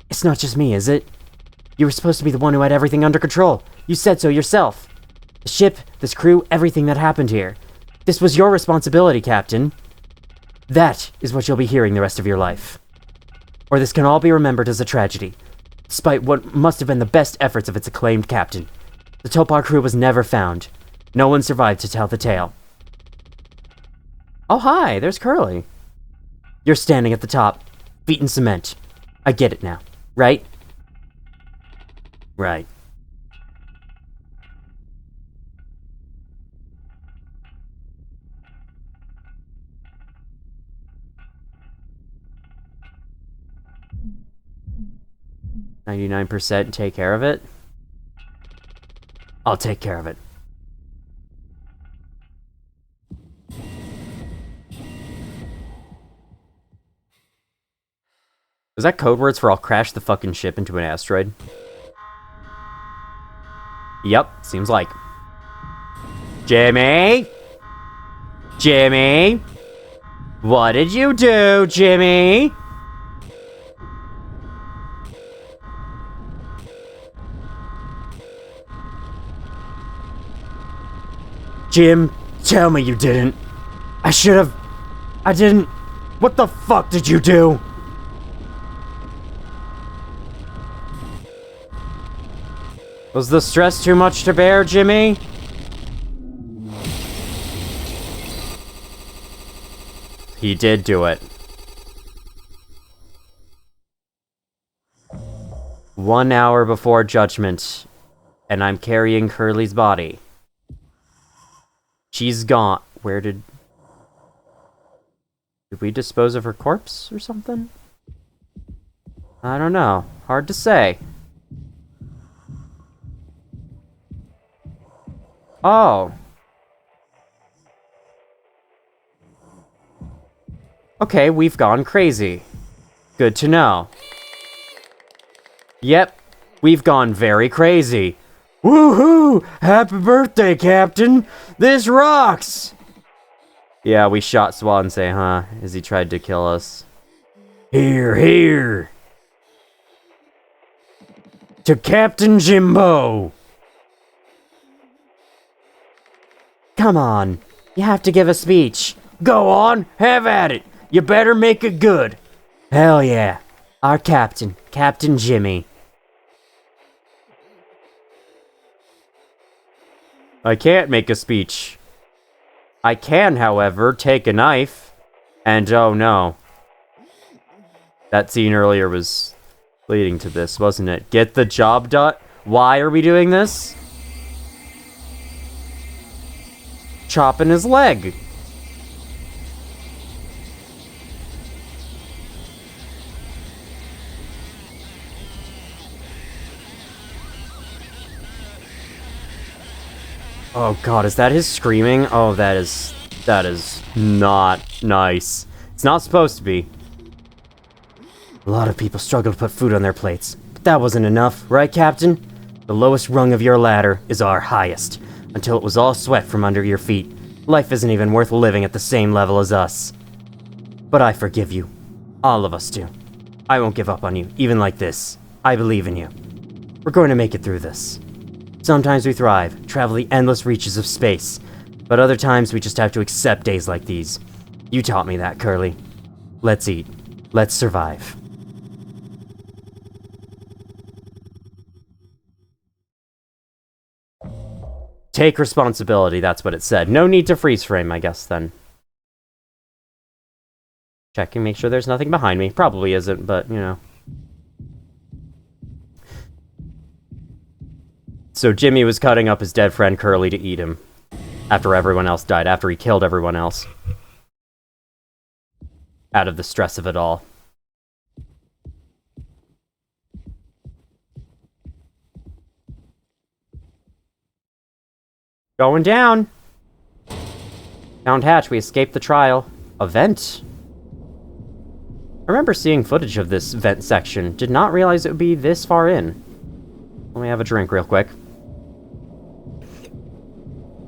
It's not just me, is it? You were supposed to be the one who had everything under control. You said so yourself. The ship, this crew, everything that happened here. This was your responsibility, Captain. That is what you'll be hearing the rest of your life. Or this can all be remembered as a tragedy, despite what must have been the best efforts of its acclaimed captain. The Topar crew was never found. No one survived to tell the tale. Oh, hi, there's Curly. You're standing at the top, feet in cement. I get it now, right? Right. %, take care of it. I'll take care of it. Is that code words for I'll crash the fucking ship into an asteroid? Yep, seems like. Jimmy? Jimmy? What did you do, Jimmy? Jim, tell me you didn't. I didn't. What the fuck did you do? Was the stress too much to bear, Jimmy? He did do it. 1 hour before judgment, and I'm carrying Curly's body. She's gone. Where did we dispose of her corpse or something? I don't know. Hard to say. Oh. Okay, we've gone crazy. Good to know. Yep. We've gone very crazy. Woohoo! Happy birthday, Captain! This rocks! Yeah, we shot Swansea, huh? As he tried to kill us. Here, here! To Captain Jimbo! Come on, you have to give a speech. Go on, have at it. You better make it good. Hell yeah. Our captain, Captain Jimmy. I can't make a speech. I can, however, take a knife. And oh no. That scene earlier was leading to this, wasn't it? Get the job done. Why are we doing this? Chopping his leg. Oh god, is that his screaming? Oh, that is not nice. It's not supposed to be. A lot of people struggle to put food on their plates, but that wasn't enough, right, Captain? The lowest rung of your ladder is our highest. Until it was all swept from under your feet, life isn't even worth living at the same level as us. But I forgive you. All of us do. I won't give up on you, even like this. I believe in you. We're going to make it through this. Sometimes we thrive, travel the endless reaches of space, but other times we just have to accept days like these. You taught me that, Curly. Let's eat. Let's survive. Take responsibility, that's what it said. No need to freeze frame, I guess, then. Checking, make sure there's nothing behind me. Probably isn't, but, you know. So Jimmy was cutting up his dead friend Curly to eat him. After everyone else died, after he killed everyone else. Out of the stress of it all. Going down. Found hatch, we escaped the trial. A vent? I remember seeing footage of this vent section. Did not realize it would be this far in. Let me have a drink real quick.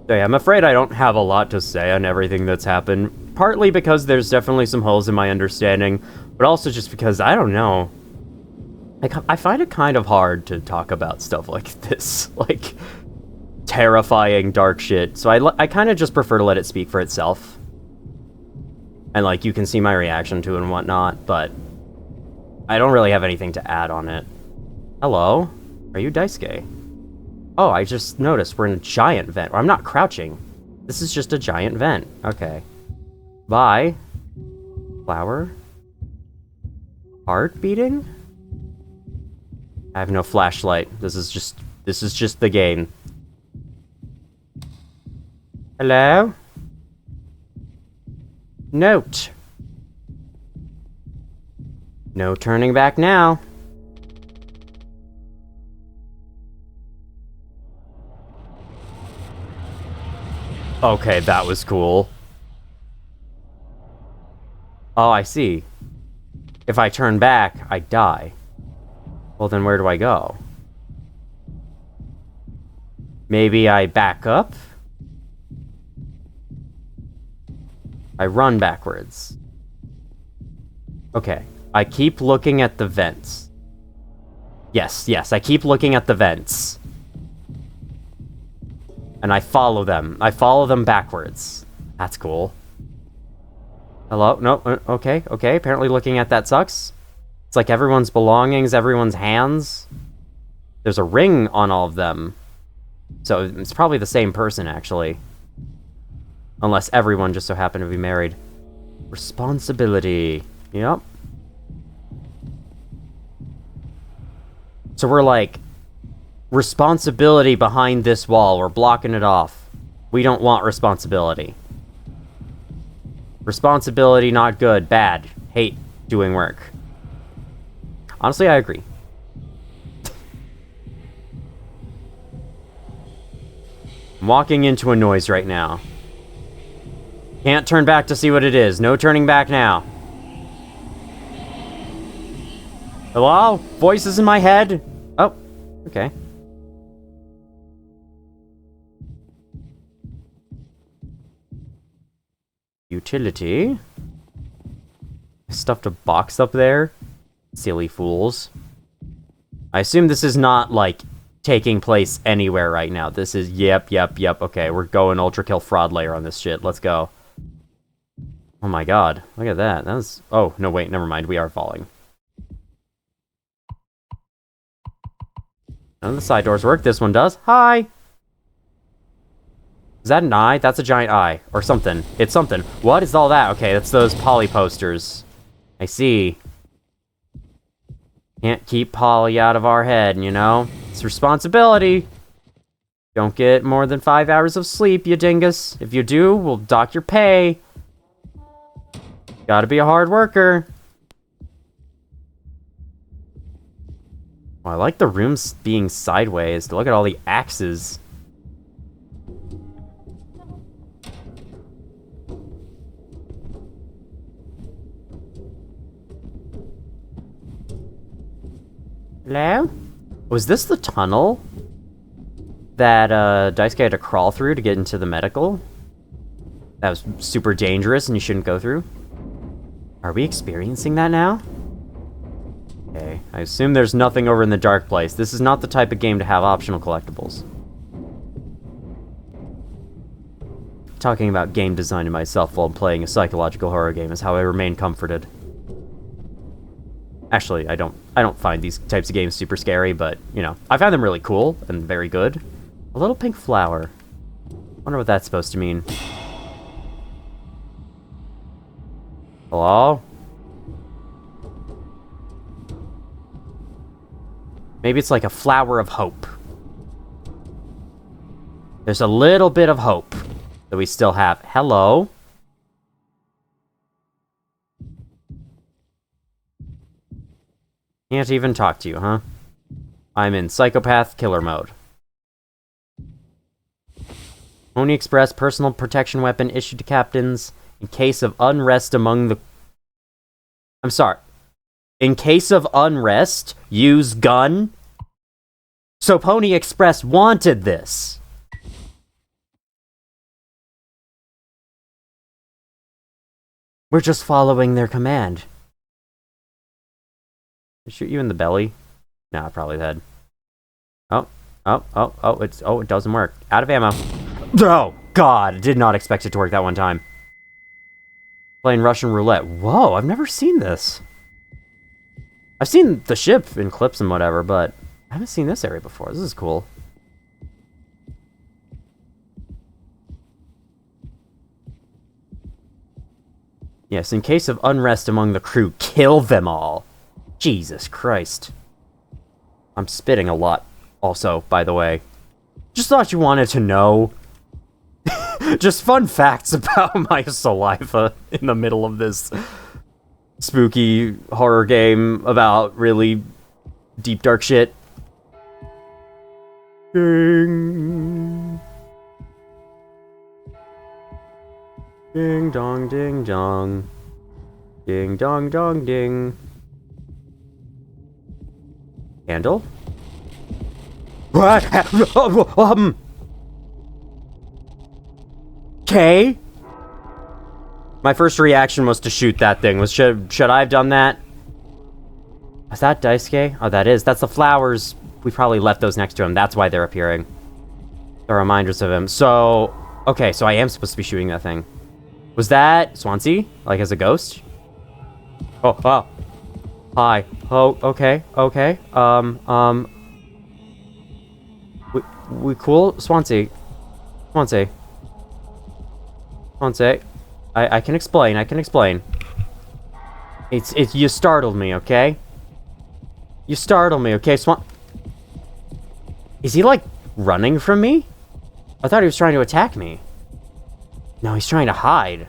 So yeah, I'm afraid I don't have a lot to say on everything that's happened. Partly because there's definitely some holes in my understanding, but also just because, I don't know. Like, I find it kind of hard to talk about stuff like this. Like, terrifying dark shit. So I kind of just prefer to let it speak for itself. And, like, you can see my reaction to it and whatnot, but I don't really have anything to add on it. Hello? Are you Daisuke? Oh, I just noticed we're in a giant vent. I'm not crouching. This is just a giant vent. Okay. Bye. Flower? Heart beating? I have no flashlight. This is just the game. Hello? Note. No turning back now. Okay, that was cool. Oh, I see. If I turn back, I die. Well, then where do I go? Maybe I back up? I run backwards. Okay. I keep looking at the vents. Yes, I keep looking at the vents. And I follow them. I follow them backwards. That's cool. Hello? No, okay. Apparently looking at that sucks. It's like everyone's belongings, everyone's hands. There's a ring on all of them. So it's probably the same person, actually. Unless everyone just so happened to be married. Responsibility. Yep. So we're like, responsibility behind this wall. We're blocking it off. We don't want responsibility. Responsibility, not good. Bad. Hate doing work. Honestly, I agree. I'm walking into a noise right now. Can't turn back to see what it is. No turning back now. Hello? Voices in my head? Oh, Okay. Utility. I stuffed a box up there. Silly fools. I assume this is not, like, taking place anywhere right now. This is, yep. Okay, we're going Ultra Kill Fraud Layer on this shit. Let's go. Oh my god. Look at that. That was... Oh, no, wait, never mind. We are falling. None of the side doors work. This one does. Hi! Is that an eye? That's a giant eye. Or something. It's something. What is all that? Okay, that's those poly posters. I see. Can't keep Polly out of our head, you know? It's responsibility. Don't get more than 5 hours of sleep, you dingus. If you do, we'll dock your pay. Gotta be a hard worker. Oh, I like the rooms being sideways. Look at all the axes. Hello? Was this the tunnel that Daisuke had to crawl through to get into the medical? That was super dangerous and you shouldn't go through? Are we experiencing that now? Okay, I assume there's nothing over in the dark place. This is not the type of game to have optional collectibles. Talking about game design to myself while playing a psychological horror game is how I remain comforted. Actually, I don't find these types of games super scary, but, you know, I find them really cool and very good. A little pink flower. Wonder what that's supposed to mean. Hello? Maybe it's like a flower of hope. There's a little bit of hope that we still have. Hello? Can't even talk to you, huh? I'm in psychopath killer mode. Pony Express personal protection weapon issued to captains in case of unrest among the... I'm sorry. In case of unrest, use gun? So Pony Express wanted this. We're just following their command. Shoot you in the belly? Nah, probably the head. It doesn't work. Out of ammo. Oh, God, did not expect it to work that one time. Playing Russian roulette. Whoa, I've never seen this. I've seen the ship in clips and whatever, but I haven't seen this area before. This is cool. Yes, in case of unrest among the crew, kill them all. Jesus Christ. I'm spitting a lot, also, by the way. Just thought you wanted to know. Just fun facts about my saliva in the middle of this spooky horror game about really deep, dark shit. Ding. Ding dong, ding dong. Ding dong, dong, ding. Candle? Okay. My first reaction was to shoot that thing. Should I have done that? Is that Daisuke? Oh, that is. That's the flowers. We probably left those next to him. That's why they're appearing. They're reminders of him. So, okay, so I am supposed to be shooting that thing. Was that Swansea? Like as a ghost? Oh, wow. Hi. Oh, okay. We cool? Swansea. I can explain. It's, you startled me, okay? You startled me, okay, Is he, like, running from me? I thought he was trying to attack me. No, he's trying to hide.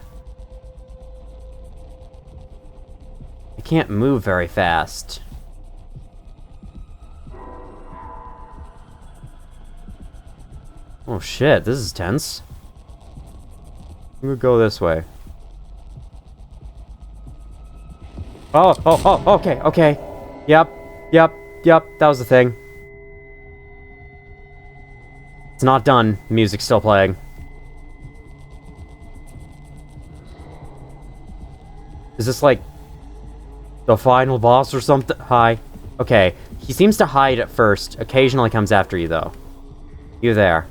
I can't move very fast. Oh shit, this is tense. I'm gonna go this way. Oh, okay. Yep, that was the thing. It's not done. Music's still playing. Is this like the final boss or something? Hi. Okay. He seems to hide at first. Occasionally comes after you, though. You there.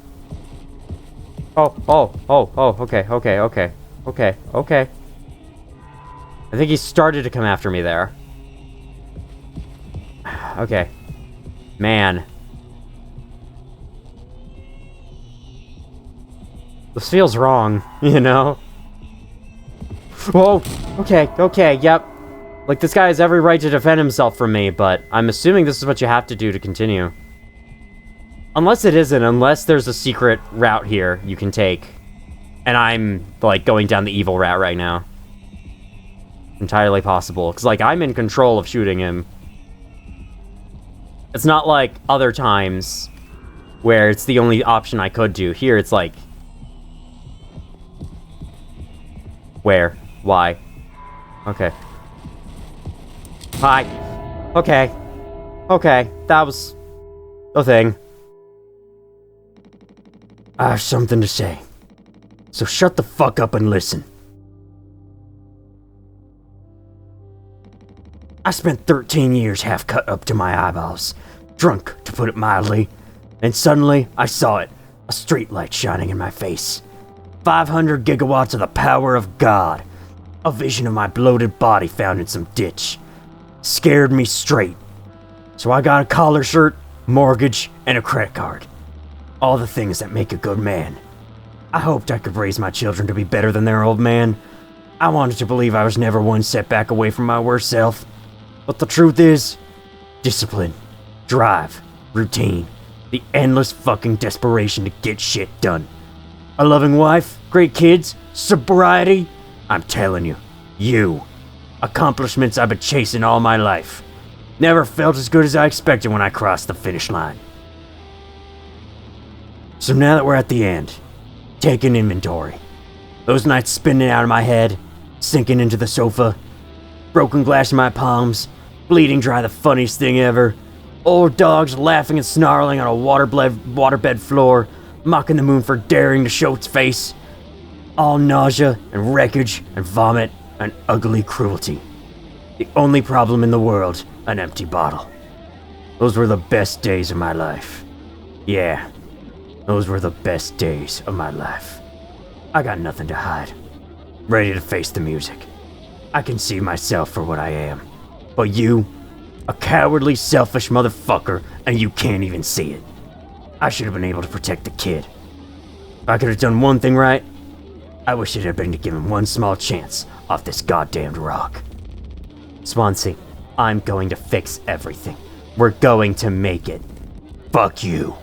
Oh, okay. I think he started to come after me there. Okay. Man. This feels wrong, you know? Whoa! Okay, yep. Like, this guy has every right to defend himself from me, but I'm assuming this is what you have to do to continue. Unless it isn't, unless there's a secret route here you can take. And I'm, like, going down the evil route right now. Entirely possible. Because, like, I'm in control of shooting him. It's not like other times where it's the only option I could do. Here, it's like... Where? Why? Okay. Hi. Okay. Okay, that was a thing. I have something to say. So shut the fuck up and listen. I spent 13 years half cut up to my eyeballs. Drunk, to put it mildly. And suddenly, I saw it. A streetlight shining in my face. 500 gigawatts of the power of God. A vision of my bloated body found in some ditch. Scared me straight. So I got a collar shirt, mortgage, and a credit card. All the things that make a good man. I hoped I could raise my children to be better than their old man. I wanted to believe I was never one setback away from my worst self. But the truth is, discipline, drive, routine, the endless fucking desperation to get shit done. A loving wife, great kids, sobriety. I'm telling you. Accomplishments I've been chasing all my life. Never felt as good as I expected when I crossed the finish line. So now that we're at the end, taking inventory. Those nights spinning out of my head, sinking into the sofa, broken glass in my palms, bleeding dry the funniest thing ever, old dogs laughing and snarling on a waterbed floor, mocking the moon for daring to show its face, all nausea and wreckage and vomit and ugly cruelty. The only problem in the world, an empty bottle. Those were the best days of my life. Yeah, those were the best days of my life. I got nothing to hide. Ready to face the music. I can see myself for what I am. But you, a cowardly, selfish motherfucker, and you can't even see it. I should have been able to protect the kid. If I could have done one thing right, I wish it had been to give him one small chance off this goddamned rock. Swansea, I'm going to fix everything. We're going to make it. Fuck you.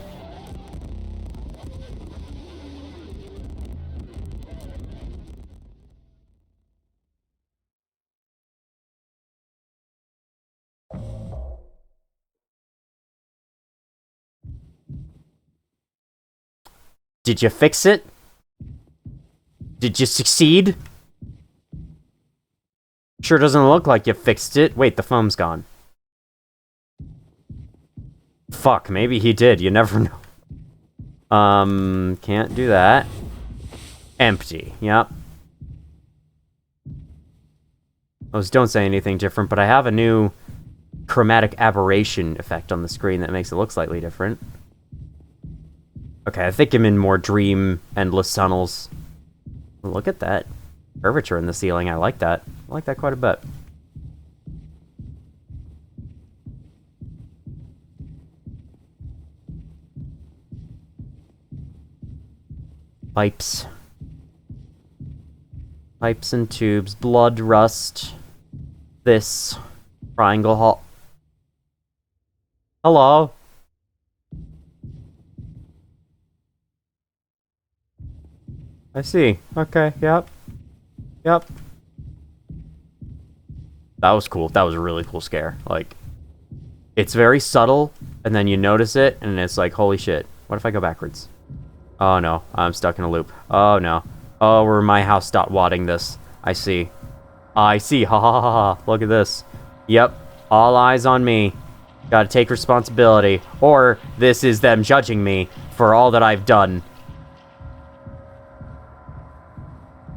Did you fix it? Did you succeed? Sure doesn't look like you fixed it. Wait, the foam's gone. Fuck, maybe he did. You never know. Can't do that. Empty. Yep. Those don't say anything different, but I have a new chromatic aberration effect on the screen that makes it look slightly different. Okay, I think I'm in more dream, endless tunnels. Look at that curvature in the ceiling. I like that. I like that quite a bit. Pipes. Pipes and tubes. Blood, rust. This. Triangle hall. Hello? I see. Okay, yep. Yep. That was cool. That was a really cool scare. Like, it's very subtle, and then you notice it, and it's like, holy shit. What if I go backwards? Oh no, I'm stuck in a loop. Oh no. Oh, we're my house stopped wadding this. I see. I see. Ha ha ha ha. Look at this. Yep. All eyes on me. Gotta take responsibility. Or this is them judging me for all that I've done.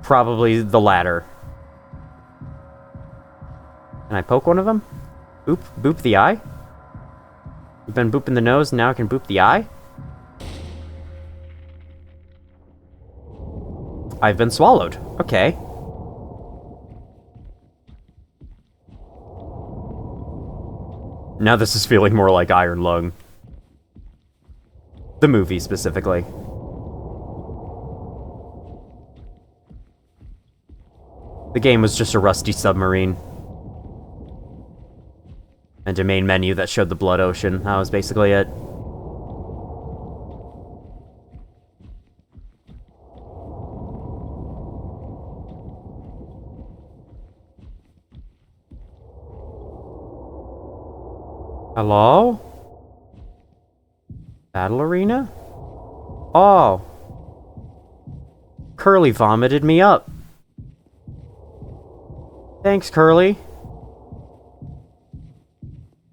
Probably the latter. Can I poke one of them? Boop. Boop the eye? We've been booping the nose, now I can boop the eye? I've been swallowed. Okay. Now this is feeling more like Iron Lung. The movie, specifically. The game was just a rusty submarine. And a main menu that showed the blood ocean. That was basically it. Hello? Battle arena? Oh. Curly vomited me up. Thanks, Curly.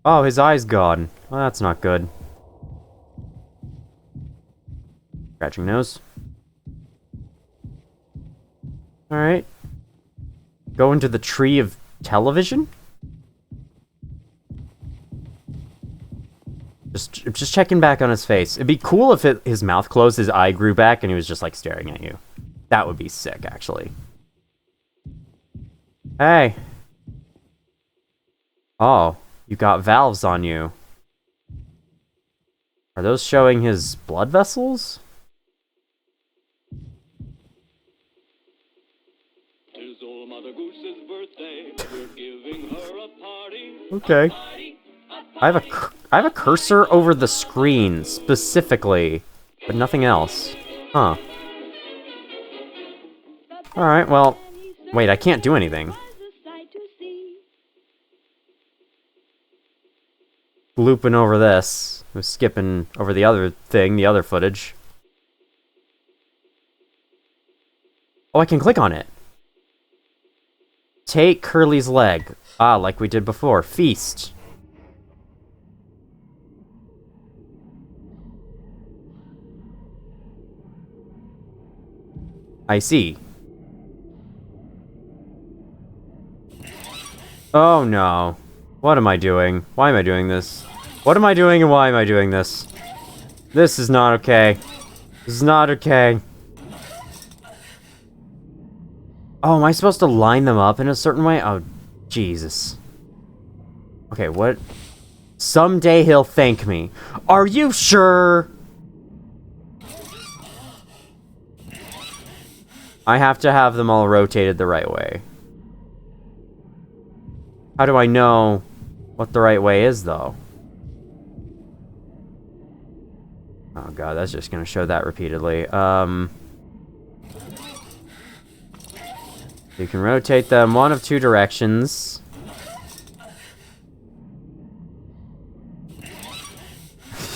Oh, his eye's gone. Well, that's not good. Scratching nose. Alright. Go into the tree of television? Just checking back on his face. It'd be cool if his mouth closed, his eye grew back, and he was just, like, staring at you. That would be sick, actually. Hey. Oh, you got valves on you. Are those showing his blood vessels? Tis old Mother Goose's birthday. We're giving her a party. Okay. I have a cursor over the screen, specifically, but nothing else. Huh. Alright, well... Wait, I can't do anything. Looping over this. I'm skipping over the other thing, the other footage. Oh, I can click on it. Take Curly's leg. Ah, like we did before. Feast. I see. Oh no. What am I doing? Why am I doing this? What am I doing and why am I doing this? This is not okay. This is not okay. Oh, am I supposed to line them up in a certain way? Oh, Jesus. Okay, what? Someday he'll thank me. Are you sure? I have to have them all rotated the right way. How do I know what the right way is, though? Oh god, that's just gonna show that repeatedly. You can rotate them one of two directions.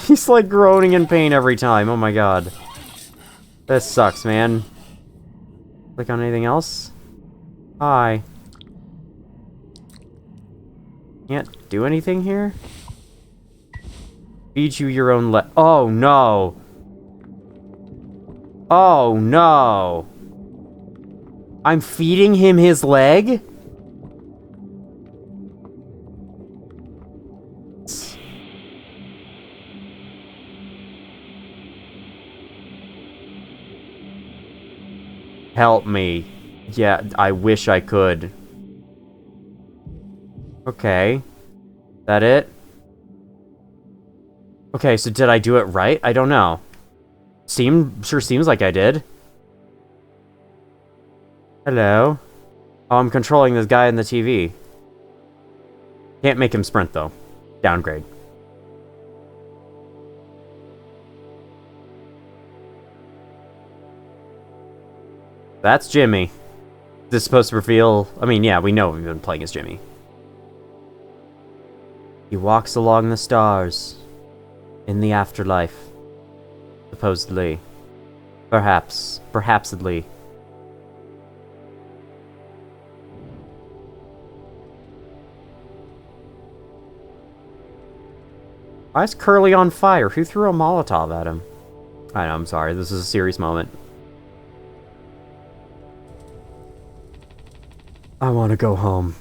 He's like groaning in pain every time, oh my god. This sucks, man. Click on anything else? Hi. Can't do anything here? Feed you your own oh no! Oh no! I'm feeding him his leg? Help me. Yeah, I wish I could. Okay. That it? Okay, so did I do it right? I don't know. Sure seems like I did. Hello? Oh, I'm controlling this guy in the TV. Can't make him sprint, though. Downgrade. That's Jimmy. This is supposed to reveal... I mean, yeah, we know we've been playing as Jimmy. He walks along the stars. In the afterlife. Supposedly. Perhapsedly. Why is Curly on fire? Who threw a Molotov at him? I know, I'm sorry. This is a serious moment. I want to go home.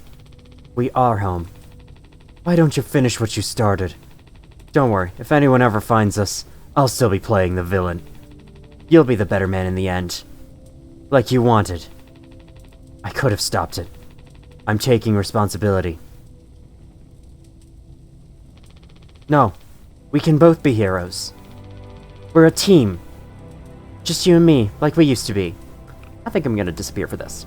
We are home. Why don't you finish what you started? Don't worry, if anyone ever finds us, I'll still be playing the villain. You'll be the better man in the end. Like you wanted. I could have stopped it. I'm taking responsibility. No, we can both be heroes. We're a team. Just you and me, like we used to be. I think I'm gonna disappear for this.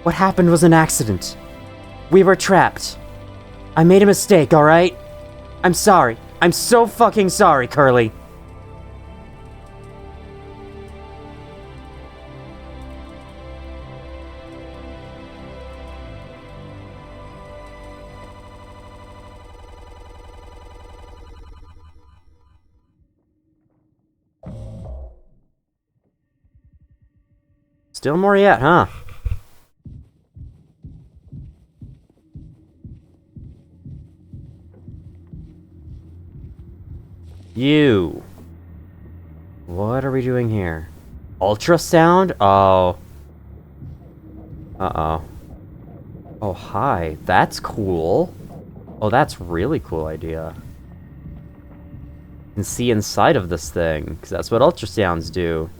What happened was an accident. We were trapped. I made a mistake, alright? I'm sorry. I'm so fucking sorry, Curly. Still more yet, huh? You. What are we doing here? Ultrasound? Oh. Uh-oh. Oh, hi. That's cool. Oh, that's really cool idea. You can see inside of this thing, because that's what ultrasounds do.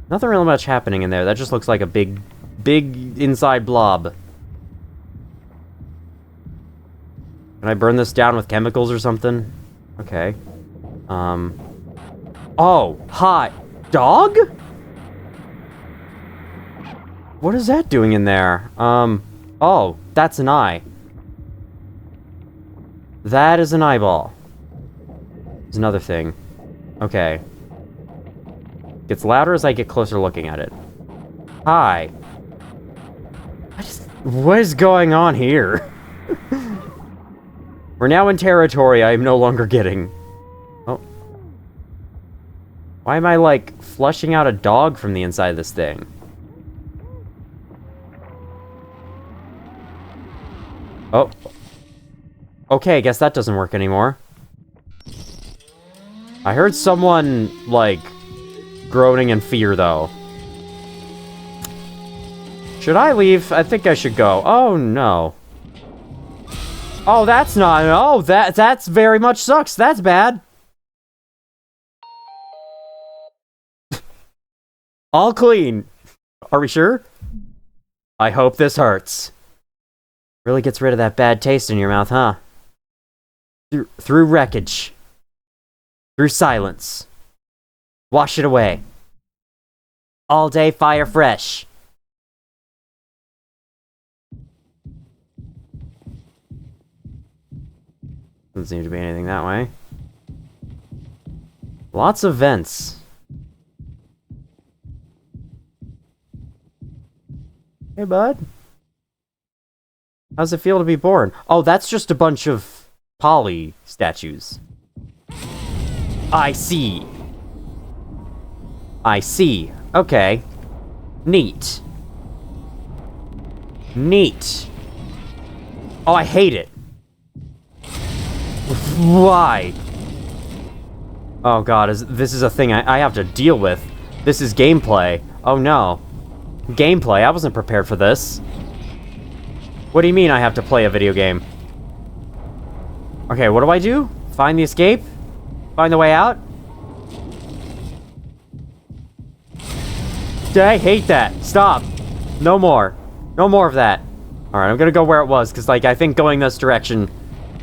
Nothing really much happening in there. That just looks like a big inside blob. Can I burn this down with chemicals or something? Okay. Oh, hi. Dog? What is that doing in there? Oh, that's an eye. That is an eyeball. There's another thing. Okay. Gets louder as I get closer looking at it. Hi. What is going on here? We're now in territory I am no longer getting. Oh. Why am I, like, flushing out a dog from the inside of this thing? Oh. Okay, I guess that doesn't work anymore. I heard someone, like, groaning in fear, though. Should I leave? I think I should go. Oh, no. Oh, that's not... Oh, that's very much sucks. That's bad. All clean. Are we sure? I hope this hurts. Really gets rid of that bad taste in your mouth, huh? Through wreckage. Through silence. Wash it away. All day fire fresh. Doesn't seem to be anything that way. Lots of vents. Hey, bud. How's it feel to be born? Oh, that's just a bunch of poly statues. I see. I see. Okay. Neat. Neat. Oh, I hate it. Why? Oh god, this is a thing I have to deal with. This is gameplay. Oh no. Gameplay? I wasn't prepared for this. What do you mean I have to play a video game? Okay, what do I do? Find the escape? Find the way out? I hate that. Stop. No more. No more of that. Alright, I'm gonna go where it was, because, like, I think going this direction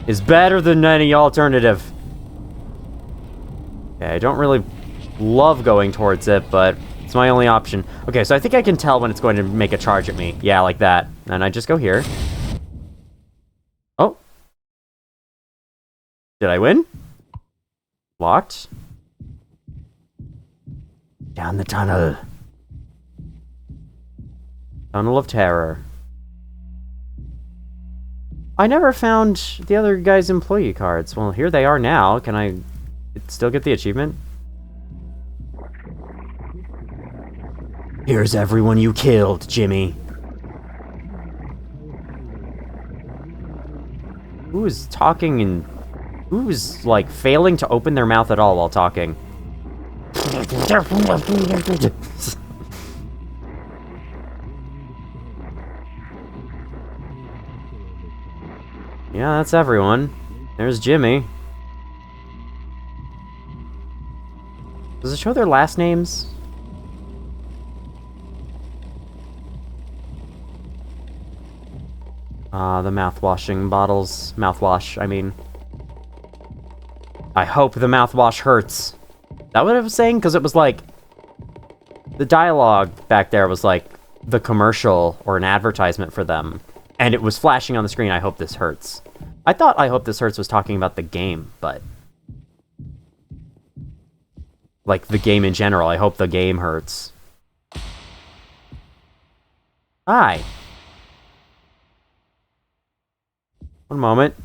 is better than any alternative. Okay, I don't really love going towards it, but it's my only option. Okay, so I think I can tell when it's going to make a charge at me. Yeah, like that. And I just go here. Oh. Did I win? Locked. Down the tunnel. Tunnel of Terror. I never found the other guy's employee cards. Well, here they are now. Can I still get the achievement? Here's everyone you killed, Jimmy. Who's talking and who's, like, failing to open their mouth at all while talking? Yeah, that's everyone. There's Jimmy. Does it show their last names? The mouthwashing bottles. Mouthwash, I mean. I hope the mouthwash hurts. Is that what it was saying? Because it was like... The dialogue back there was like the commercial or an advertisement for them. And it was flashing on the screen, I hope this hurts. I thought I hope this hurts was talking about the game, but... Like, the game in general, I hope the game hurts. Hi. One moment.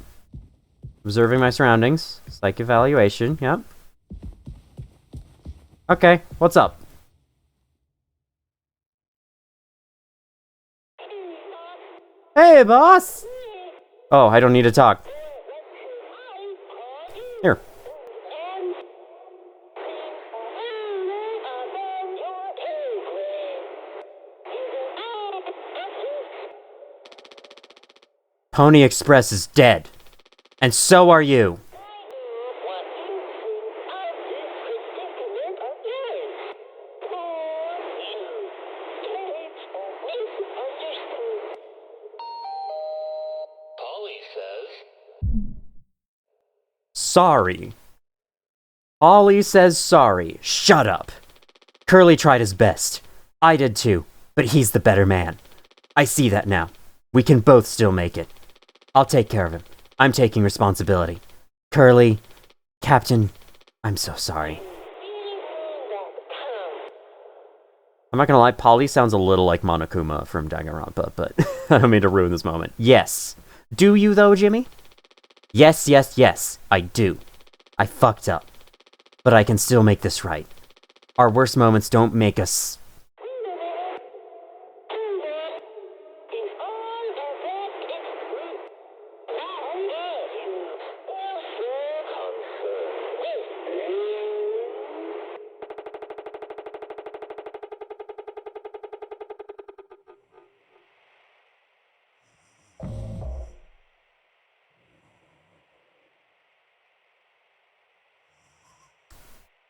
Observing my surroundings. Psych evaluation, yep. Okay, what's up? Hey, boss! Oh, I don't need to talk. Here. Pony Express is dead. And so are you. Sorry. Ollie says sorry. Shut up. Curly tried his best. I did too, but he's the better man. I see that now. We can both still make it. I'll take care of him. I'm taking responsibility. Curly, Captain, I'm so sorry. I'm not gonna lie, Polly sounds a little like Monokuma from Danganronpa, but I don't mean to ruin this moment. Yes. Do you though, Jimmy? Yes, yes, yes, I do. I fucked up. But I can still make this right. Our worst moments don't make us...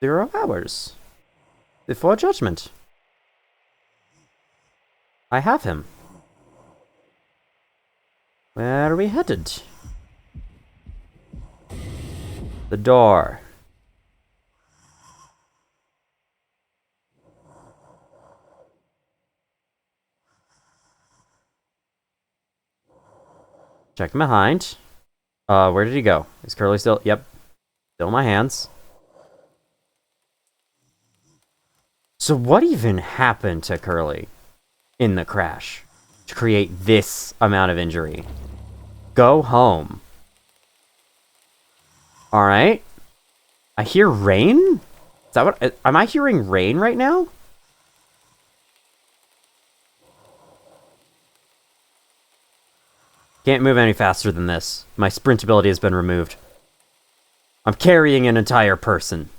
...0 hours. Before judgment. I have him. Where are we headed? The door. Check behind. Where did he go? Is Curly still? Yep. Still in my hands. So what even happened to Curly in the crash to create this amount of injury? Go home. Alright. I hear rain? Is that what... Am I hearing rain right now? Can't move any faster than this. My sprint ability has been removed. I'm carrying an entire person.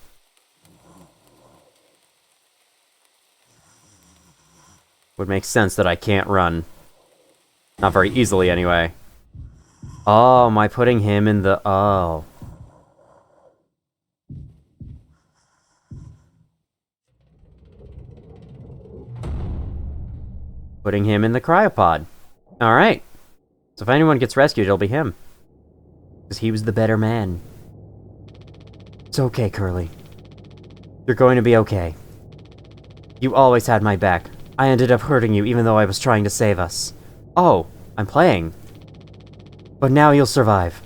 Would make sense that I can't run. Not very easily, anyway. Oh, am I putting him in the... Oh. Putting him in the cryopod. Alright. So if anyone gets rescued, it'll be him. Because he was the better man. It's okay, Curly. You're going to be okay. You always had my back. I ended up hurting you even though I was trying to save us. Oh, I'm playing. But now you'll survive.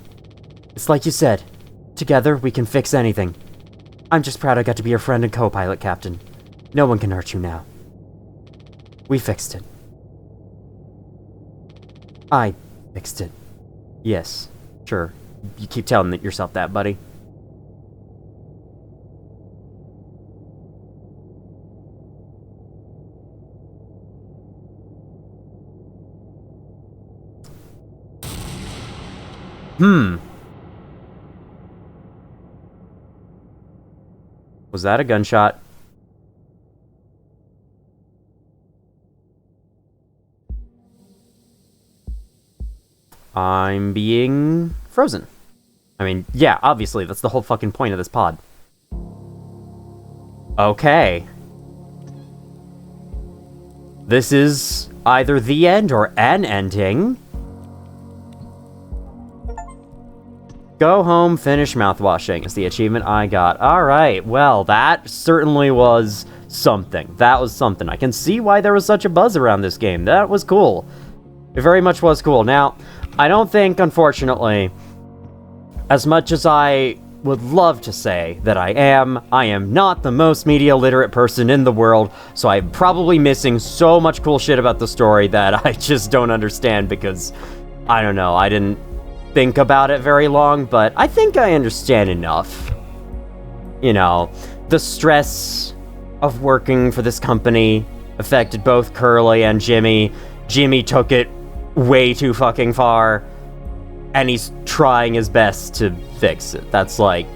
It's like you said. Together, we can fix anything. I'm just proud I got to be your friend and co-pilot, Captain. No one can hurt you now. We fixed it. I fixed it. Yes, sure. You keep telling yourself that, buddy. Was that a gunshot? I'm being frozen. I mean, yeah, obviously, that's the whole fucking point of this pod. Okay. This is either the end or an ending. Go home, finish mouthwashing is the achievement I got. Alright, well, that certainly was something. That was something. I can see why there was such a buzz around this game. That was cool. It very much was cool. Now, I don't think, unfortunately, as much as I would love to say that I am not the most media literate person in the world, so I'm probably missing so much cool shit about the story that I just don't understand because, I don't know, I didn't think about it very long, but I think I understand enough. You know, the stress of working for this company affected both Curly and Jimmy. Jimmy took it way too fucking far, and he's trying his best to fix it. That's like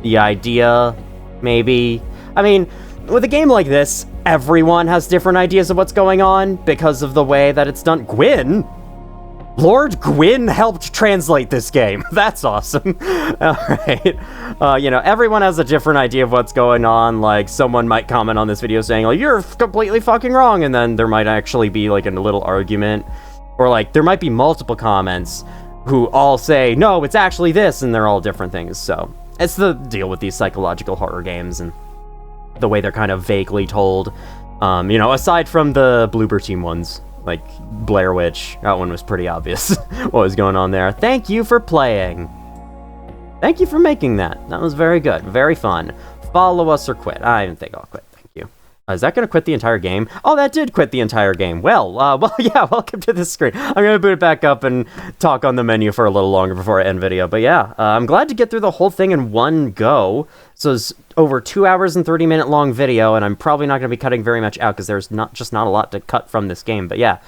the idea, maybe. I mean, with a game like this, everyone has different ideas of what's going on because of the way that it's done. Lord Gwyn helped translate this game. That's awesome. Alright. You know, everyone has a different idea of what's going on. Like, someone might comment on this video saying, like, you're completely fucking wrong, and then there might actually be, like, a little argument. Or, like, there might be multiple comments who all say, no, it's actually this, and they're all different things. So, it's the deal with these psychological horror games, and the way they're kind of vaguely told. You know, aside from the Bloober Team ones. Like, Blair Witch, that one was pretty obvious what was going on there. Thank you for playing. Thank you for making that. That was very good. Very fun. Follow us or quit. I didn't think I'll quit. Thank you. Is that going to quit the entire game? Oh, that did quit the entire game. Well, yeah, welcome to the screen. I'm going to boot it back up and talk on the menu for a little longer before I end video. But yeah, I'm glad to get through the whole thing in one go. So it's over 2 hours and 30-minute long video, and I'm probably not going to be cutting very much out because there's not a lot to cut from this game. But yeah,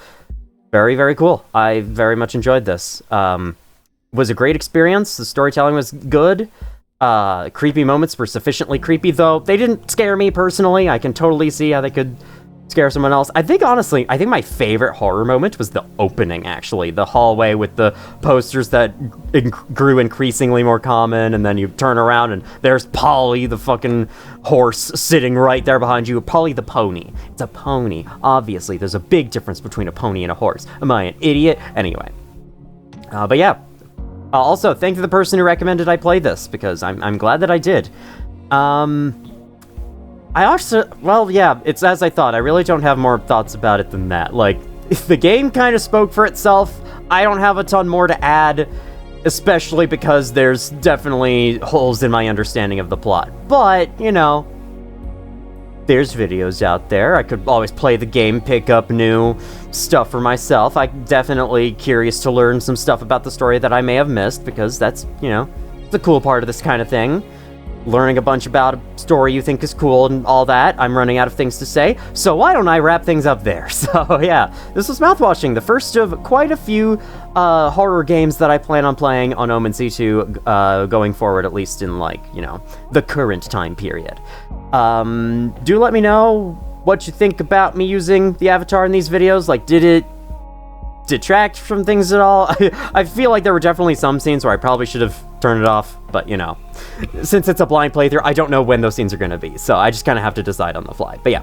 very, very cool. I very much enjoyed this. Was a great experience. The storytelling was good. Creepy moments were sufficiently creepy, though they didn't scare me personally. I can totally see how they could scare someone else. I think, honestly, my favorite horror moment was the opening, actually. The hallway with the posters that grew increasingly more common, and then you turn around and there's Polly, the fucking horse, sitting right there behind you. Polly the pony. It's a pony. Obviously, there's a big difference between a pony and a horse. Am I an idiot? Anyway. But yeah. Also, thank you to the person who recommended I play this, because I'm glad that I did. I also, well, yeah, it's as I thought. I really don't have more thoughts about it than that. Like, the game kind of spoke for itself. I don't have a ton more to add, especially because there's definitely holes in my understanding of the plot. But, you know, there's videos out there. I could always play the game, pick up new stuff for myself. I'm definitely curious to learn some stuff about the story that I may have missed, because that's, you know, the cool part of this kind of thing. Learning a bunch about a story you think is cool and all that. I'm running out of things to say, so why don't I wrap things up there? So yeah, this was Mouthwashing, the first of quite a few horror games that I plan on playing on Omen C2 going forward, at least in, like, you know, the current time period. Do let me know what you think about me using the avatar in these videos. Like, did it detract from things at all? I feel like there were definitely some scenes where I probably should have turned it off, but, you know, since it's a blind playthrough, I don't know when those scenes are going to be, so I just kind of have to decide on the fly. But yeah.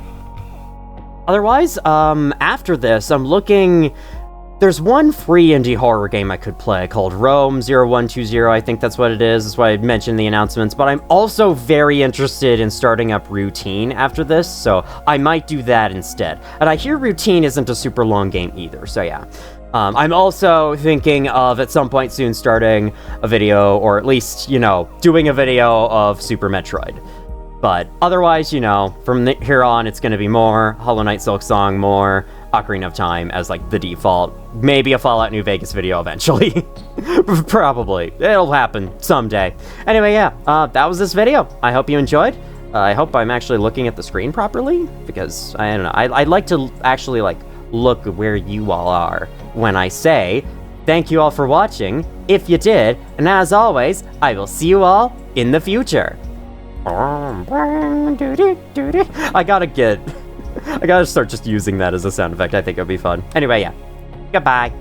Otherwise, after this, I'm looking... There's one free indie horror game I could play called Rome 0120, I think that's what it is. That's why I mentioned the announcements, but I'm also very interested in starting up Routine after this, so I might do that instead. And I hear Routine isn't a super long game either, so yeah. I'm also thinking of, at some point soon, starting a video, or at least, you know, doing a video of Super Metroid. But otherwise, you know, from here on, it's going to be more Hollow Knight Silksong, more Ocarina of Time as, like, the default. Maybe a Fallout New Vegas video eventually. Probably. It'll happen someday. Anyway, yeah, that was this video. I hope you enjoyed. I hope I'm actually looking at the screen properly, because, I don't know, I'd like to actually, like, look where you all are when I say, Thank you all for watching, if you did, and as always, I will see you all in the future. I gotta start just using that as a sound effect. I think it'll be fun. Anyway, yeah. Goodbye.